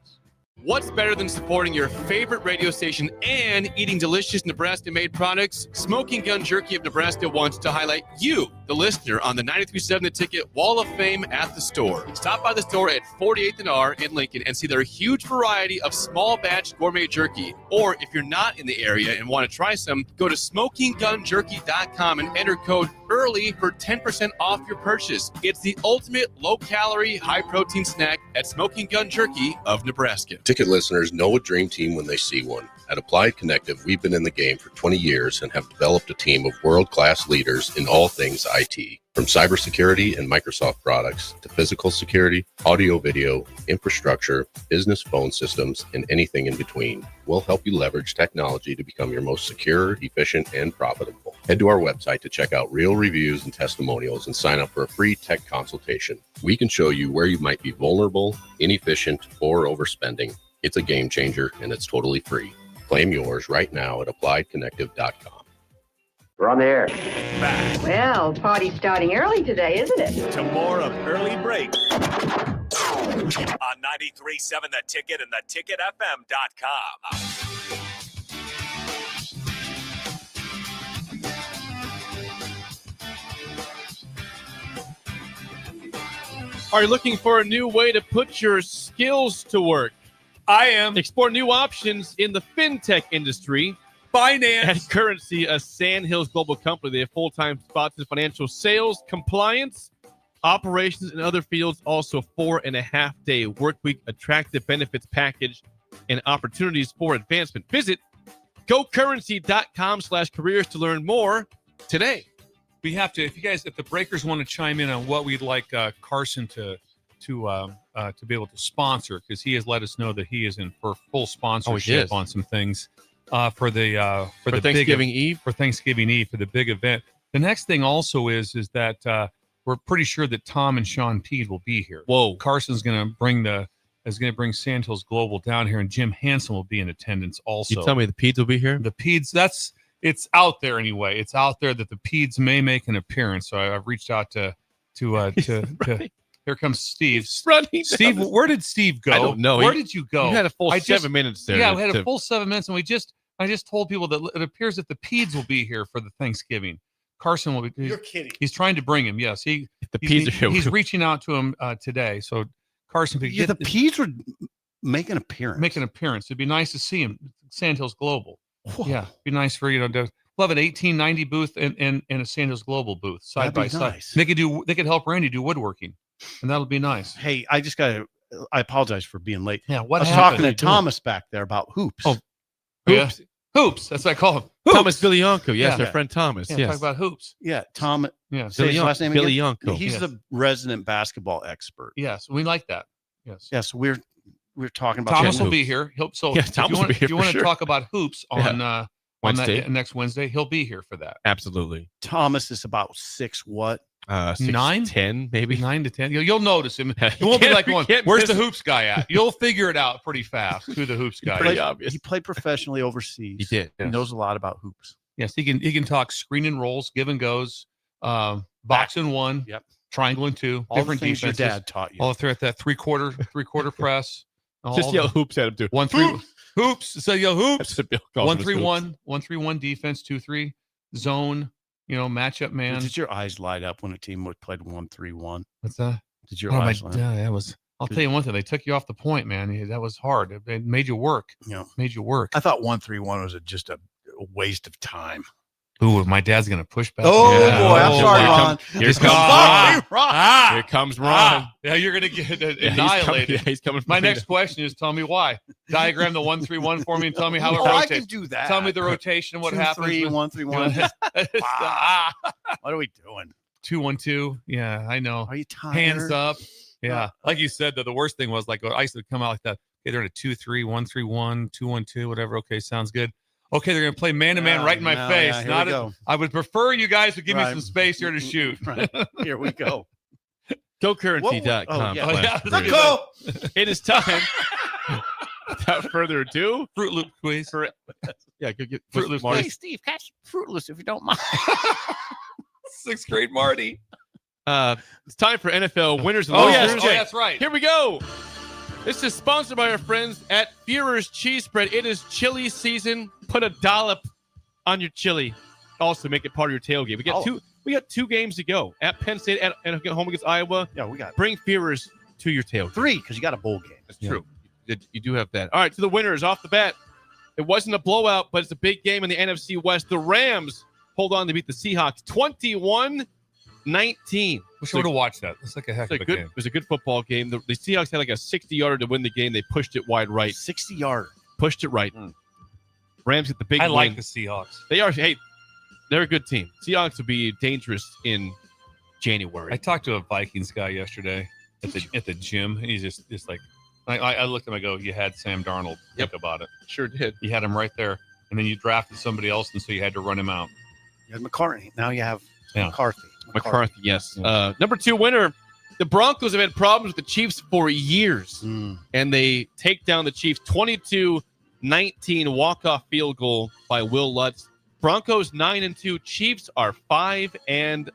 What's better than supporting your favorite radio station and eating delicious Nebraska-made products? Smoking Gun Jerky of Nebraska wants to highlight you, the listener, on the 93.7 The Ticket Wall of Fame at the store. Stop by the store at 48th and R in Lincoln and see their huge variety of small batch gourmet jerky. Or if you're not in the area and want to try some, go to smokinggunjerky.com and enter code EARLY for 10% off your purchase. It's the ultimate low-calorie, high-protein snack at Smoking Gun Jerky of Nebraska.
Ticket listeners know a dream team when they see one. At Applied Connective, we've been in the game for 20 years and have developed a team of world-class leaders in all things IT. From cybersecurity and Microsoft products to physical security, audio-video, infrastructure, business phone systems, and anything in between, we'll help you leverage technology to become your most secure, efficient, and profitable. Head to our website to check out real reviews and testimonials and sign up for a free tech consultation. We can show you where you might be vulnerable, inefficient, or overspending. It's a game changer, and it's totally free. Claim yours right now at appliedconnective.com.
We're on the air.
Back
Well, party's starting early today, isn't it?
to more of Early Break on 93.7 The Ticket and theticketfm.com.
Are you looking for a new way to put your skills to work?
I am.
Explore new options in the fintech industry.
Finance.
At Currency, a Sandhills global company. They have full-time spots in financial sales, compliance, operations, and other fields. Also, 4.5-day work week, attractive benefits package, and opportunities for advancement. Visit gocurrency.com/careers to learn more today.
We have to, if the breakers want to chime in on what we'd like Carson to be able to sponsor, because he has let us know that he is in for full sponsorship on some things for the
Thanksgiving Eve.
For Thanksgiving Eve, for the big event. The next thing also is that we're pretty sure that Tom and Sean Peed will be here.
Whoa!
Carson's going to bring Sandhills Global down here, and Jim Hansen will be in attendance also.
You tell me the Peeds will be here?
The Peeds, it's out there anyway. It's out there that the Peeds may make an appearance. So I've reached out to here comes Steve. Steve, where did Steve go?
I don't know.
Where did you go?
You had a full 7 minutes there.
Yeah, we had a full 7 minutes, and I just told people that it appears that the Peeds will be here for the Thanksgiving. Carson will be.
You're kidding.
He's trying to bring him. Yes, he's reaching out to him today. So Carson,
the Peeds would make an appearance.
It'd be nice to see him. Sandhills Global.
Whoa.
Yeah, it'd be nice for we'll have an 1890 booth and a Sandhills Global booth side by side.
Nice.
They could help Randy do woodworking, and that'll be nice.
Hey, I apologize for being late.
Yeah,
I was
happened?
talking to Thomas back there about hoops.
Oh, hoops. Yeah. Hoops. That's what I call him. Hoops.
Thomas Villyanko. Yes, our friend Thomas.
Yeah,
yes.
talk about hoops.
Yeah, Tom.
Yeah,
say his last name again?
Villyanko.
He's the resident basketball expert.
Yes, we like that. Yes.
Yes, we're talking about
Thomas will be here. Thomas will be here. If you want to talk about hoops on
Wednesday.
Next Wednesday, he'll be here for that.
Absolutely.
Thomas is about 6'9",
10, maybe
9 to 10. You'll notice him. You won't be like going, "Where's the hoops guy at?" You'll figure it out pretty fast who the hoops guy is.
Obvious.
He played professionally overseas.
He did.
He knows a lot about hoops.
Yes, he can talk screen and rolls, give and goes, box and one, triangle and two,
all
different
the things
defenses.
your dad taught you.
All through at that three quarter press.
Just yell hoops at him too.
1-3 hoops. So yell hoops. 1-3-1,
1-3-1
1-3-1 defense, 2-3 zone. Matchup man.
Did your eyes light up when a team played 1-3-1?
What's that?
Did your eyes light up?
Yeah, that was. I'll tell you one thing. They took you off the point, man. That was hard. It made you work.
Yeah,
made you work.
I thought 1-3-1 was just a waste of time.
Ooh, my dad's gonna push back.
Oh boy, I'm sorry, Ron.
Here comes
Ron.
Here comes Ron.
Yeah, you're gonna get annihilated.
He's coming.
My next question is, tell me why. Diagram the 1-3-1 for me and tell me how it rotates.
I can do that.
Tell me the rotation and what happens.
1-3-1. What are we doing?
2-1-2. Yeah, I know.
Are you tired?
Hands up. Yeah, like you said, the worst thing was like I used to come out like that. Okay, they're in a 2-3, 1-3-1, 2-1-2, whatever. Okay, sounds good. Okay, they're going to play man-to-man right in my face. I would prefer you guys would give me some space here to shoot.
Right. Here we go.
GoCurrency.com.
Let's go.
It is time. Without further ado,
Fruit Loop quiz.
Yeah, go get
Fruit Loop.
Hey, Steve, catch Fruit Loops if you don't mind.
6th grade Marty.
It's time for NFL winners and
Oh,
losers.
yes. Oh, that's right.
Here we go. This is sponsored by our friends at Führer's Cheese Spread. It is chili season. Put a dollop on your chili. Also, make it part of your tailgate. We got two games to go. At Penn State and home against Iowa.
Yeah, we got.
Bring Führer's to your tailgate.
3 because you got a bowl game.
That's true. You do have that. All right, to the winners off the bat. It wasn't a blowout, but it's a big game in the NFC West. The Rams hold on to beat the Seahawks 21-19.
Wish I would have watched that. It's like a heck of a game.
It was a good football game. The Seahawks had like a 60-yarder to win the game. They pushed it wide right.
60-yarder.
Pushed it right. Rams get the big
I
win.
like the Seahawks.
They are. Hey, they're a good team. Seahawks will be dangerous in January.
I talked to a Vikings guy yesterday at the gym, and he's just like, I looked at him, I go, you had Sam Darnold. Think about it.
Sure did.
You had him right there, and then you drafted somebody else, and so you had to run him out.
You had McCartney. Now you have McCarthy.
McCarthy, yes. Number 2 winner. The Broncos have had problems with the Chiefs for years, and they take down the Chiefs 22-19 walk-off field goal by Will Lutz. Broncos 9-2. Chiefs are 5-5.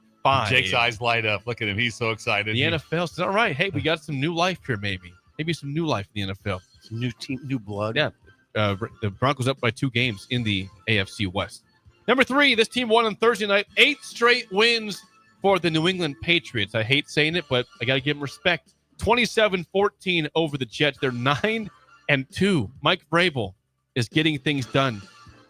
Jake's eyes light up. Look at him. He's so excited.
The NFL says, all right, hey, we got some new life here, maybe. Maybe some new life in the NFL.
Some new team, new blood.
Yeah. The Broncos up by 2 games in the AFC West. Number 3, this team won on Thursday night. 8 straight wins for the New England Patriots. I hate saying it, but I got to give them respect. 27-14 over the Jets. They're 9-2. Mike Vrabel is getting things done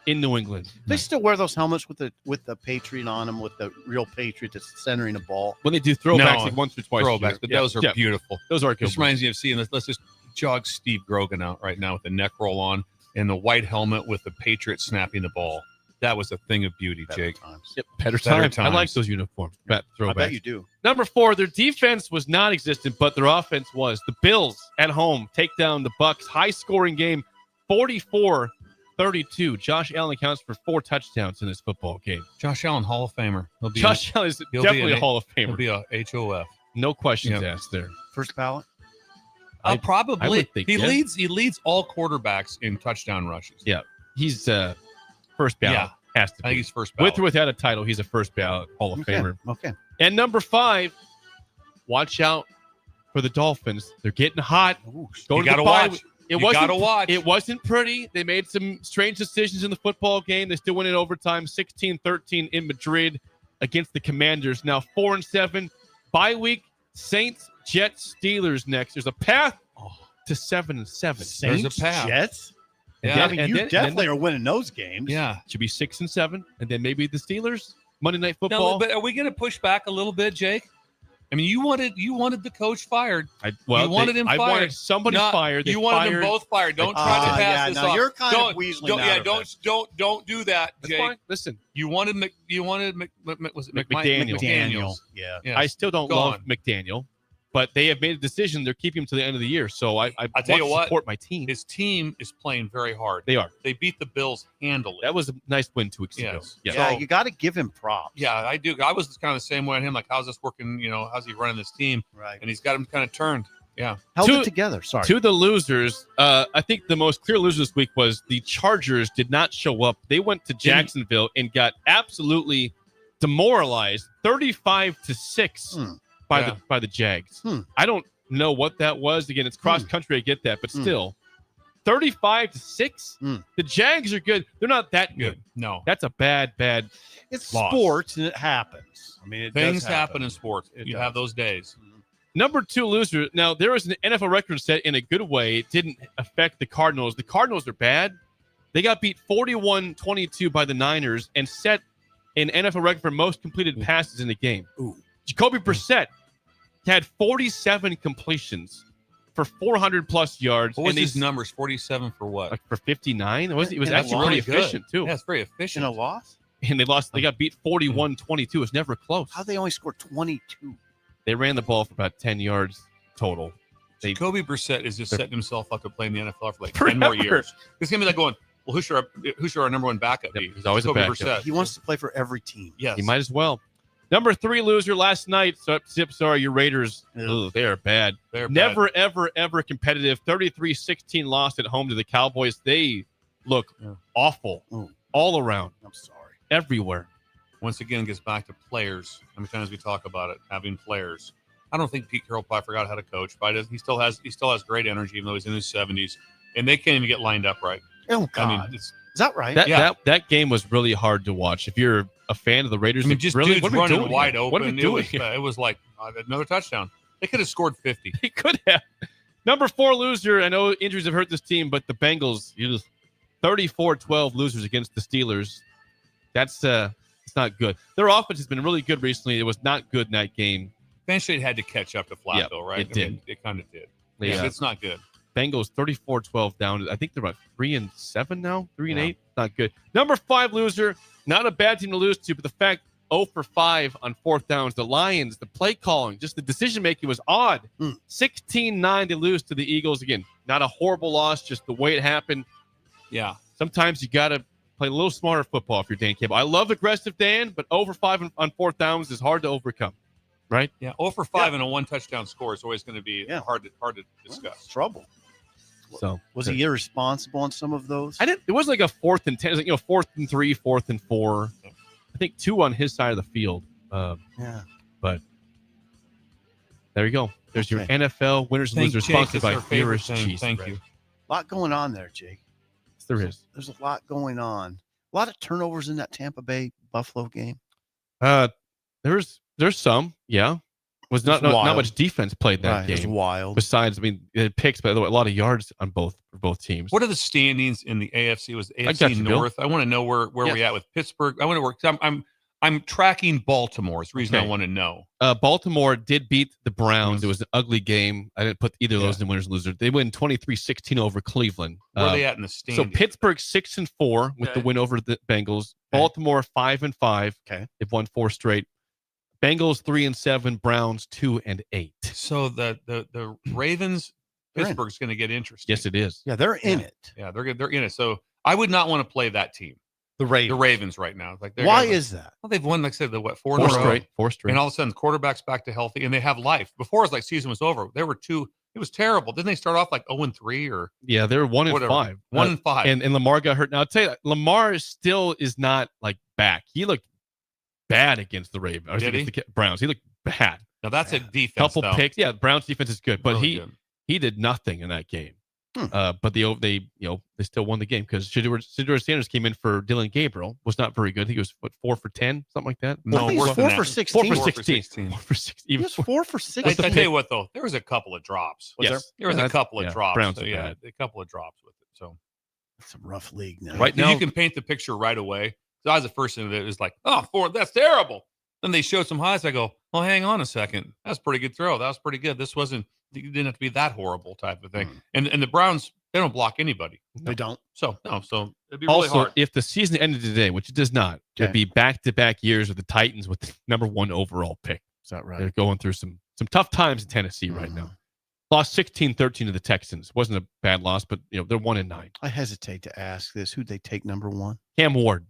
in New England.
They still wear those helmets with the Patriot on them, with the real Patriot that's centering the ball.
When they do throwbacks like once or twice.
Throwbacks, but those are beautiful.
Those are good.
This reminds me of seeing this. Let's just jog Steve Grogan out right now with the neck roll on and the white helmet with the Patriot snapping the ball. That was a thing of beauty, Jake.
Yep, better times. I like those uniforms.
I bet you do.
Number 4, their defense was non-existent, but their offense was. The Bills at home take down the Bucks. High-scoring game, 44-32. Josh Allen accounts for 4 touchdowns in this football game.
Josh Allen, Hall of Famer.
Josh Allen is definitely a Hall of Famer.
He'll be a HOF.
No questions asked there.
First ballot?
Probably.
I would think,
he leads all quarterbacks in touchdown rushes.
Yeah, he's first ballot.
Yeah.
Has to be.
I think he's first ballot.
With or without a title, he's a first ballot Hall of Famer.
Okay.
And number 5, watch out for the Dolphins. They're getting hot.
You got to watch.
It wasn't pretty. They made some strange decisions in the football game. They still win in overtime, 16-13 in Madrid against the Commanders. Now 4-7. Bye week, Saints, Jets, Steelers next. There's a path to 7-7.
There's a path.
Jets?
Yeah,
I mean, you definitely are winning those games.
Yeah.
Should be 6-7, and then maybe the Steelers, Monday Night Football.
No, but are we going to push back a little bit, Jake? I mean, you wanted the coach fired.
You wanted
him fired.
I wanted somebody fired.
You wanted them both fired. Don't try to pass this off.
You're kind of weaseling out of it.
Don't do that, Jake.
Fine. Listen,
you wanted
McDaniel.
Yeah.
I still don't love McDaniel, but they have made a decision. They're keeping him to the end of the year. So I
tell you what,
support my team.
His team is playing very hard.
They are.
They beat the Bills handily.
That was a nice win 2 weeks ago.
Yes.
Yeah, you got to give him props.
Yeah, I do. I was kind of the same way on him. Like, how's this working? How's he running this team?
Right.
And he's got him kind of turned. Yeah.
Held it together. Sorry.
To the losers, I think the most clear loser this week was the Chargers did not show up. They went to Jacksonville and got absolutely demoralized, 35-6 by the Jags. I don't know what that was. Again, it's cross country. I get that, but still, 35-6. The Jags are good. They're not that good.
No,
that's a bad.
It's
loss.
Sports and it happens. I mean,
things happen in sports. You have those days.
Number 2 loser. Now, there was an NFL record set in a good way. It didn't affect the Cardinals. The Cardinals are bad. They got beat 41-22 by the Niners and set an NFL record for most completed passes in the game. Jacoby Brissett had 47 completions for 400-plus yards.
What was his numbers? 47 for what?
Like for 59? It was actually
really
pretty efficient, too.
Yeah, it's very efficient.
In a loss?
And they lost. They got beat 41-22. It was never close.
How they only scored 22?
They ran the ball for about 10 yards total.
Jacoby Brissett is just setting himself up to play in the NFL for like 10 more years. It's going to be like going, well, who should our number one backup be?
He's always
Jacoby
a backup.
Brissett.
He wants to play for every team.
Yes.
He might as well. Number 3 loser last night. Sorry, your Raiders. Ugh, they are bad. Never, ever competitive. 33-16 loss at home to the Cowboys. They look awful all around.
I'm sorry.
Everywhere. Once again, it gets back to players. How many times we talk about it, having players. I don't think Pete Carroll probably forgot how to coach, but he still has great energy, even though he's in his 70s, and they can't even get lined up right.
Oh God,
I mean,
is that right?
That game was really hard to watch. If you're a fan of the Raiders,
I mean, just
really,
dudes
what are we
running
doing
wide
here?
open.
What are we doing here?
It was like another touchdown. They could have scored 50.
They could have. Number 4 loser. I know injuries have hurt this team, but the Bengals, 34-12 losers against the Steelers. That's it's not good. Their offense has been really good recently. It was not good in that game.
Eventually, it had to catch up to Flacco, right?
It did.
I mean, it kind of did.
Yeah.
It's not good.
Bengals 34-12 down. I think they're about 3-7 now. 3-8. not good. Number 5 loser, not a bad team to lose to, but the fact 0 for 5 on 4th downs. The Lions, the play calling, just the decision making was odd. 16-9 to lose to the Eagles. Again, not a horrible loss, just the way it happened.
Yeah.
Sometimes you got to play a little smarter football if you're Dan Campbell. I love aggressive Dan, but 0 for 5 on 4th downs is hard to overcome. Right?
Yeah, 0 for 5 and a 1 touchdown score is always going to be hard to discuss.
Trouble.
So
was he irresponsible on some of those?
It wasn't like a 4th and 10. It was like 4th and 3, 4th and 4. I think 2 on his side of the field.
Yeah.
But there you go. There's your NFL winners and losers sponsored by Heroes Cheese.
Thank you.
A lot going on there, Jake.
Yes, there is.
There's a lot going on. A lot of turnovers in that Tampa Bay Buffalo game.
There's some, yeah. Was not much defense played that game.
It was wild.
Besides, I mean, it picks, but a lot of yards on both teams.
What are the standings in the AFC? Was AFC North? I want to know where we're at with Pittsburgh. I want to work. I'm tracking Baltimore. It's the reason I want to know.
Baltimore did beat the Browns. It was an ugly game. I didn't put either of those in winners and losers. They win 23-16 over Cleveland.
Where are they at in the standings?
So Pittsburgh 6-4 with the win over the Bengals. Baltimore 5-5.
Okay,
they've won 4 straight. Bengals 3-7, Browns 2-8.
So the Ravens, Pittsburgh's going to get interesting.
Yes, it is.
Yeah, they're in it.
Yeah, they're in it. So I would not want to play that team.
The Ravens
right now. Like
why is that?
Well, they've won, like I said, four
straight,
and all of a sudden, the quarterback's back to healthy, and they have life. Before it's like season was over, they were 2. It was terrible. Didn't they start off like 0-3 or?
Yeah, they were 1-5.
1-5,
and Lamar got hurt. Now I'll tell you, Lamar still is not like back. He looked bad against the Ravens. Against the Browns. He looked bad.
Now that's a defense.
Couple
though.
picks. Yeah, Browns defense is good, but
Really
he did nothing in that game. But they still won the game because Shedeur Sanders came in for Dylan Gabriel. Was not very good. I think he was 4 for 10, something like that.
No,
worse than 4 for 16.
4 for 16. 4 for 16.
He was 4 for 16.
I tell you what, though, there was a couple of drops.
There
was a couple of drops.
Browns
so, a couple of drops with it. So
it's a rough league now.
Right now,
you can paint the picture right away. So I was the first thing that was like, 4, that's terrible. Then they showed some highs. I go, well, hang on a second. That's a pretty good throw. That was pretty good. This didn't have to be that horrible type of thing. And the Browns, they don't block anybody.
They don't.
So it'd be really
also,
hard.
if the season ended today, which it does not, it'd be back-to-back years with the Titans with the number 1 overall pick.
Is that right?
They're going through some tough times in Tennessee right now. Lost 16-13 to the Texans. Wasn't a bad loss, but they're 1-9.
I hesitate to ask this. Who'd they take number 1?
Cam Ward.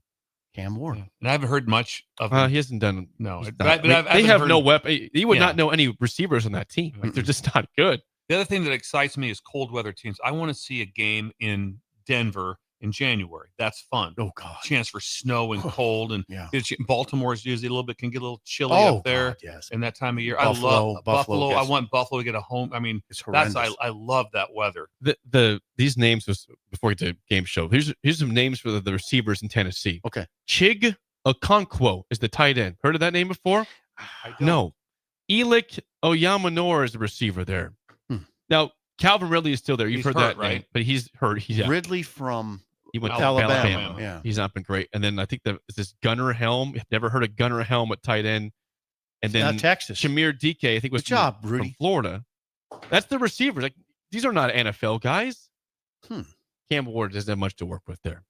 Cam Ward.
And I haven't heard much of him.
He hasn't done.
No,
they have no weapon. You would not know any receivers on that team. Like they're just not good.
The other thing that excites me is cold weather teams. I want to see a game in Denver in January. That's fun.
Oh God,
chance for snow and cold, and Baltimore is usually can get a little chilly
up
up there.
God, yes.
In that time of year.
Buffalo,
I love Buffalo.
yes.
I want Buffalo to get a home. I mean,
it's horrendous.
I love that weather.
These names was before we get to game show. Here's some names for the receivers in Tennessee.
Okay,
Chig Okonkwo is the tight end. Heard of that name before? No. Elik Oyamanor is the receiver there. Now, Calvin Ridley is still there. You've heard
hurt,
that
right?
name, but he's hurt. He's
Ridley from
he went to
Alabama.
Yeah, he's not been great. And then I think is this Gunnar Helm. I've never heard of Gunnar Helm at tight end. And then
Texas.
Shamir DK, I think was
from
Florida. That's the receivers. Like these are not NFL guys. Cam Ward doesn't have much to work with there.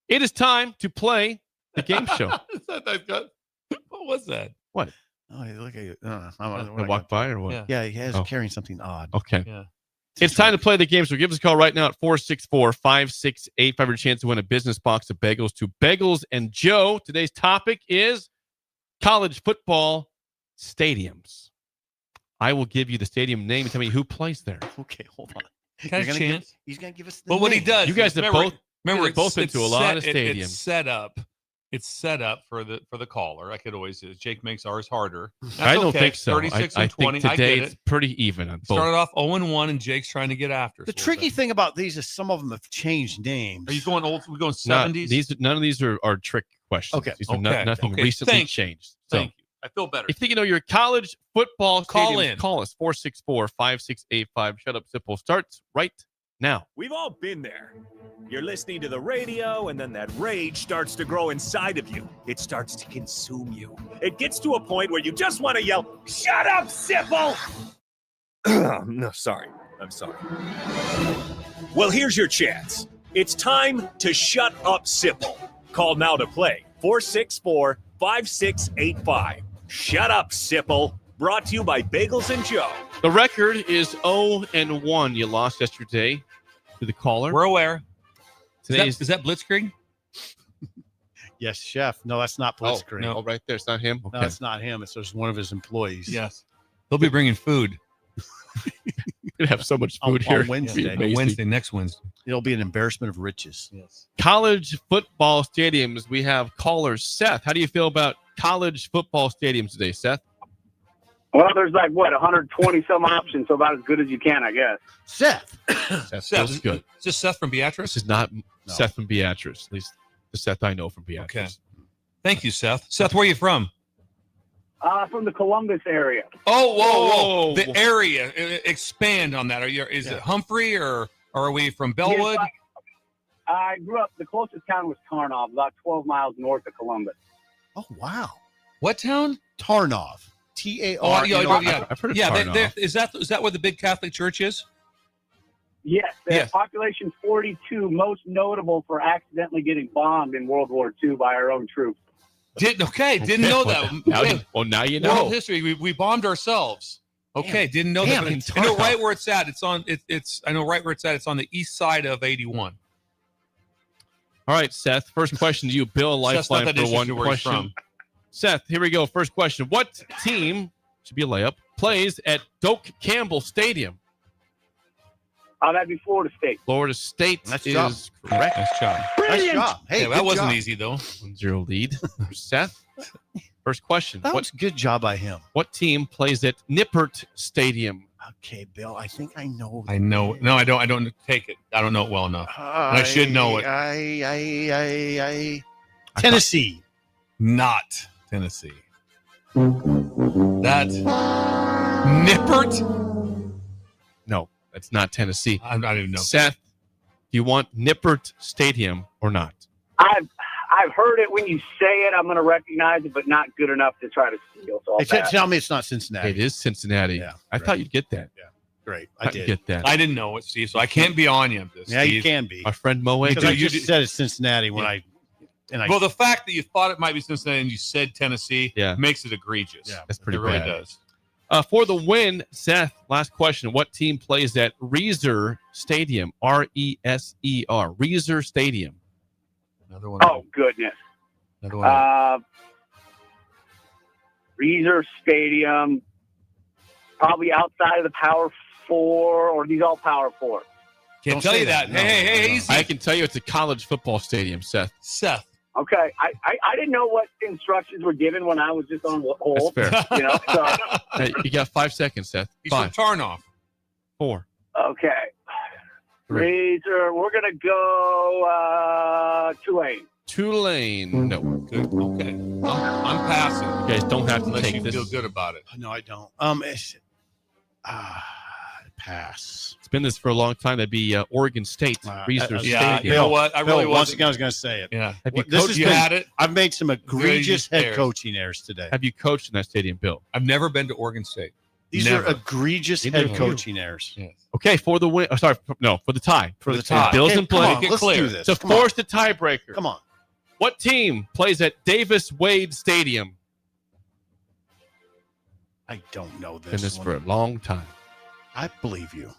It is time to play the game show.
What was that?
What?
Oh, look at you.
Walk by or what?
Yeah, he has carrying something odd.
Okay.
Yeah.
It's time to play the game. So give us a call right now at 464-5685 for a chance to win a business box of bagels to Bagels and Joe. Today's topic is college football stadiums. I will give you the stadium name and tell me who plays there.
Okay, hold on.
He's going
to give us the
Well, what he
name.
does.
You guys have both been to a lot of stadiums.
It's set up for the caller. I could always Jake makes ours harder. That's
I don't
okay.
think so.
36 and 20.
Think today
I get
it's
it.
pretty even on both.
Started off 0-1, and Jake's trying to get after.
The tricky thing about these is some of them have changed names.
Are you going old? We're going 70s.
None of these are trick questions.
Okay.
These are nothing recently changed. So,
Thank you. I feel better.
if you think you know your college football
Call
stadiums,
in.
call us 464-5685. Shut Up Simple starts right now.
We've all been there. You're listening to the radio, and then that rage starts to grow inside of you. It starts to consume you. It gets to a point where you just want to yell, "Shut up, Sipple!" No, sorry. I'm sorry. Well, here's your chance. It's time to shut up, Sipple. Call now to play 464-5685. Shut up, Sipple. Brought to you by Bagels and Joe.
The record is 0-1. You lost yesterday to the caller.
We're aware.
Today's
Is that Blitzkrieg?
Yes, chef. No, that's not Blitzkrieg.
Oh, right there. It's not him. Okay.
No, it's not him. It's just one of his employees.
Yes. They'll be bringing food.
We're gonna have so much food here.
On Wednesday.
Next Wednesday.
It'll be an embarrassment of riches.
Yes.
College football stadiums. We have callers. Seth, how do you feel about college football stadiums today, Seth?
Well, there's 120 some options, so about as good as you can, I guess.
Seth.
Seth, that's good.
Is this Seth from Beatrice?
This is not Seth from Beatrice. At least the Seth I know from Beatrice.
Okay. Thank you, Seth. Seth, where are you from?
From the Columbus area.
Oh, whoa. The area. Expand on that. Is it Humphrey or are we from Bellwood?
Yes, I grew up, the closest town was Tarnov, about 12 miles north of Columbus.
Oh, wow.
What town?
Tarnov. T-A-R.
I've heard of Tarnov.
Is that where the big Catholic church is?
Yes. Population 42, most notable for accidentally getting bombed in World War II by our own troops.
Didn't know that.
Now you know.
World history. We bombed ourselves. Okay, didn't know that. I know right where it's at. It's on. I know right where it's at. It's on the east side of 81.
All right, Seth. First question to you. Bill, a lifeline for one question. Seth, here we go. First question. What team, should be a layup, plays at Doak Campbell Stadium?
That'd be Florida State.
Florida State is correct.
Nice job.
Nice job. Hey,
that wasn't easy, though.
1-0 lead. Seth, first question.
That was a good job by him.
What team plays at Nippert Stadium?
Okay, Bill, I think I know.
I know. No, I don't. I don't take it. I don't know it well enough. I should know it.
Tennessee.
Not Tennessee. That's Nippert?
No, that's not Tennessee.
I don't even know.
Seth, do you want Nippert Stadium or not?
I've heard it. When you say it, I'm going to recognize it, but not good enough to try to steal. So
tell me it's not Cincinnati.
It is Cincinnati.
Yeah,
I thought you'd get that.
Yeah, great.
I did get that.
I didn't know it, Steve, so I can't be on you.
Yeah,
Steve.
you can be.
My friend Moe.
Because I just said it's Cincinnati when
Well, the fact that you thought it might be Cincinnati and you said Tennessee makes it egregious.
Yeah,
that's pretty
bad. It really
bad.
does.
For the win, Seth, last question. What team plays at Reser Stadium? R-E-S-E-R. Reser Stadium.
Another one.
Oh, goodness.
Another one.
Reser Stadium, probably outside of the Power Four, or these all Power Four.
Can't tell you that.
No,
Hey,
no.
easy.
I can tell you it's a college football stadium, Seth.
Okay, I didn't know what instructions were given when I was just on hold.
That's fair.
You know, so
Hey, you got 5 seconds, Seth.
He's
5,
from Tarnoff.
4.
okay. Razor, we're gonna go Tulane.
No.
Good. Okay. I'm passing.
You guys don't have to
Unless
take
you
this.
feel good about it.
No, I don't. Pass.
It's been this for a long time. That'd be Oregon State. Reser
Yeah,
Stadium.
you know what? I really
Bill, once
wasn't.
again, I was going to say it.
Yeah.
Have you
This
coached?
has
You
been-
had it.
I've made some egregious head
players.
coaching errors today.
Have you coached in that stadium, Bill?
I've never been to Oregon State.
These
Never.
are egregious
Neither
head
have you.
coaching errors.
Yes.
Okay, for the win. For the tie.
For the
So
tie.
Bill's
Okay,
in
come
play.
on,
Make it
let's
clear.
do this.
To
Come on.
force the tiebreaker.
Come on.
What team plays at Davis Wade Stadium?
I don't know
Been
this.
this
one.
for a long time.
I believe you.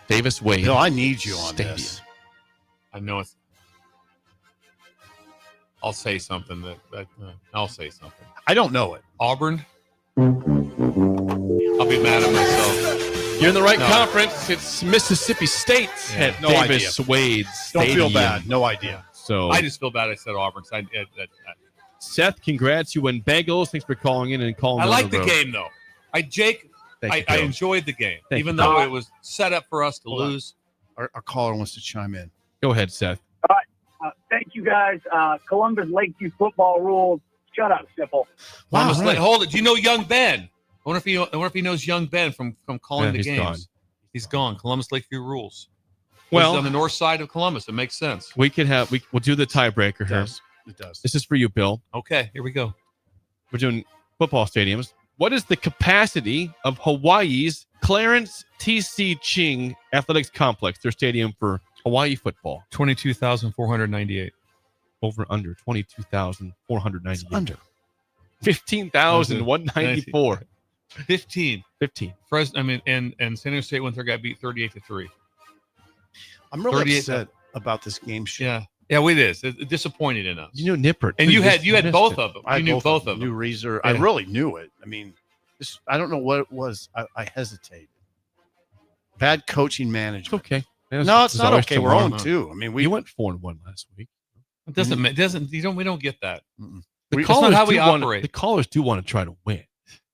Davis Wade.
Bill, I need you on
Stadium.
this.
I know it's. I'll say something I'll say something.
I don't know it.
Auburn. I'll be mad at myself.
You're in the right
No.
conference. It's Mississippi State at
no
Davis Wade
Don't
Stadium.
feel bad. No idea.
So
I just feel bad I said Auburn.
Seth, congrats. You win bagels. Thanks for calling in and calling.
I
on
like
the
the
road.
game though.
Thank you,
I
Bill.
enjoyed the game,
Thank
even
you.
though it was set up for us to
Hold on.
lose.
Our caller wants to chime in.
Go ahead, Seth.
Thank you guys. Columbus Lakeview football rules. Shut up, Sipple.
Wow,
Columbus,
really?
hold it. Do you know Young Ben? I wonder if he knows Young Ben from calling
Yeah,
the
he's
games.
gone.
He's gone. Columbus Lakeview rules.
Well-
He's on the north side of Columbus. It makes sense.
We'll do the tiebreaker
It
here.
does. It does.
This is for you, Bill.
Okay, here we go.
We're doing football stadiums. What is the capacity of Hawaii's Clarence T.C. Ching Athletics Complex, their stadium for Hawaii football.
22,498.
Over under 22,498.
It's under
15,194.
15.
Fresno.
And San Diego State went there, got beat 38-3.
I'm really upset about this game show.
Yeah, it is. It's disappointing in us.
You knew Nippert.
And you had both of them. You knew both of them.
Knew Reeser. I really knew it. I mean, I don't know what it was. I hesitated. Bad coaching management.
It's okay.
No, it's not okay. We're 0-2. I mean,
we went 4-1 last week.
It doesn't. We don't get that.
The
That's not how we operate.
The callers do want to try to win.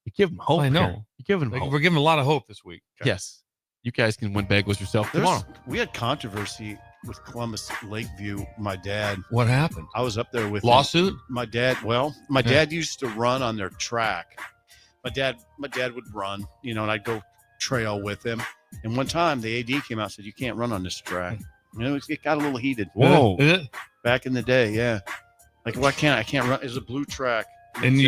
You give them hope.
I know.
Here. You give them hope.
We're giving a lot of hope this week.
Yes. You guys can win bagels yourself tomorrow.
We had controversy with Columbus Lakeview. My dad.
What happened?
I was up there with
lawsuit.
My dad. Well, my dad used to run on their track. My dad would run, and I'd go trail with him. And one time the AD came out and said, "You can't run on this track." It got a little heated.
Whoa!
Is it?
Back in the day, yeah. Like, why can't I can't run? It's a blue track.
And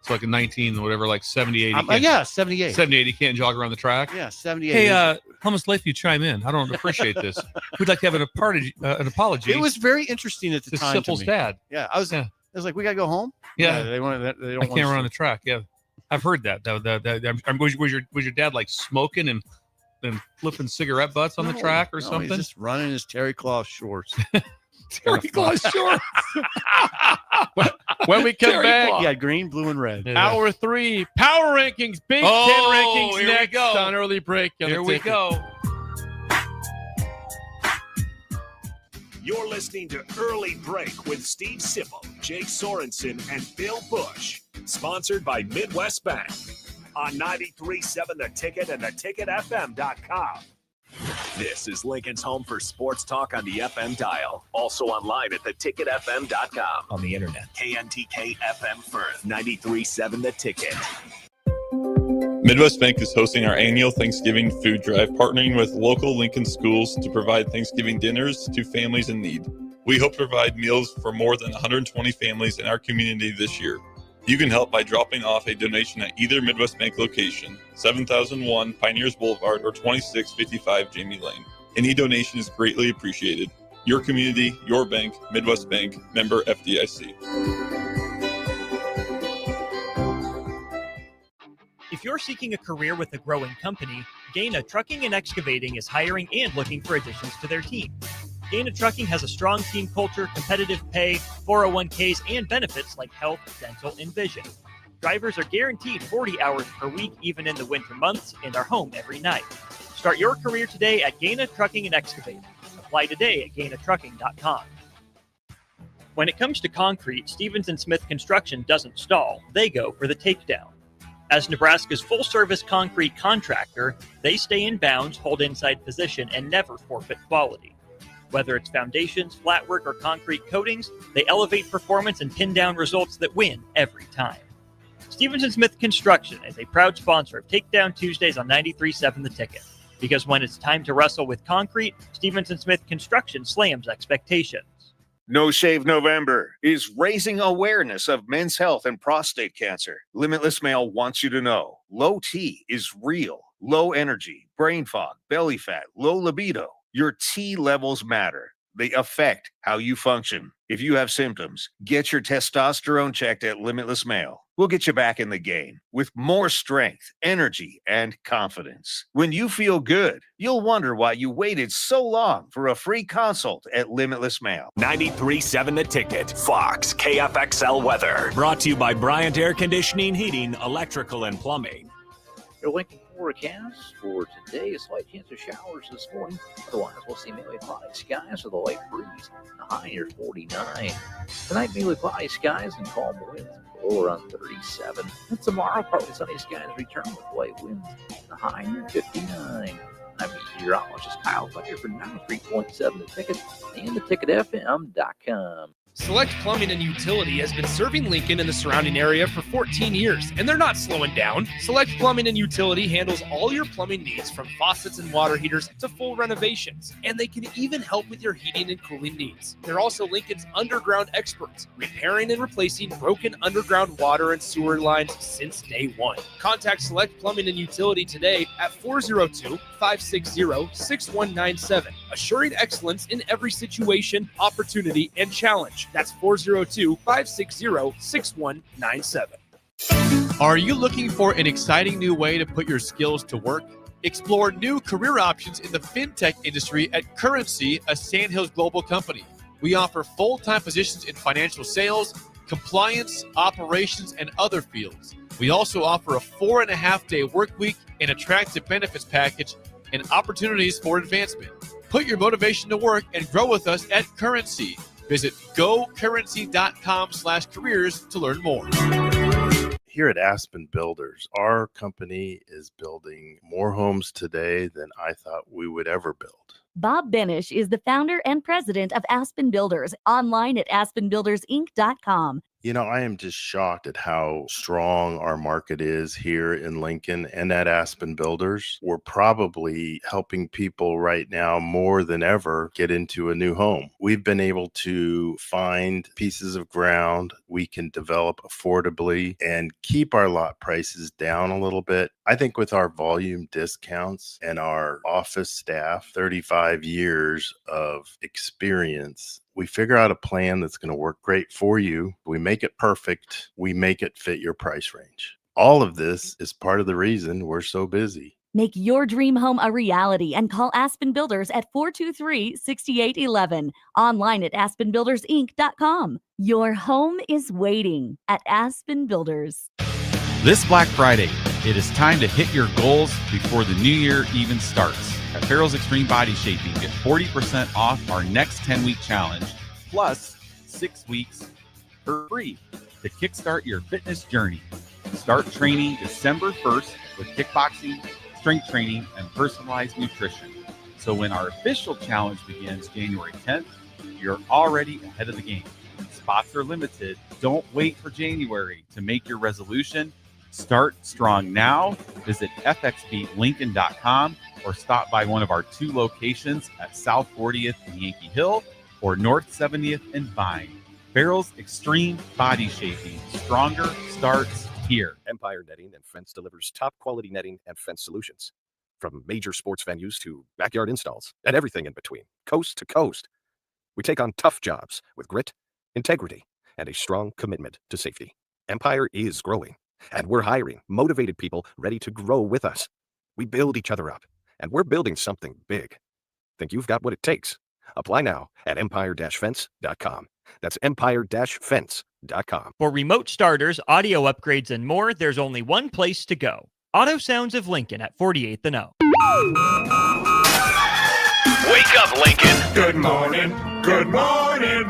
like a 19 or whatever, like 70, 80.
78.
78. You can't jog around the track.
Yeah, 78.
Hey, Columbus Lakeview, chime in. I don't appreciate this. We'd like to have an apology.
It was very interesting at the time.
Sipple's dad.
Yeah, I was like, we gotta go home.
Yeah,
they don't.
I can't run on the track. Yeah, I've heard that. Was your dad like smoking and flipping cigarette butts on the track or something?
He's just running his terry cloth shorts.
Terry cloth shorts.
When we come back,
he had green, blue, and red.
Hour 3, power rankings, Big Ten rankings next on early break.
Here we go.
You're listening to Early Break with Steve Sipple, Jake Sorensen, and Bill Busch. Sponsored by Midwest Bank on 93.7 The Ticket and theticketfm.com. This is Lincoln's home for sports talk on the FM dial. Also online at theticketfm.com. On the internet. KNTK FM Firth, 93.7 The Ticket.
Midwest Bank is hosting our annual Thanksgiving food drive, partnering with local Lincoln schools to provide Thanksgiving dinners to families in need. We hope to provide meals for more than 120 families in our community this year. You can help by dropping off a donation at either Midwest Bank location, 7001 Pioneers Boulevard or 2655 Jamie Lane. Any donation is greatly appreciated. Your community, your bank, Midwest Bank, member FDIC.
If you're seeking a career with a growing company, Gaina Trucking and Excavating is hiring and looking for additions to their team. Gaina Trucking has a strong team culture, competitive pay, 401ks, and benefits like health, dental, and vision. Drivers are guaranteed 40 hours per week, even in the winter months, and are home every night. Start your career today at Gaina Trucking and Excavating. Apply today at GainaTrucking.com. When it comes to concrete, Stevens & Smith Construction doesn't stall. They go for the takedown. As Nebraska's full-service concrete contractor, they stay in bounds, hold inside position, and never forfeit quality. Whether it's foundations, flatwork, or concrete coatings, they elevate performance and pin down results that win every time. Stevens & Smith Construction is a proud sponsor of Takedown Tuesdays on 93.7 The Ticket. Because when it's time to wrestle with concrete, Stevens & Smith Construction slams expectations.
No Shave November is raising awareness of men's health and prostate cancer. Limitless Male wants you to know low T is real. Low energy, brain fog, belly fat, low libido. Your T levels matter. They affect how you function. If you have symptoms, get your testosterone checked at Limitless Male. We'll get you back in the game with more strength, energy, and confidence. When you feel good, you'll wonder why you waited so long for a free consult at Limitless Male.
93.7 The Ticket, Fox, KFXL weather. Brought to you by Bryant Air Conditioning, Heating, Electrical, and Plumbing.
Your Lincoln forecast for today, a slight chance of showers this morning. Otherwise, we'll see mainly cloudy skies with a light breeze. The high near 49. Tonight, mainly cloudy skies and calm winds. Low around 37. And tomorrow, partly sunny skies return with light winds. The high near 59. I'm meteorologist Kyle Tucker for 93.7 The Ticket and theticketfm.com.
Select Plumbing and Utility has been serving Lincoln and the surrounding area for 14 years, and they're not slowing down. Select Plumbing and Utility handles all your plumbing needs from faucets and water heaters to full renovations, and they can even help with your heating and cooling needs. They're also Lincoln's underground experts, repairing and replacing broken underground water and sewer lines since day one. Contact Select Plumbing and Utility today at 402-560-6197, assuring excellence in every situation, opportunity, and challenge. That's 402-560-6197. Are you looking for an exciting new way to put your skills to work? Explore new career options in the fintech industry at Currency, a Sandhills global company. We offer full-time positions in financial sales, compliance, operations, and other fields. We also offer a 4.5-day work week, an attractive benefits package, and opportunities for advancement. Put your motivation to work and grow with us at Currency. Visit gocurrency.com/careers to learn more.
Here at Aspen Builders, our company is building more homes today than I thought we would ever build.
Bob Benish is the founder and president of Aspen Builders, online at aspenbuildersinc.com.
You know, I am just shocked at how strong our market is here in Lincoln and at Aspen Builders. We're probably helping people right now more than ever get into a new home. We've been able to find pieces of ground we can develop affordably and keep our lot prices down a little bit. I think with our volume discounts and our office staff, 35 years of experience, we figure out a plan that's going to work great for you. We make it perfect. We make it fit your price range. All of this is part of the reason we're so busy.
Make your dream home a reality and call Aspen Builders at 423-6811. Online at aspenbuildersinc.com. Your home is waiting at Aspen Builders.
This Black Friday, it is time to hit your goals before the new year even starts. At Farrell's Extreme Body Shaping, get 40% off our next 10-week challenge, plus 6 weeks for free to kickstart your fitness journey. Start training December 1st with kickboxing, strength training, and personalized nutrition. So when our official challenge begins January 10th, you're already ahead of the game. Spots are limited. Don't wait for January to make your resolution. Start strong now. Visit fxblincoln.com or stop by one of our 2 locations at South 40th and Yankee Hill or North 70th and Vine. Farrell's Extreme Body Shaping. Stronger starts here.
Empire Netting and Fence delivers top quality netting and fence solutions. From major sports venues to backyard installs and everything in between, coast to coast. We take on tough jobs with grit, integrity, and a strong commitment to safety. Empire is growing, and we're hiring motivated people ready to grow with us. We build each other up, and we're building something big. Think you've got what it takes? Apply now at empire-fence.com. That's empire-fence.com.
For remote starters, audio upgrades, and more, there's only one place to go. Auto Sounds of Lincoln at 48th and O.
Wake up, Lincoln.
Good morning. Good morning.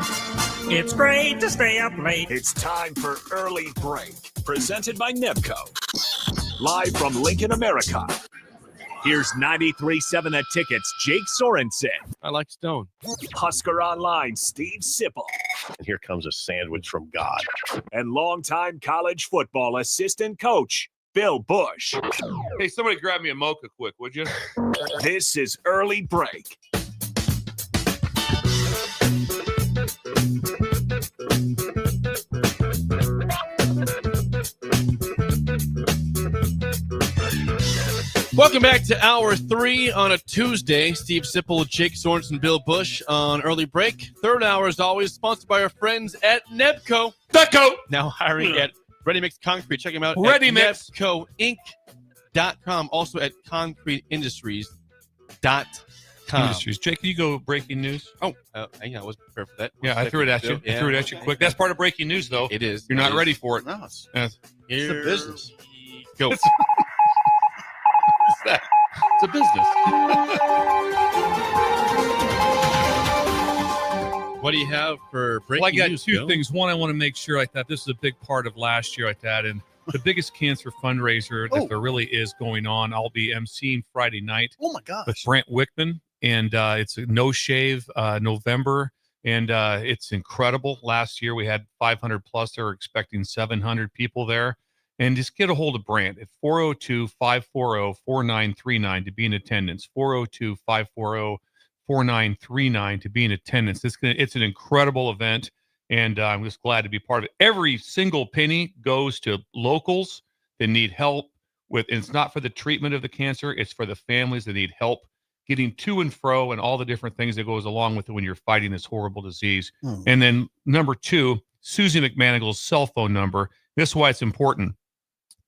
It's great to stay up late. It's time for Early Break, presented by Nebco. Live from Lincoln, America. Here's 93.7 The Ticket's Jake Sorensen.
I like Stone.
Husker Online, Steve Sipple.
And here comes a sandwich from God.
And longtime college football assistant coach, Bill Busch.
Hey, somebody grab me a mocha quick, would you?
This is Early Break.
Welcome back to Hour 3 on a Tuesday. Steve Sipple, Jake Sorensen, Bill Busch on Early Break. Third hour is always sponsored by our friends at Nebco.
Nebco!
Now hiring at Ready Mix Concrete. Check them out
Ready Mix.
at nebcoinc.com. Also at concreteindustriescom.
Industries. Jake, can you go breaking news?
Oh, hang on. I wasn't prepared for that.
Yeah, I threw it at you.
Yeah.
I threw it at you quick. That's part of breaking news, though.
It is.
You're not ready for it.
No, it's
Yes.
a business.
Go.
It's a business.
What do you have for breaking
Well, I got
news,
two
Bill?
things. One, I want to make sure I thought this is a big part of last year. I thought, and the biggest cancer fundraiser that there really is going on. I'll be emceeing Friday night.
Oh my gosh!
With Brent Wickman, and it's a no shave November. And it's incredible. Last year we had 500 plus. They're expecting 700 people there. And just get a hold of Brant at 402-540-4939 to be in attendance. 402-540-4939 to be in attendance. It's an incredible event, and I'm just glad to be part of it. Every single penny goes to locals that need help with. And it's not for the treatment of the cancer; it's for the families that need help getting to and fro, and all the different things that goes along with it when you're fighting this horrible disease. And then number 2, Susie McManigal's cell phone number. This is why it's important.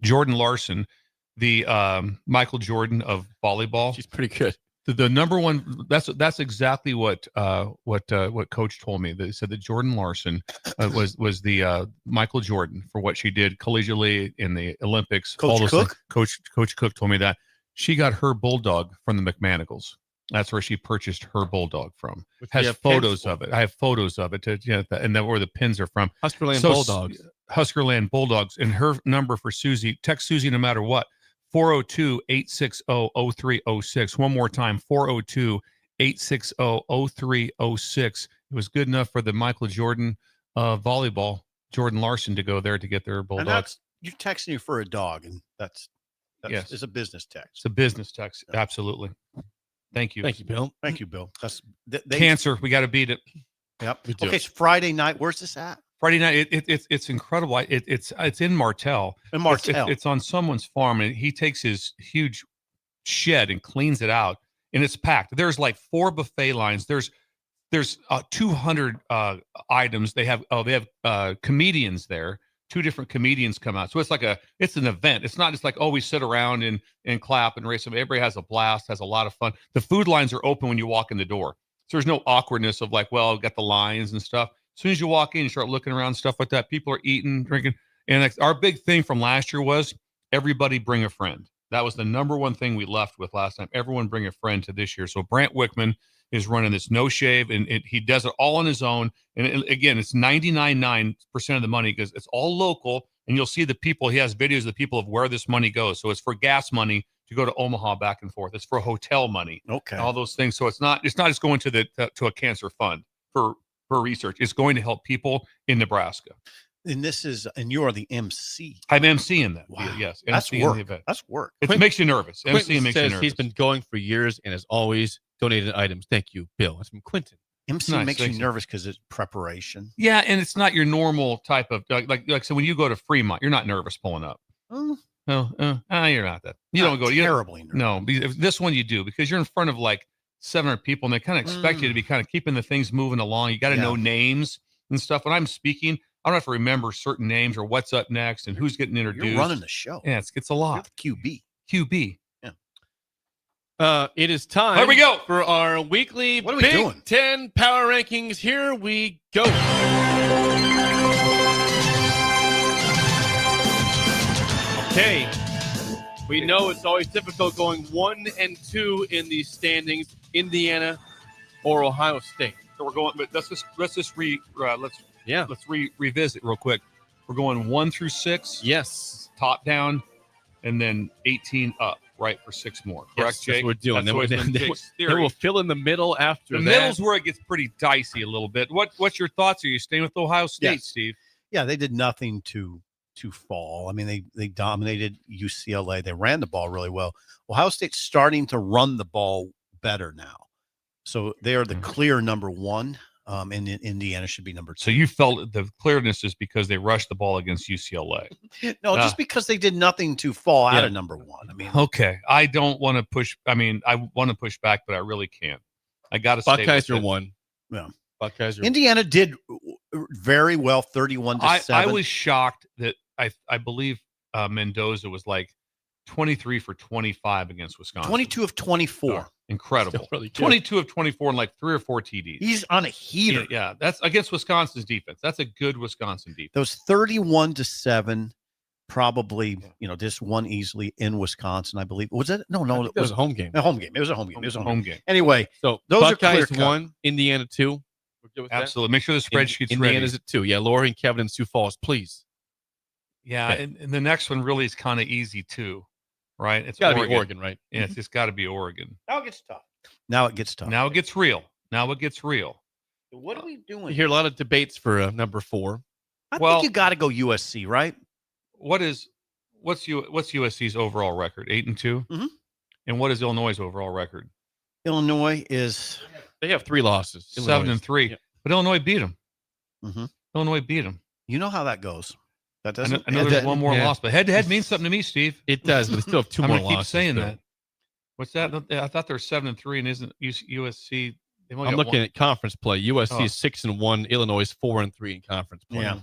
Jordan Larson, the Michael Jordan of volleyball.
She's pretty good.
The number one. That's exactly what Coach told me. They said that Jordan Larson was the Michael Jordan for what she did collegiately in the Olympics.
Coach Cook?
Coach Cook told me that she got her bulldog from the McManigals. That's where she purchased her bulldog from. Has photos of it. I have photos of it. And where the pins are from.
Huskerland Bulldogs.
Huskerland Bulldogs. And her number for Susie, text Susie no matter what, 402-860-0306. One more time, 402-860-0306. It was good enough for the Michael Jordan volleyball, Jordan Larson, to go there to get their bulldog.
And that's, you're texting you for a dog, and that's
yes.
It's a business text.
It's a business text. Absolutely. Thank you.
Thank you, Bill.
Thank you, Bill. That's
cancer. We got to beat it.
Yep. Okay, so Friday night. Where's this at?
Friday night. It's incredible. It's in Martell.
In Martell.
It's on someone's farm, and he takes his huge shed and cleans it out, and it's packed. There's like 4 buffet lines. There's 200 items. They have comedians there. 2 different comedians come out. So it's an event. It's not just like, we sit around and clap and race them. Everybody has a blast, has a lot of fun. The food lines are open when you walk in the door. So there's no awkwardness of like, I've got the lines and stuff. As soon as you walk in, you start looking around, stuff like that. People are eating, drinking. And our big thing from last year was everybody bring a friend. That was the number one thing we left with last time. Everyone bring a friend to this year. So Brant Wickman is running this no shave, and he does it all on his own. And again, it's 99.9% of the money because it's all local, and you'll see the people. He has videos of the people of where this money goes. So it's for gas money to go to Omaha back and forth. It's for hotel money.
Okay.
All those things. So it's not just going to a cancer fund for research. It's going to help people in Nebraska.
And you are the MC.
I'm MC in that.
Wow.
Yes.
That's
MC
work.
in the event.
That's work.
It makes you nervous. MC
Quentin
makes you
says
nervous.
he's been going for years and has always donated items. Thank you, Bill. That's from Quentin.
MC
Nice,
makes you
thanks.
nervous because it's preparation.
Yeah, and it's not your normal type of like. So when you go to Fremont, you're not nervous pulling up.
Oh,
You're not that. You don't go.
Terribly nervous.
No, this one you do because you're in front of like 700 people, and they kind of expect you to be kind of keeping the things moving along. You got to know names and stuff. When I'm speaking, I don't have to remember certain names or what's up next and who's getting introduced.
You're running the show.
Yeah, it's a lot.
You're the
QB.
It is time.
Here we go
for our weekly
What are we
Big
doing?
10 power rankings. Here we go. Okay. We know it's always difficult going 1 and 2 in these standings, Indiana or Ohio State.
So we're going, but let's revisit real quick. We're going 1 through 6.
Yes.
Top down, and then 18 up, right, for 6 more. Correct,
Yes,
Jake?
that's what we're doing.
That's always been
Then
Jake's
they
theory.
will fill in the middle after
The
that.
middle's where it gets pretty dicey a little bit. What's your thoughts? Are you staying with Ohio State,
Yes.
Steve?
Yeah, they did nothing to fall. I mean, they dominated UCLA. They ran the ball really well. Ohio State's starting to run the ball better now. So they are the clear number 1. And Indiana should be number 2.
So you felt the clearness is because they rushed the ball against UCLA.
No, just because they did nothing to fall out of number 1. I mean,
Okay. I don't want to push. I mean, I want to push back, but I really can't. I got to stay
Buckeyes
with
are
it.
1.
Yeah.
Buckeyes are
Indiana did very well, 31-7.
I was shocked that I believe Mendoza was like 23 for 25 against Wisconsin.
22 of 24.
Incredible.
Still really good.
22 of 24 and like 3 or 4 TDs.
He's on a heater.
Yeah, that's against Wisconsin's defense. That's a good Wisconsin defense.
Those 31-7, probably, just won easily in Wisconsin, I believe. Was it? No,
it was a home game.
A home game. It was a home game. It was a
home game.
Anyway,
So
those
Buckeyes
are clear-cut.
1, Indiana 2. We're good with that?
Absolutely. Make sure the spreadsheet's ready.
Indiana's at 2. Yeah, Lori and Kevin in Sioux Falls, please.
Yeah,
Okay.
and the next one really is kind of easy too, right?
It's got to be Oregon, right?
Yeah, it's just got to be Oregon.
Now it gets tough. Now it gets tough.
Now it gets real. Now it gets real.
What are we doing?
You hear a lot of debates for number 4.
I think you got to go USC, right?
What's USC's overall record? 8-2.
Mhm.
And what is Illinois' overall record?
Illinois is
they have 3 losses.
7-3.
Yeah.
But Illinois beat them.
Mhm.
Illinois beat them.
You know how that goes. That
I
doesn't.
know there's one more loss, but head-to-head means something to me, Steve.
It does, but they still have 2
I'm
more
gonna keep
losses.
saying
though.
that. What's that? I thought they're 7-3, and isn't USC? they've only
I'm
got
looking
one.
at conference play. USC
Oh.
is 6-1. Illinois is 4-3 in conference play.
Yeah.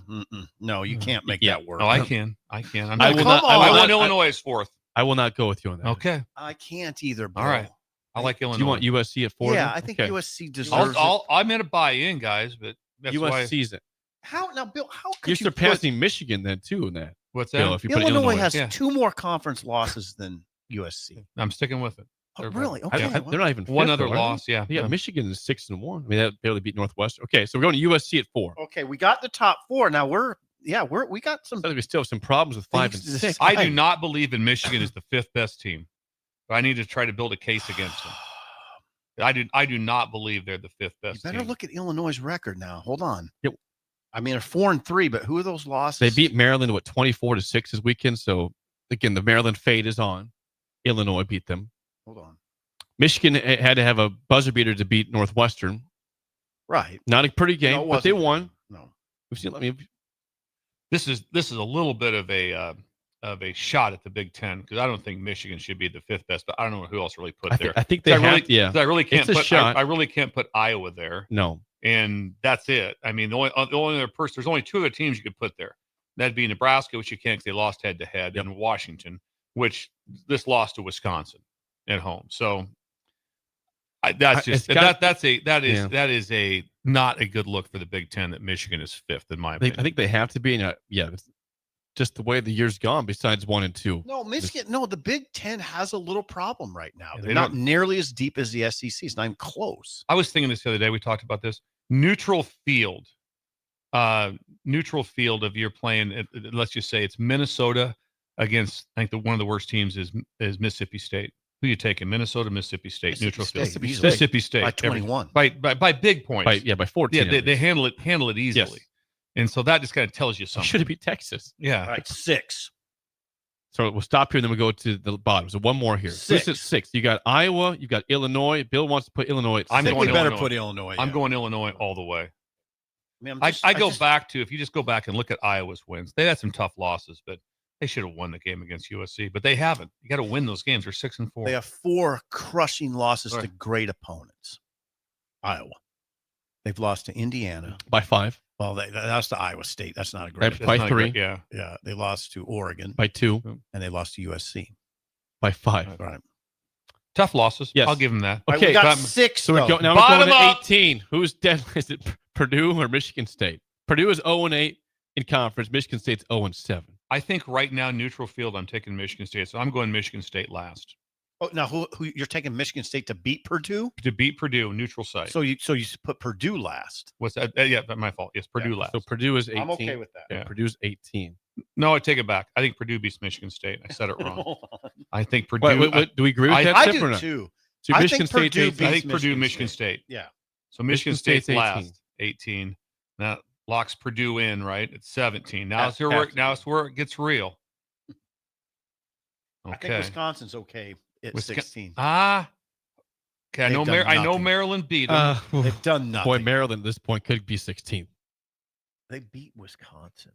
No, you can't make that work.
Oh, I can. I can.
I will not.
I want Illinois as 4th.
I will not go with you on that.
Okay.
I can't either. Bill.
All right. I like Illinois.
Do you want USC at 4?
Yeah, I think
Okay.
USC deserves.
I'm going to buy in, guys, but that's why.
USC's it.
How now, Bill? How could
You're
you
surpassing Michigan then too in that.
What's
Bill,
that?
if you put
Illinois
Illinois
has
Yeah.
2 more conference losses than USC.
I'm sticking with it.
Oh,
They're
really?
both-
Okay.
Yeah.
They're not even
One
fifth,
other
though, are they?
loss, yeah.
Yeah, Michigan is 6-1. I mean, that barely beat Northwestern. Okay, so we're going to USC at 4.
Okay, we got the top 4. Now we got some.
I think we still have some problems with 5 and
Things to
6.
I do not believe in Michigan as the 5th best team. But I need to try to build a case against them. I do not believe they're the 5th
You
best
better
team.
look at Illinois' record now. Hold on.
Yep.
I mean, they're 4-3, but who are those losses?
They beat Maryland 24-6 this weekend. So again, the Maryland fade is on. Illinois beat them.
Hold on.
Michigan had to have a buzzer beater to beat Northwestern.
Right.
Not a pretty game,
No, it
but they
wasn't.
won.
No.
We've seen. I mean,
This is a little bit of a shot at the Big Ten because I don't think Michigan should be the 5th best, but I don't know who else really put there.
I think they have.
really,
Yeah,
'cause I really can't
It's a
put.
shot.
I really can't put Iowa there,
No.
and that's it. I mean, the only other person. There's only 2 other teams you could put there. That'd be Nebraska, which you can't because they lost head to head, and Washington, which this lost to Wisconsin at home. So that is a not a good look for the Big Ten that Michigan is 5th in my opinion.
I think they have to be. And it's just the way the year's gone. Besides 1 and 2.
No, Michigan. No, the Big Ten has a little problem right now.
Yeah,
They're
they
not
don't-
nearly as deep as the SEC. It's not even close.
I was thinking this the other day. We talked about this neutral field. Neutral field of you're playing. Let's just say it's Minnesota against. I think one of the worst teams is Mississippi State. Who you taking? Minnesota, Mississippi State, neutral field. Mississippi State
by 21.
By big points.
By 14.
Yeah, they handle it easily.
Yes.
And so that just kind of tells you something.
Should it be Texas?
Yeah.
All right, 6.
So we'll stop here and then we'll go to the bottom. So one more here.
6.
Who's at 6? You got Iowa. You got Illinois. Bill wants to put Illinois at 6.
I'm
I think
going
we better
Illinois.
put Illinois.
I'm
yeah.
going Illinois all the way.
I mean,
I go back to, if you just go back and look at Iowa's wins, they had some tough losses, but they should have won the game against USC, but they haven't. You got to win those games. They're 6-4.
They have 4 crushing losses to
Right.
great opponents. Iowa. They've lost to Indiana.
By 5.
Well, that's to Iowa State. That's not a great.
By 3.
Yeah.
Yeah, they lost to Oregon.
By 2.
And they lost to USC.
By 5.
Right.
Tough losses.
Yes.
I'll give them that.
All right, we
Okay.
got 6.
So we're
though.
now we're going to 18. Who's dead? Is it Purdue or Michigan State? Purdue is 0-8 in conference. Michigan State's 0-7.
I think right now, neutral field, I'm taking Michigan State. So I'm going Michigan State last.
Oh, now who you're taking Michigan State to beat Purdue?
To beat Purdue, neutral site.
So you put Purdue last.
What's that? Yeah, that's my fault. Yes, Purdue last.
So Purdue is 18.
I'm okay with that.
Yeah.
Purdue's 18.
No, I take it back. I think Purdue beats Michigan State. I said it wrong. I think Purdue.
Wait, do we agree with that?
I
Tip,
do
or not?
too.
So
I
Michigan
think
State's
Purdue
18.
I think
beats
Purdue,
Michigan
Michigan
State.
State.
Yeah.
So Michigan
Michigan
State's
State's
last, 18. That locks Purdue in, right? It's 17. Now
Have-
it's where
have to.
now it's where it gets real.
I think
Okay.
Wisconsin's okay at 16.
Okay. I
They've
know.
done
I know
nothing.
Maryland beat them.
They've done nothing.
Boy, Maryland at this point could be 16.
They beat Wisconsin.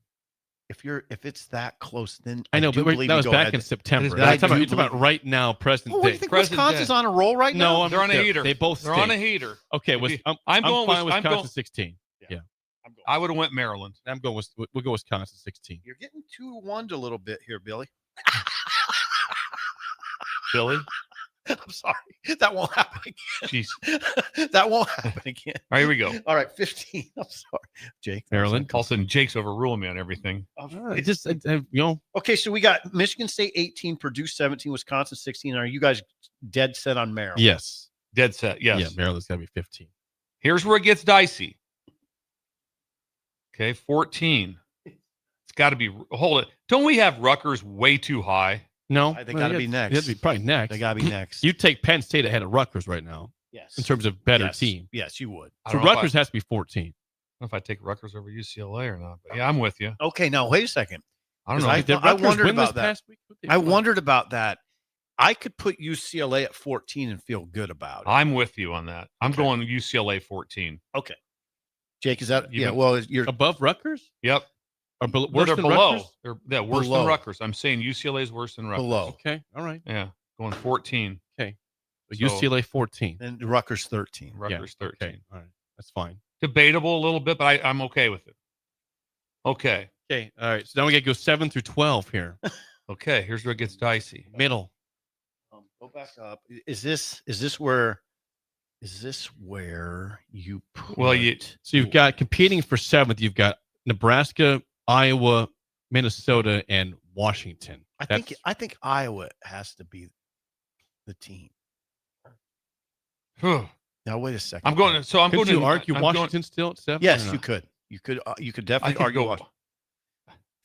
If it's that close, then
I know,
do
but
believe
that
you
was
go
back
ahead.
in September.
I
It's about,
do
it's about
believe-
right now, present
Oh, what do
day.
you think
Present
Wisconsin's
day.
on a roll right
No,
now?
They're on a heater.
They both
They're on a
stink.
heater.
Okay,
If you-
I'm
I'm going
fine
with- I'm
Wisconsin
going-
16. Yeah,
I would have went Maryland.
I'm going with we'll go Wisconsin 16.
You're getting 2-1 a little bit here, Billy.
Billy.
I'm sorry. That won't happen again.
Jeez.
That won't happen again.
All right, here we go.
All right, 15. I'm sorry, Jake.
Maryland.
All of a sudden, Jake's overruling me on everything.
All right.
It just
Okay, so we got Michigan State 18, Purdue 17, Wisconsin 16. Are you guys dead set on Maryland?
yes,
Dead set. Yes.
yeah, Maryland's got to be 15.
Here's where it gets dicey. Okay, 14. It's got to be. Hold it. Don't we have Rutgers way too high?
No,
They got to be next.
That'd be probably next.
They got to be next.
You take Penn State ahead of Rutgers right now.
Yes.
in terms of better
Yes.
team.
Yes, you would.
So Rutgers has to be 14.
I don't know if I take Rutgers over UCLA or not, but yeah, I'm with you.
Okay, now wait a second.
I don't know.
I wondered about that. I wondered about that. I could put UCLA at 14 and feel good about it.
I'm with you on that. I'm going UCLA 14.
Okay. Jake, is that
You-
well, you're
above Rutgers?
Yep.
Or
Worse
than
below.
Rutgers?
They're worse
Below.
than Rutgers. I'm saying UCLA is worse than Rutgers.
below.
Okay. All right.
Yeah. Going 14.
Okay. So
So-
UCLA 14.
And Rutgers 13.
Rutgers 13.
Okay. All right. That's fine.
Debatable a little bit, but I'm okay with it. Okay.
Okay. All right. So now we got to go 7 through 12 here.
Okay. Here's where it gets dicey.
Middle.
Go back up. Is this where you put
Well,
So you've got competing for 7th, you've got Nebraska, Iowa, Minnesota, and Washington.
I think Iowa has to be the team.
Whew.
Now wait a second.
I'm going. So I'm
Could
going
you
to
argue
I'm
Washington still at 7?
Yes,
or
you
not?
could. You could
I
definitely
could
argue
go.
Washington.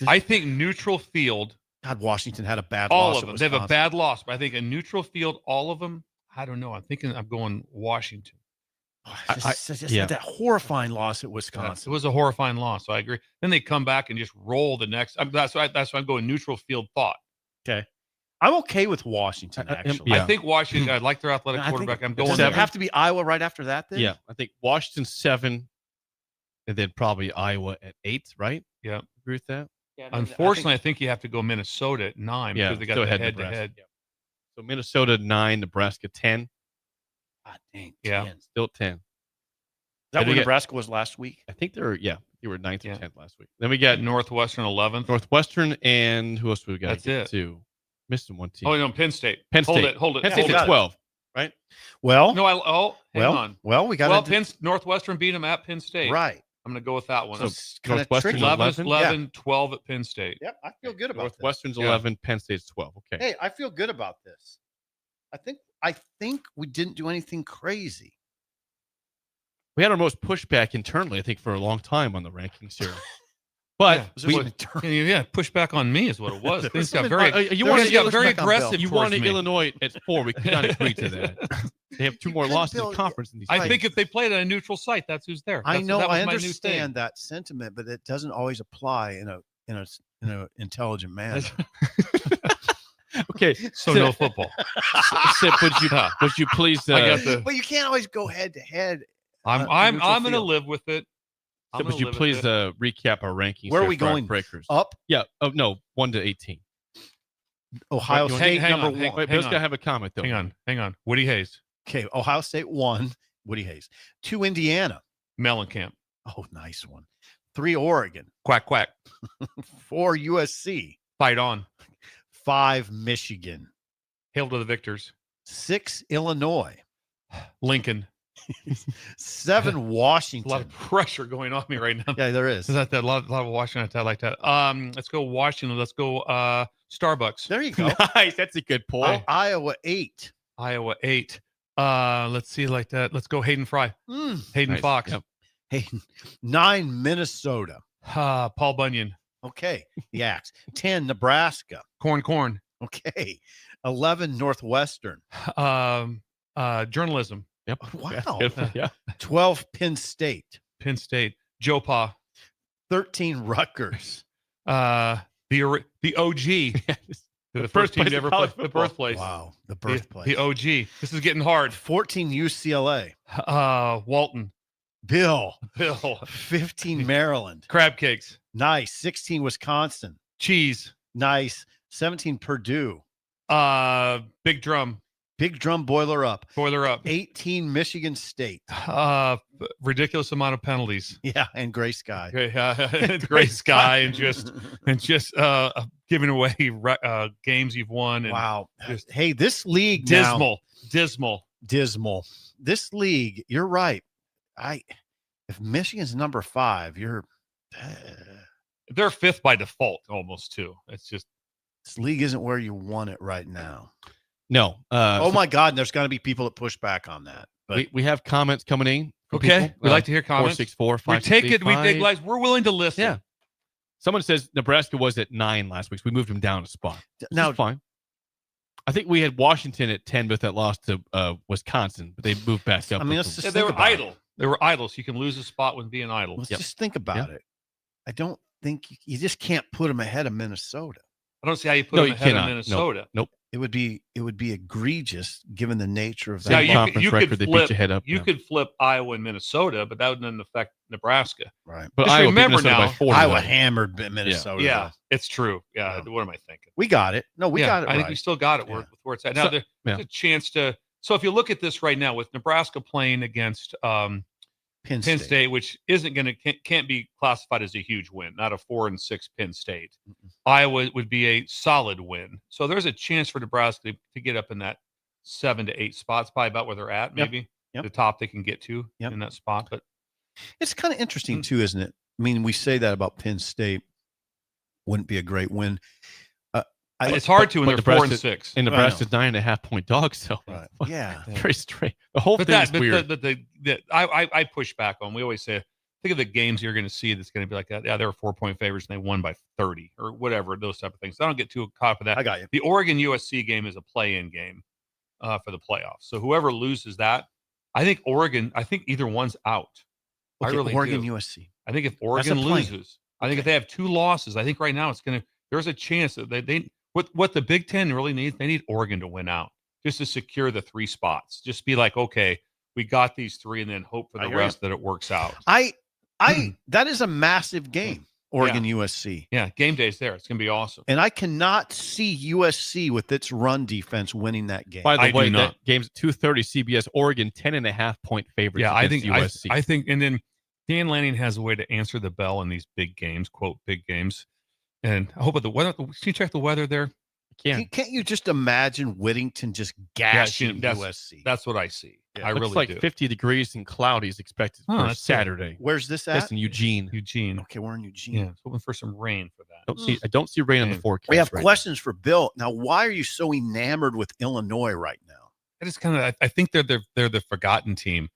I think neutral field.
God, Washington had a bad
All
loss.
of
at
them. They have a
Wisconsin.
bad loss, but I think a neutral field. All of them. I don't know. I'm going Washington.
Just that horrifying loss at Wisconsin.
It was a horrifying loss. So I agree. Then they come back and just roll the next. That's why I'm going neutral field thought.
Okay. I'm okay with Washington, actually.
I think Washington. I like their athletic quarterback. I'm going.
Does it have to be Iowa right after that then?
Yeah. I think Washington 7, and then probably Iowa at 8, right?
Yeah.
Agree with that?
Unfortunately, I think you have to go Minnesota at 9
Yeah.
because they got
Go
the
ahead,
head to
Nebraska.
head.
Yeah. So Minnesota 9, Nebraska 10.
God dang.
Yeah.
10.
Still 10.
Is that
Then
where
we get-
Nebraska was last week?
I think they were 9th
Yeah.
or 10th last week. Then we got
Northwestern 11th.
Northwestern, and who else we got?
That's it.
Two. Missing one team.
Oh no, Penn State.
Penn State.
Hold it.
Penn
hold
State's
it.
at 12, right?
Well,
No, hang on.
Well, we got
Northwestern beat them at Penn State.
right.
I'm going to go with that one.
So
It's kinda
Northwestern's
tricky.
11 is
11.
11, 12 at Penn State.
Yep, I feel good about
Northwestern's
Yeah.
11, Penn State's 12. Okay.
this. Hey, I feel good about this. I think we didn't do anything crazy.
We had our most pushback internally, I think, for a long time on the rankings here. But
Yeah, push back on me is what it was. Things got
you
very aggressive.
You
towards
wanted
me.
Illinois at 4. We could not agree to that. They have 2 more losses in conference than these.
I think if they played at a neutral site, that's who's there.
I
That's-
know,
that was
I
my new
understand
thing.
that sentiment, but it doesn't always apply in a intelligent manner.
Okay,
So no football.
Sip, would you please?
I got the.
But you can't always go head to head.
I'm going to live with it.
Sip, would you please recap our rankings?
Where are
here
we
for our
going?
Breakers.
Up?
Yeah. Oh no, 1 to 18.
Ohio
Right,
State
hang
number
on,
1.
Wait, but let's gotta have a comment though.
Hang on. Woody Hayes,
Okay, Ohio State 1. Woody Hayes. 2 Indiana.
Mellencamp,
Oh, nice one. 3 Oregon.
quack quack,
4 USC.
fight on,
5 Michigan.
hail to the victors,
6 Illinois.
Lincoln.
7
A lot
Washington.
of pressure going on me right now.
Yeah, there is.
Is that a lot of Washington? I like that. Let's go Washington. Let's go Starbucks.
There you go.
Nice. That's a good poll.
Iowa 8.
Iowa 8. Let's see like that. Let's go Hayden Fry. Hayden
Nice.
Fox.
Yep.
Hey, 9 Minnesota.
Paul Bunyan.
Okay. The Axe. 10 Nebraska.
Corn.
Okay. 11 Northwestern.
Journalism.
Yep.
Wow.
Yeah.
12 Penn State.
Penn State. Joe Pa.
13 Rutgers.
The OG. The first team
birthplace
to
of
ever
college
play the
football.
birthplace.
Wow. The
The
birthplace.
OG. This is getting hard.
14 UCLA.
Walton.
Bill. 15 Maryland.
Crab cakes.
Nice. 16 Wisconsin.
Cheese.
Nice. 17 Purdue.
Big drum.
Big drum boiler up.
Boiler up.
18 Michigan State.
Ridiculous amount of penalties.
Yeah, and Gray Sky.
Gray Sky and just giving away games you've won. And
Wow.
just
Hey, this league now,
dismal.
This league, you're right. If Michigan's number 5, you're
They're 5th by default almost too. It's just
this league isn't where you want it right now.
No.
Oh my God, and there's going to be people that push back on that. But
we have comments coming in. from
okay.
people.
We like to hear comments.
464
We take it. We dig lives. We're willing to listen.
Yeah. Someone says Nebraska was at 9 last week. So we moved him down a spot.
Now,
Fine. I think we had Washington at 10 with that loss to Wisconsin, but they moved back up.
I mean, let's just
they
think
were
about
idle.
it.
They were idle, so you can lose a spot with being idle.
Let's just think about it. I don't think you just can't put them ahead of Minnesota.
I don't see how you put them ahead of Minnesota.
Nope.
It would be egregious given the nature of that.
Yeah,
conference record. They beat you head up.
You could flip Iowa and Minnesota, but that wouldn't affect Nebraska.
Right.
But
just
Iowa
remember
beat Minnesota
now,
by 40.
Iowa hammered Minnesota.
Yeah, it's true. Yeah, what am I thinking?
We got it. No, we got it.
I think
right.
we still got it where it's at. Now
So-
there's a chance to. So if you look at this right now with Nebraska playing against
Penn
State, which isn't going to can't be classified as a huge win, not a 4-6 Penn State. Iowa would be a solid win. So there's a chance for Nebraska to get up in that 7 to 8 spots, probably about where they're at, maybe the top they can get to in that spot. But
it's kind of interesting too, isn't it? I mean, we say that about Penn State. Wouldn't be a great win.
It's hard to when they're 4-6.
And Nebraska's 9.5-point dogs. So
right. Yeah,
very straight. The whole thing is weird.
I push back on. We always say, think of the games you're going to see that's going to be like that. Yeah, they were 4-point favorites and they won by 30 or whatever. Those type of things. So I don't get too caught up with that.
I got you.
The Oregon USC game is a play-in game for the playoffs. So whoever loses that, I think either one's out.
Okay,
I really
Oregon
do.
USC.
I think if Oregon loses, I think if they have 2 losses, I think right now there's a chance that they what the Big Ten really needs, they need Oregon to win out just to secure the 3 spots. Just be like, okay, we got these 3, and then hope for the rest that it works out.
That is a massive game. Oregon USC.
Yeah, game day's there. It's gonna be awesome.
And I cannot see USC with its run defense winning that game.
By the way, that game's at 2:30 CBS. Oregon 10.5-point favorites.
Yeah, I think
USC.
I think, and then Dan Lanning has a way to answer the bell in these big games, quote big games. And I hope the weather. Can you check the weather there?
Can't you just imagine Whittington just gashing USC?
That's what I see.
Yeah,
I
looks
really
like
do.
50 degrees and cloudy is expected for
that's
Saturday.
Where's this at?
It's in Eugene.
Okay, we're in Eugene.
Yeah, hoping for some rain for that.
I don't see rain on the forecast.
We have
right
questions for Bill. Now, why are you so enamored with Illinois right now?
I just kind of I think they're the forgotten team.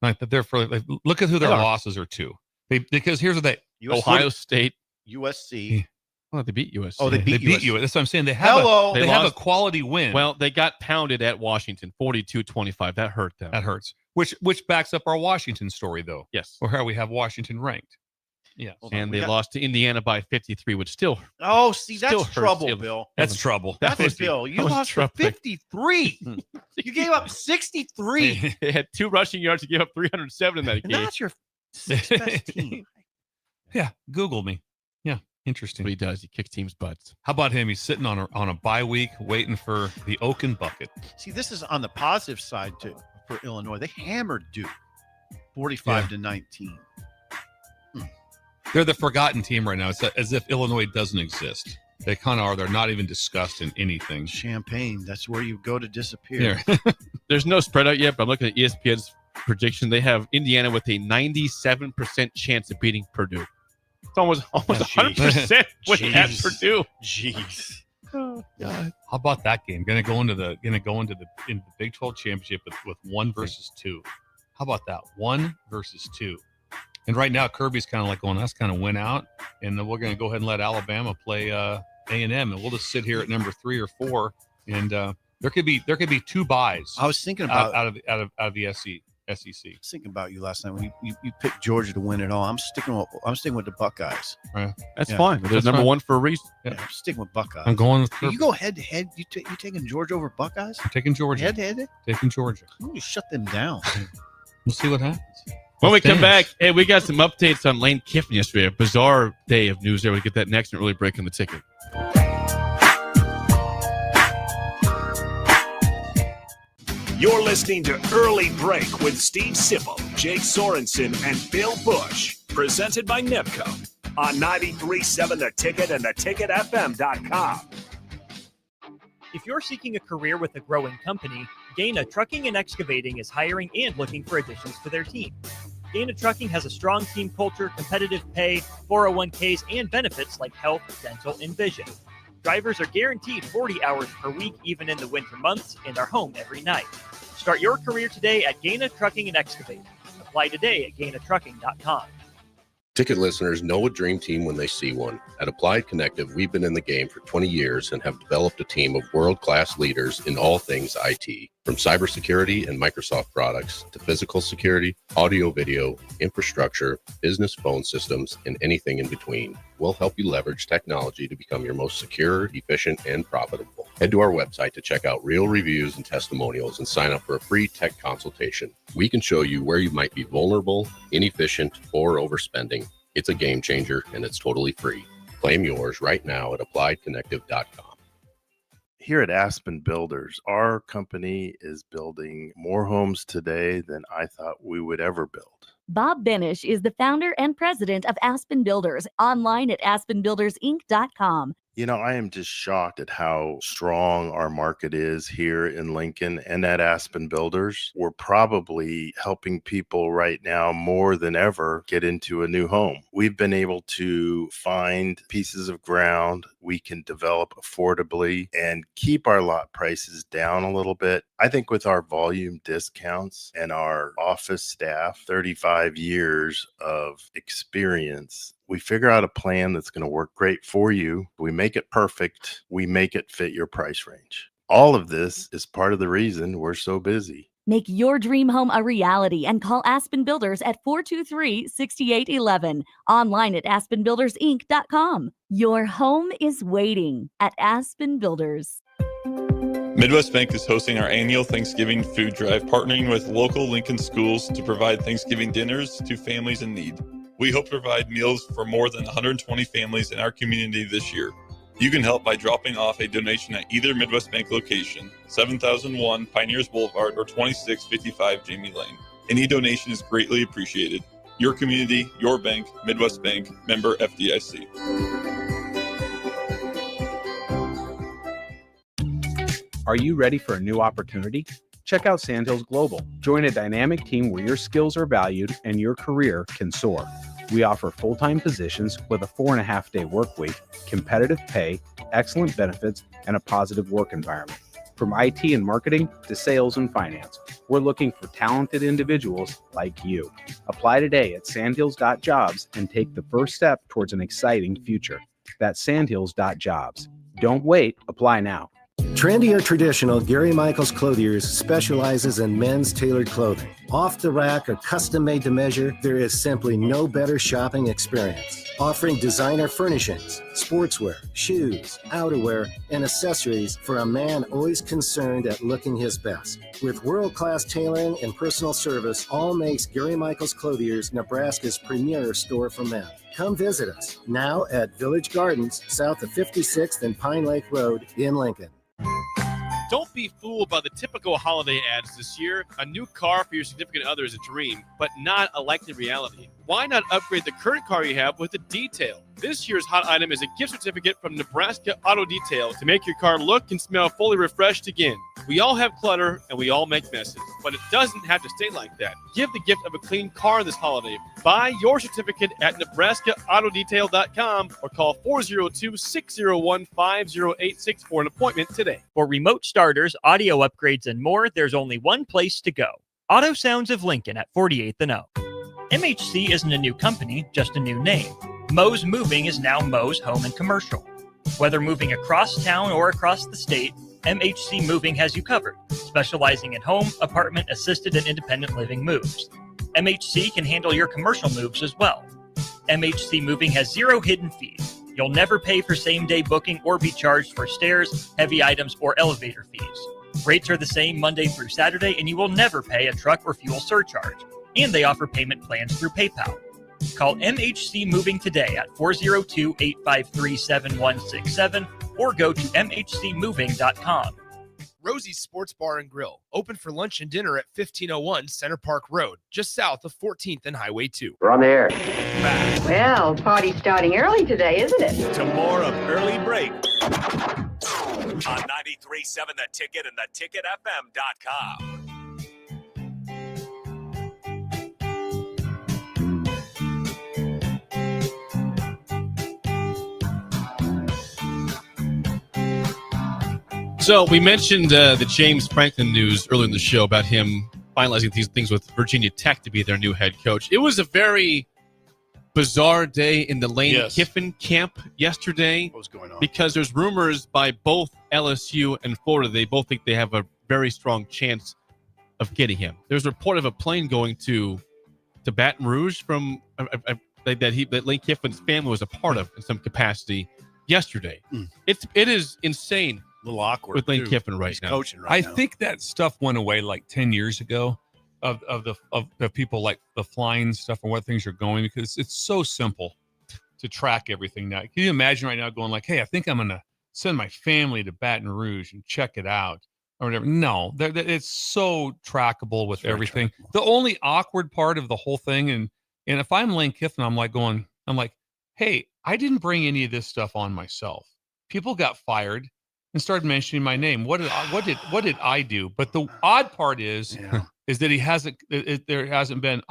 Like that they're for like, look at who their losses are to. Because here's what
Ohio State,
USC.
Well, they beat USC.
Oh, they beat USC. That's what I'm saying. They have have a quality win.
Well, they got pounded at Washington, 42-25. That hurt them.
That hurts. Which backs up our Washington story, though.
Yes.
Or how we have Washington ranked. Yeah.
And they lost to Indiana by 53, which still.
Oh, see, that's
still hurts.
trouble, Bill.
That's trouble.
That's Bill. You lost for 53. You gave up 63.
They had 2 rushing yards to give up 307 in that
And
game.
that's your 6th best team.
Yeah. Google me. Yeah. Interesting.
What he does. He kicks teams' butts.
How about him? He's sitting on a bye week waiting for the Oaken bucket.
See, this is on the positive side, too, for Illinois. They hammered Duke 45-19.
They're the forgotten team right now. It's as if Illinois doesn't exist. They kind of are. They're not even discussed in anything.
Champaign, that's where you go to disappear.
There's no spread out yet, but I'm looking at ESPN's prediction. They have Indiana with a 97% chance of beating Purdue. It's almost 100% winning at Purdue.
Jeez.
Oh, God.
How about that game? Going to go into the Big 12 championship with 1 versus 2. How about that? 1 versus 2. And right now, Kirby's kind of like going, that's kind of win out, and then we're going to go ahead and let Alabama play A&M, and we'll just sit here at number 3 or 4, and there could be 2 buys.
I was thinking about
out of the SEC.
I was thinking about you last night when you picked Georgia to win it all. I'm sticking with the Buckeyes.
Right.
That's fine. They're number 1 for a reason.
Yeah, I'm sticking with Buckeyes.
I'm going with
You go head to head. You taking Georgia over Buckeyes?
I'm taking Georgia.
Head to head.
Taking Georgia.
You shut them down.
We'll see what happens.
When we come back, hey, we got some updates on Lane Kiffin yesterday. A bizarre day of news there. We'll get that next and really breaking the ticket.
You're listening to Early Break with Steve Sipple, Jake Sorensen, and Bill Busch. Presented by Nebco on 93.7 The Ticket and theticketfm.com.
If you're seeking a career with a growing company, Gaina Trucking and Excavating is hiring and looking for additions to their team. Gaina Trucking has a strong team culture, competitive pay, 401ks, and benefits like health, dental, and vision. Drivers are guaranteed 40 hours per week, even in the winter months, and are home every night. Start your career today at Gaina Trucking and Excavating. Apply today at GainaTrucking.com.
Ticket listeners know a dream team when they see one. At Applied Connective, we've been in the game for 20 years and have developed a team of world-class leaders in all things IT. From cybersecurity and Microsoft products to physical security, audio-video, infrastructure, business phone systems, and anything in between. We'll help you leverage technology to become your most secure, efficient, and profitable. Head to our website to check out real reviews and testimonials and sign up for a free tech consultation. We can show you where you might be vulnerable, inefficient, or overspending. It's a game changer, and it's totally free. Claim yours right now at appliedconnective.com.
Here at Aspen Builders, our company is building more homes today than I thought we would ever build.
Bob Benish is the founder and president of Aspen Builders, online at aspenbuildersinc.com.
You know, I am just shocked at how strong our market is here in Lincoln and at Aspen Builders. We're probably helping people right now more than ever get into a new home. We've been able to find pieces of ground we can develop affordably and keep our lot prices down a little bit. I think with our volume discounts and our office staff, 35 years of experience, we figure out a plan that's going to work great for you. We make it perfect. We make it fit your price range. All of this is part of the reason we're so busy.
Make your dream home a reality and call Aspen Builders at 423-6811. Online at aspenbuildersinc.com. Your home is waiting at Aspen Builders.
Midwest Bank is hosting our annual Thanksgiving food drive, partnering with local Lincoln schools to provide Thanksgiving dinners to families in need. We hope to provide meals for more than 120 families in our community this year. You can help by dropping off a donation at either Midwest Bank location, 7001 Pioneers Boulevard or 2655 Jamie Lane. Any donation is greatly appreciated. Your community, your bank, Midwest Bank, member FDIC.
Are you ready for a new opportunity? Check out Sandhills Global. Join a dynamic team where your skills are valued and your career can soar. We offer full-time positions with a 4.5-day work week, competitive pay, excellent benefits, and a positive work environment. From IT and marketing to sales and finance, we're looking for talented individuals like you. Apply today at sandhills.jobs and take the first step towards an exciting future. That's sandhills.jobs. Don't wait, apply now.
Trendy or traditional, Gary Michaels Clothiers specializes in men's tailored clothing. Off the rack or custom made to measure, there is simply no better shopping experience. Offering designer furnishings, sportswear, shoes, outerwear, and accessories for a man always concerned at looking his best. With world-class tailoring and personal service, all makes Gary Michaels Clothiers Nebraska's premier store for men. Come visit us now at Village Gardens, south of 56th and Pine Lake Road in Lincoln.
Don't be fooled by the typical holiday ads this year. A new car for your significant other is a dream, but not a likely reality. Why not upgrade the current car you have with a detail? This year's hot item is a gift certificate from Nebraska Auto Detail to make your car look and smell fully refreshed again. We all have clutter and we all make messes, but it doesn't have to stay like that. Give the gift of a clean car this holiday. Buy your certificate at nebraskaautodetail.com or call 402-601-5086 for an appointment today.
For remote starters, audio upgrades, and more, there's only one place to go. Auto Sounds of Lincoln at 48th and O. MHC isn't a new company, just a new name. Moe's Moving is now Moe's Home and Commercial. Whether moving across town or across the state, MHC Moving has you covered, specializing in home, apartment, assisted, and independent living moves. MHC can handle your commercial moves as well. MHC Moving has 0 hidden fees. You'll never pay for same-day booking or be charged for stairs, heavy items, or elevator fees. Rates are the same Monday through Saturday, and you will never pay a truck or fuel surcharge. And they offer payment plans through PayPal. Call MHC Moving today at 402-853-7167 or go to mhcmoving.com.
Rosie's Sports Bar and Grill, open for lunch and dinner at 1501 Center Park Road, just south of 14th and Highway 2.
We're on the air. Well, party's starting early today, isn't it?
To more of Early Break on 93.7 The Ticket and theticketfm.com.
So we mentioned the James Franklin news earlier in the show about him finalizing these things with Virginia Tech to be their new head coach. It was a very bizarre day in the Lane
Yes.
Kiffin camp yesterday.
What was going on?
Because there's rumors by both LSU and Florida. They both think they have a very strong chance of getting him. There's a report of a plane going to Baton Rouge from that Lane Kiffin's family was a part of in some capacity yesterday. It is insane.
A little awkward
with Lane
too.
Kiffin right
He's
now.
coaching right
I
now.
think that stuff went away like 10 years ago of the people like the flying stuff and what things are going, because it's so simple to track everything now. Can you imagine right now going like, hey, I think I'm going to send my family to Baton Rouge and check it out or whatever. No, it's so trackable with everything. The only awkward part of the whole thing, and if I'm Lane Kiffin, I'm like, hey, I didn't bring any of this stuff on myself. People got fired and started mentioning my name. What did I do? But the odd part is that there hasn't been.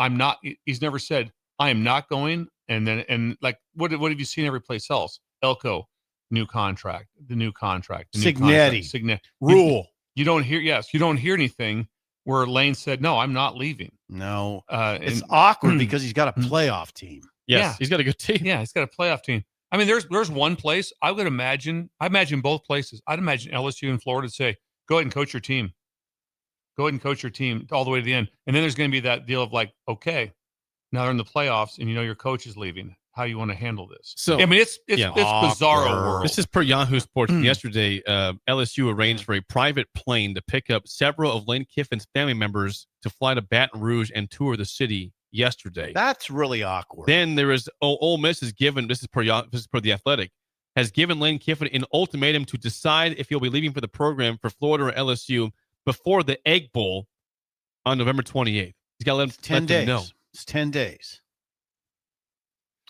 He's never said I am not going. And like what have you seen every place else? Elko, new contract, the new contract,
Signetti, Rule.
You don't hear anything where Lane said, no, I'm not leaving.
No, it's awkward because he's got a playoff team.
Yes, he's got a good team.
Yeah, he's got a playoff team. I mean, there's one place I imagine both places. I'd imagine LSU and Florida say, go ahead and coach your team. Go ahead and coach your team all the way to the end. And then there's going to be that deal of like, okay, now they're in the playoffs and your coach is leaving. How you want to handle this?
So
I mean, it's bizarro world.
This is per Yahoo Sports. Yesterday, LSU arranged for a private plane to pick up several of Lane Kiffin's family members to fly to Baton Rouge and tour the city yesterday.
That's really awkward.
Then there is Ole Miss is given. This is per the Athletic, has given Lane Kiffin an ultimatum to decide if he'll be leaving for the program for Florida or LSU before the Egg Bowl on November 28th. He's got to let
10 days.
them know.
It's 10 days.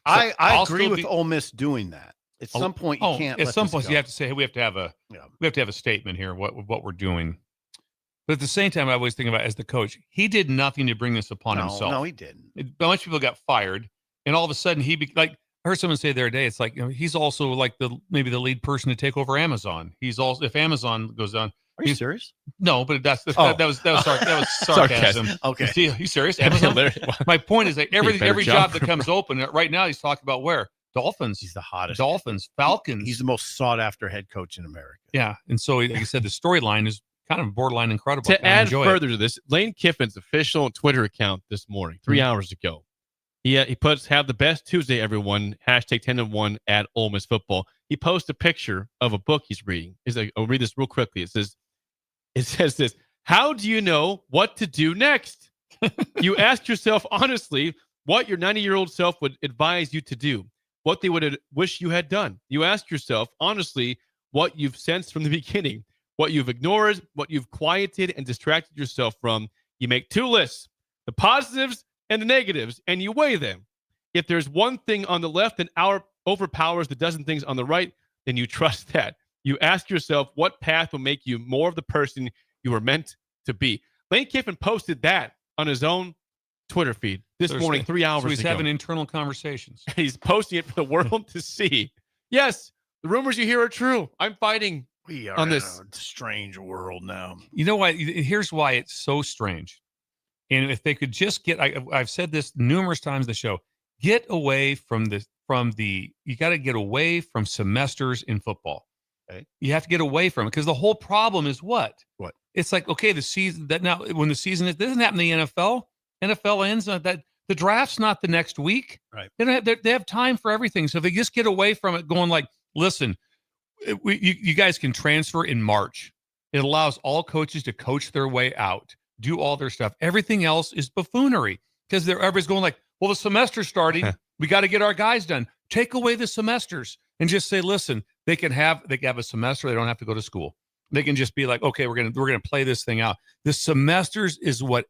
So
I agree with Ole Miss doing that. At some point, you can't.
At
let
some
this
point,
go.
you have to say, hey, we have to have a statement here. What we're doing. But at the same time, I always think about as the coach, he did nothing to bring this upon himself.
No, he didn't.
A bunch of people got fired, and all of a sudden, I heard someone say the other day, it's like he's also like maybe the lead person to take over Amazon. He's also, if Amazon goes down.
Are you serious?
No, but that was sarcasm.
Okay,
you serious? Amazon? My point is that every job that comes open right now, he's talking about where Dolphins.
He's the hottest.
Dolphins, Falcons.
He's the most sought after head coach in America.
Yeah, and so like I said, the storyline is kind of borderline incredible.
To add further to this, Lane Kiffin's official Twitter account this morning, 3 hours ago, he puts "Have the best Tuesday, everyone." #10-1 at Ole Miss football. He posts a picture of a book he's reading. He's like, I'll read this real quickly. It says this: how do you know what to do next? You ask yourself honestly what your 90-year-old self would advise you to do, what they would wish you had done. You ask yourself honestly what you've sensed from the beginning, what you've ignored, what you've quieted and distracted yourself from. You make 2 lists, the positives and the negatives, and you weigh them. If there's one thing on the left that overpowers the dozen things on the right, then you trust that. You ask yourself what path will make you more of the person you were meant to be. Lane Kiffin posted that on his own Twitter feed this morning, 3 hours ago.
So he's having internal conversations.
He's posting it for the world to see. Yes, the rumors you hear are true. I'm fighting
We are
on
in
this
a strange world now.
You know why? Here's why it's so strange. And if they could just get, I've said this numerous times in the show, get away from you got to get away from semesters in football.
Okay.
You have to get away from it because the whole problem is what?
What?
It's like, okay, the season that now when the season is, doesn't happen in the NFL. NFL ends that the draft's not the next week.
Right.
They have time for everything. So if they just get away from it, going like, listen, you guys can transfer in March. It allows all coaches to coach their way out, do all their stuff. Everything else is buffoonery because everybody's going like, well, the semester's starting. We got to get our guys done. Take away the semesters and just say, listen, they can have a semester. They don't have to go to school. They can just be like, okay, we're gonna play this thing out. The semesters is what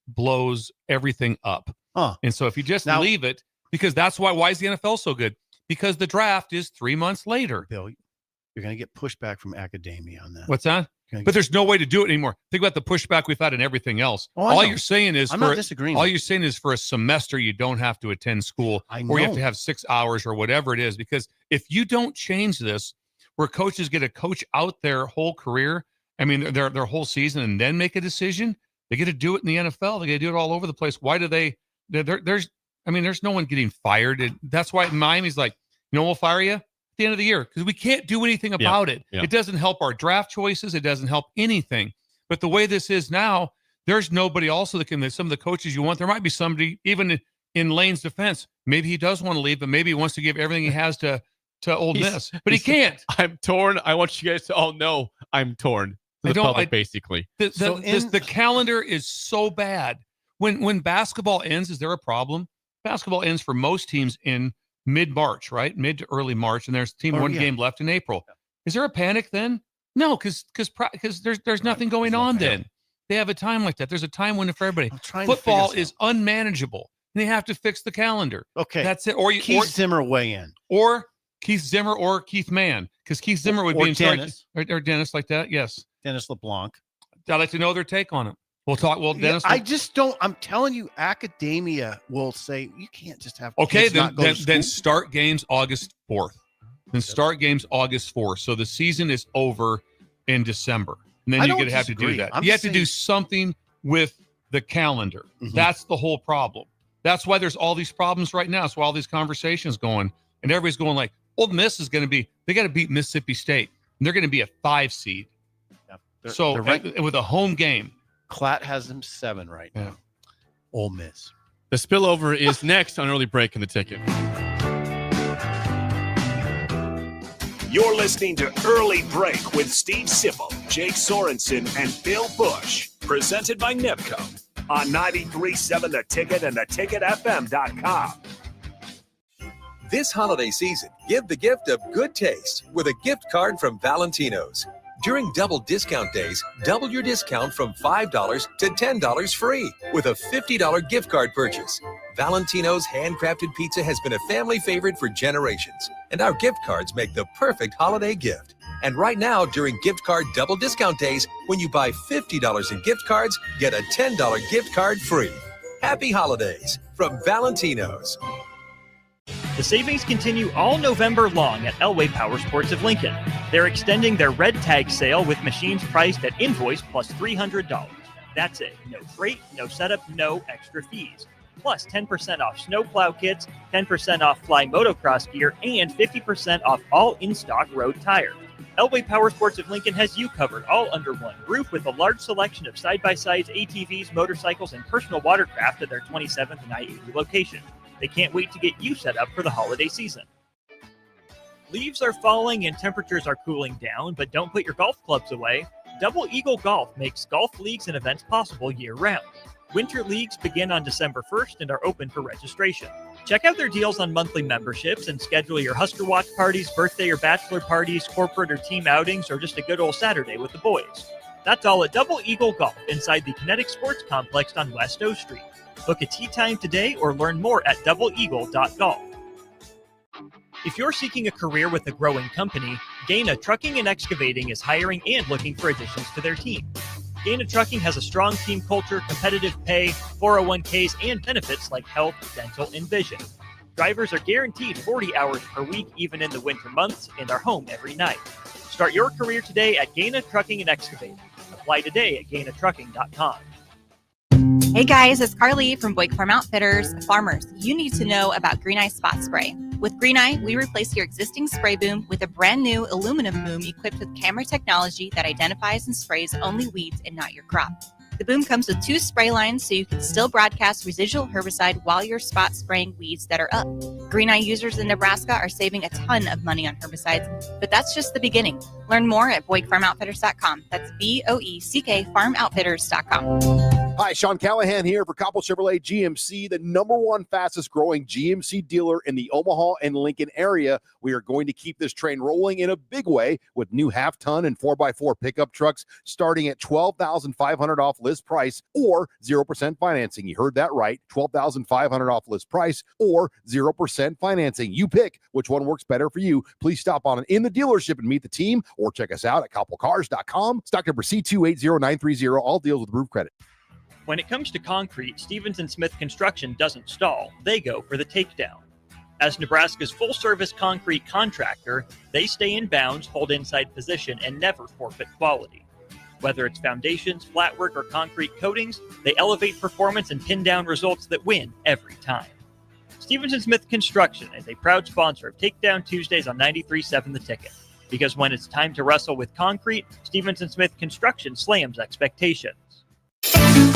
blows everything up. And so if you just leave it, because that's why is the NFL so good? Because the draft is 3 months later.
Bill, you're going to get pushback from academia on that.
What's that? But there's no way to do it anymore. Think about the pushback we've had in everything else. All you're saying is
I'm not disagreeing.
All you're saying is for a semester you don't have to attend school, or you have to have 6 hours or whatever it is. Because if you don't change this, where coaches get to coach out their whole career, I mean their whole season, and then make a decision, they get to do it in the NFL. They get to do it all over the place. Why do they? There's I mean, there's no one getting fired. And that's why Miami's like, we'll fire you at the end of the year because we can't do anything about it.
Yeah.
It doesn't help our draft choices. It doesn't help anything. But the way this is now, there's nobody also that can, some of the coaches you want, there might be somebody, even in Lane's defense, maybe he does want to leave, but maybe he wants to give everything he has to Ole Miss. But he can't.
I'm torn. I want you guys to all know I'm torn. Basically.
The calendar is so bad. When basketball ends, is there a problem? Basketball ends for most teams in mid-March, right? Mid to early March, and there's one game left in April. Is there a panic then? No, because there's nothing going on then. They have a time like that. There's a time window for everybody. Football is unmanageable, and they have to fix the calendar.
Okay,
that's it. Or
Keith Zimmer weigh in,
or Keith Zimmer, or Keith Mann, because Keith Zimmer would be in
Dennis.
charge, or Dennis like that. Yes,
Dennis LeBlanc.
I'd like to know their take on it. We'll talk. Well, Dennis,
I just don't. I'm telling you, academia will say you can't just have.
Okay,
kids not go to
then
school.
start games August 4th. Then start games August 4th. So the season is over in December. And then you're going to have to do that. You have to do something with the calendar. That's the whole problem. That's why there's all these problems right now. That's why all these conversations going. And everybody's going like, Ole Miss is going to be, they got to beat Mississippi State. And they're going to be a 5 seed.
They're ranked,
with a home game.
Klatt has them 7 right now. Ole Miss.
The spillover is next on Early Break in the Ticket.
You're listening to Early Break with Steve Sipple, Jake Sorensen, and Bill Busch. Presented by Nebco on 93.7 The Ticket and theticketfm.com.
This holiday season, give the gift of good taste with a gift card from Valentino's. During double discount days, double your discount from $5 to $10 free with a $50 gift card purchase. Valentino's handcrafted pizza has been a family favorite for generations, and our gift cards make the perfect holiday gift. And right now, during gift card double discount days, when you buy $50 in gift cards, get a $10 gift card free. Happy holidays from Valentino's.
The savings continue all November long at Elway Power Sports of Lincoln. They're extending their red tag sale with machines priced at invoice plus $300. That's it. No freight, no setup, no extra fees. Plus 10% off snowplow kits, 10% off fly motocross gear, and 50% off all in-stock road tire. Elway Power Sports of Lincoln has you covered all under one roof with a large selection of side-by-sides, ATVs, motorcycles, and personal watercraft at their 27th and I-80 location. They can't wait to get you set up for the holiday season. Leaves are falling and temperatures are cooling down, but don't put your golf clubs away. Double Eagle Golf makes golf leagues and events possible year-round. Winter leagues begin on December 1st and are open for registration. Check out their deals on monthly memberships and schedule your Husker Watch parties, birthday or bachelor parties, corporate or team outings, or just a good old Saturday with the boys. That's all at Double Eagle Golf inside the Kinetic Sports Complex on West O Street. Book a tee time today or learn more at doubleeagle.golf. If you're seeking a career with a growing company, Gaina Trucking and Excavating is hiring and looking for additions to their team. Gaina Trucking has a strong team culture, competitive pay, 401ks, and benefits like health, dental, and vision. Drivers are guaranteed 40 hours per week, even in the winter months, and are home every night. Start your career today at Gaina Trucking and Excavating. Apply today at gainatrucking.com.
Hey guys, it's Carly from Boyd Farm Outfitters. Farmers, you need to know about Green Eye Spot Spray. With Green Eye, we replace your existing spray boom with a brand new aluminum boom equipped with camera technology that identifies and sprays only weeds and not your crop. The boom comes with 2 spray lines so you can still broadcast residual herbicide while you're spot spraying weeds that are up. Green Eye users in Nebraska are saving a ton of money on herbicides, but that's just the beginning. Learn more at BoydFarmOutfitters.com. That's BOECK FarmOutfitters.com.
Hi, Sean Callahan here for Coppell Chevrolet GMC, the #1 fastest growing GMC dealer in the Omaha and Lincoln area. We are going to keep this train rolling in a big way with new half-ton and 4x4 pickup trucks starting at $12,500 off list price or 0% financing. You heard that right, $12,500 off list price or 0% financing. You pick which one works better for you. Please stop on in the dealership and meet the team or check us out at CoppellCars.com. Stock number C280930. All deals with approved credit.
When it comes to concrete, Stevens & Smith Construction doesn't stall. They go for the takedown. As Nebraska's full-service concrete contractor, they stay in bounds, hold inside position, and never forfeit quality. Whether it's foundations, flatwork, or concrete coatings, they elevate performance and pin down results that win every time. Stevenson Smith Construction is a proud sponsor of Takedown Tuesdays on 93.7 The Ticket. Because when it's time to wrestle with concrete, Stevenson Smith Construction slams expectations.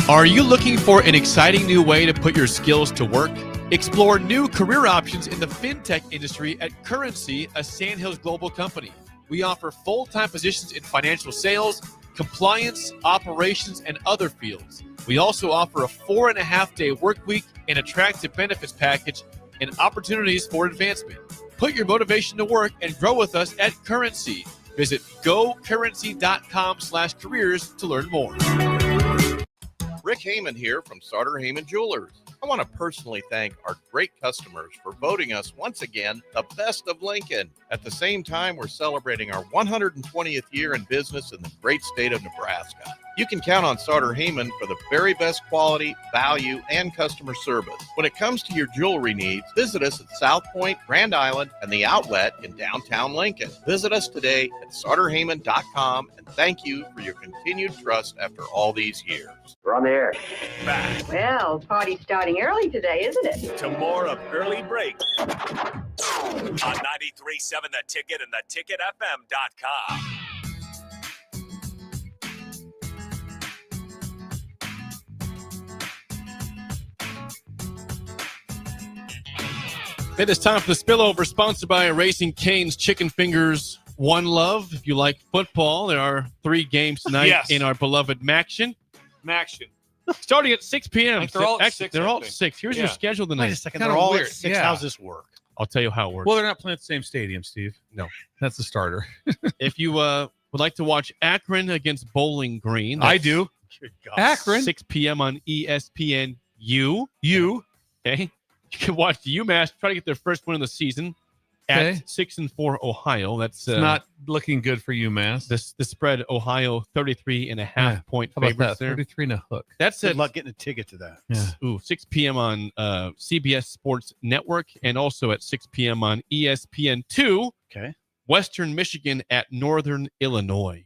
Are you looking for an exciting new way to put your skills to work? Explore new career options in the fintech industry at Currency, a Sandhills Global company. We offer full-time positions in financial sales, compliance, operations, and other fields. We also offer a 4.5-day work week, an attractive benefits package, and opportunities for advancement. Put your motivation to work and grow with us at Currency. Visit gocurrency.com/careers to learn more.
Rick Heyman here from Sartor Heyman Jewelers. I want to personally thank our great customers for voting us once again the best of Lincoln. At the same time, we're celebrating our 120th year in business in the great state of Nebraska. You can count on Sartor Heyman for the very best quality, value, and customer service. When it comes to your jewelry needs, visit us at South Point, Grand Island, and the Outlet in downtown Lincoln. Visit us today at sartorheyman.com, and thank you for your continued trust after all these years.
We're on the air.
Back
Well, party's starting early today, isn't it?
to more of Early Break on 93.7 The Ticket and theticketfm.com.
It is time for the spillover, sponsored by Racing Cane's Chicken Fingers One Love. If you like football, there are 3 games tonight in our beloved Maction. Starting at 6 p.m.
They're all at 6.
They're all 6. Here's your schedule tonight.
Wait a second. They're all at 6. Yeah. How's this work?
I'll tell you how it works.
Well, they're not playing at the same stadium, Steve.
No.
That's the starter.
If you would like to watch Akron against Bowling Green,
I do. Akron.
6 p.m. on ESPN U. Okay. You can watch the UMass try to get their first win of the season at 6-4 Ohio. That's
it's not looking good for UMass.
The spread, Ohio 33.5 point
How about
favorites
that?
there.
33 and a hook.
That's
Good
it.
luck getting a ticket to that.
Yeah.
6 p.m. on CBS Sports Network, and also at 6 p.m. on ESPN2.
Okay.
Western Michigan at Northern Illinois.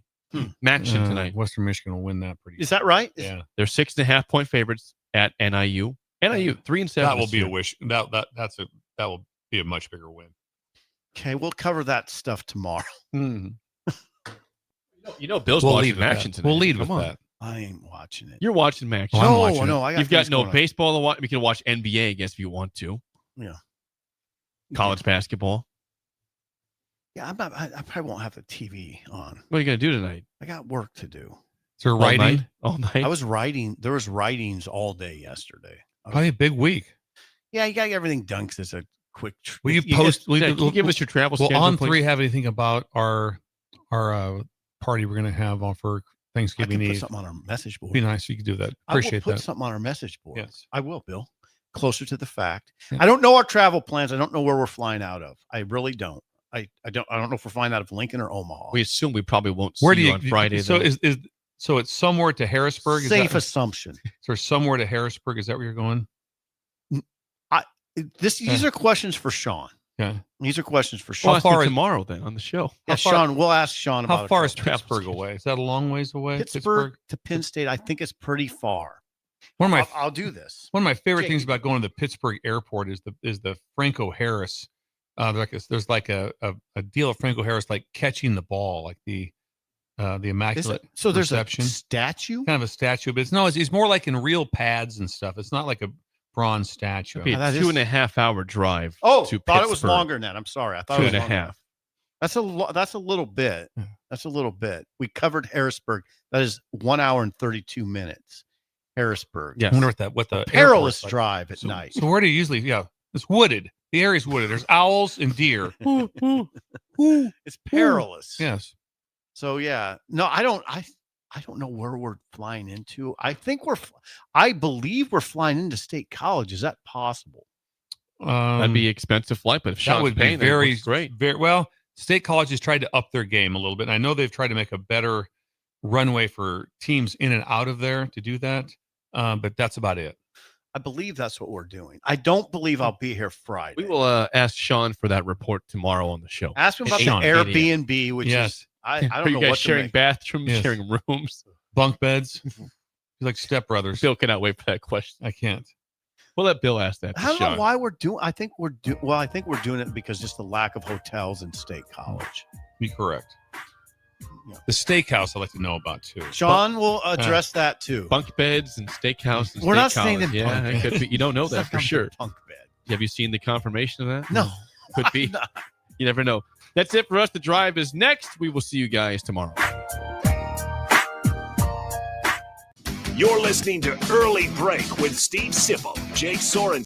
Maction tonight.
Western Michigan will win that pretty.
Is that right?
Yeah.
They're 6.5 point favorites at NIU. NIU 3-7.
That will be a wish. That will be a much bigger win.
Okay, we'll cover that stuff tomorrow.
You know, Bill's
We'll
watching
lead with
Maction
that.
tonight.
We'll lead
Come
with
on.
that.
I ain't watching it.
You're watching Maction.
I'm watching
no, I got
You've got
things
no
going on.
baseball to watch. You can watch NBA, I guess, if you want to.
Yeah.
College basketball.
Yeah, I probably won't have the TV on.
What are you going to do tonight?
I got work to do.
Is there
All
writing?
night? All night?
I was writing. There was writings all day yesterday.
Probably a big week.
Yeah, you got to get everything done because it's a quick.
Will you post?
Can you give us your travel
Will
schedule,
On
please?
3 have anything about our party we're going to have on for
I
Thanksgiving
can put
Eve?
something on our message board.
Be nice if you could do that.
I will
Appreciate
put
that.
something on our message board.
Yes.
I will, Bill. Closer to the fact.
Yeah.
I don't know our travel plans. I don't know where we're flying out of. I really don't. I don't know if we're flying out of Lincoln or Omaha.
We assume we probably won't
Where
see
do
you
you
on Friday.
So
then.
so it's somewhere to Harrisburg.
Safe assumption.
So somewhere to Harrisburg. Is that where you're going?
These are questions for Sean.
Yeah.
These are questions for
Well,
Sean.
ask me tomorrow then on the show.
Yeah, Sean. We'll ask Sean about
How far is
a travel
Pittsburgh away? Is that a long ways away?
Pittsburgh to Penn State. I think it's pretty far.
One of my
I'll do this.
One of my favorite
Jake.
things about going to the Pittsburgh airport is the Franco Harris. There's like a deal of Franco Harris like catching the ball, like the immaculate.
So there's
reception.
a statue.
Kind of a statue, but it's more like in real pads and stuff. It's not like a bronze statue.
It'd be a 2.5 hour drive.
Oh,
to
thought it was
Pittsburgh.
longer than that. I'm sorry. I thought
Two
it was
and a
longer than
half.
that. That's a little bit. That's a little bit. We covered Harrisburg. That is 1 hour and 32 minutes. Harrisburg.
I wonder what the
perilous
airport's like.
drive at night.
So where do you usually? Yeah, it's wooded. The area's wooded. There's owls and deer.
It's perilous.
Yes.
So yeah, no, I don't know where we're flying into. I believe we're flying into State College. Is that possible?
That'd be expensive flight, but if
that
Sean's
would be
paying, then it
very
looks great.
Very well. State colleges tried to up their game a little bit. And I know they've tried to make a better runway for teams in and out of there to do that, but that's about it.
I believe that's what we're doing. I don't believe I'll be here Friday.
We will ask Sean for that report tomorrow on the show.
Ask him about the
Sean,
Airbnb, which
Yes.
is I
Are
don't
you
know
guys
what
sharing
to make.
bathrooms,
Yes.
sharing rooms?
Bunk beds. You're like stepbrothers.
Bill cannot wait for that question.
I can't.
We'll let Bill ask that.
I don't know
Sean.
why we're doing. I think we're doing it because just the lack of hotels in State College.
Be correct. The steakhouse I'd like to know about too.
Sean will address that too.
Bunk beds and steakhouse. And
We're not
steak
saying
college.
that
Yeah,
bunk
it could be. You don't know
It's
that
not
for
gonna be
sure.
bunk bed.
Have you seen the confirmation of that?
No.
Could be. You never know. That's it for us. The Drive is next. We will see you guys tomorrow.
You're listening to Early Break with Steve Sipple, Jake Sorensen.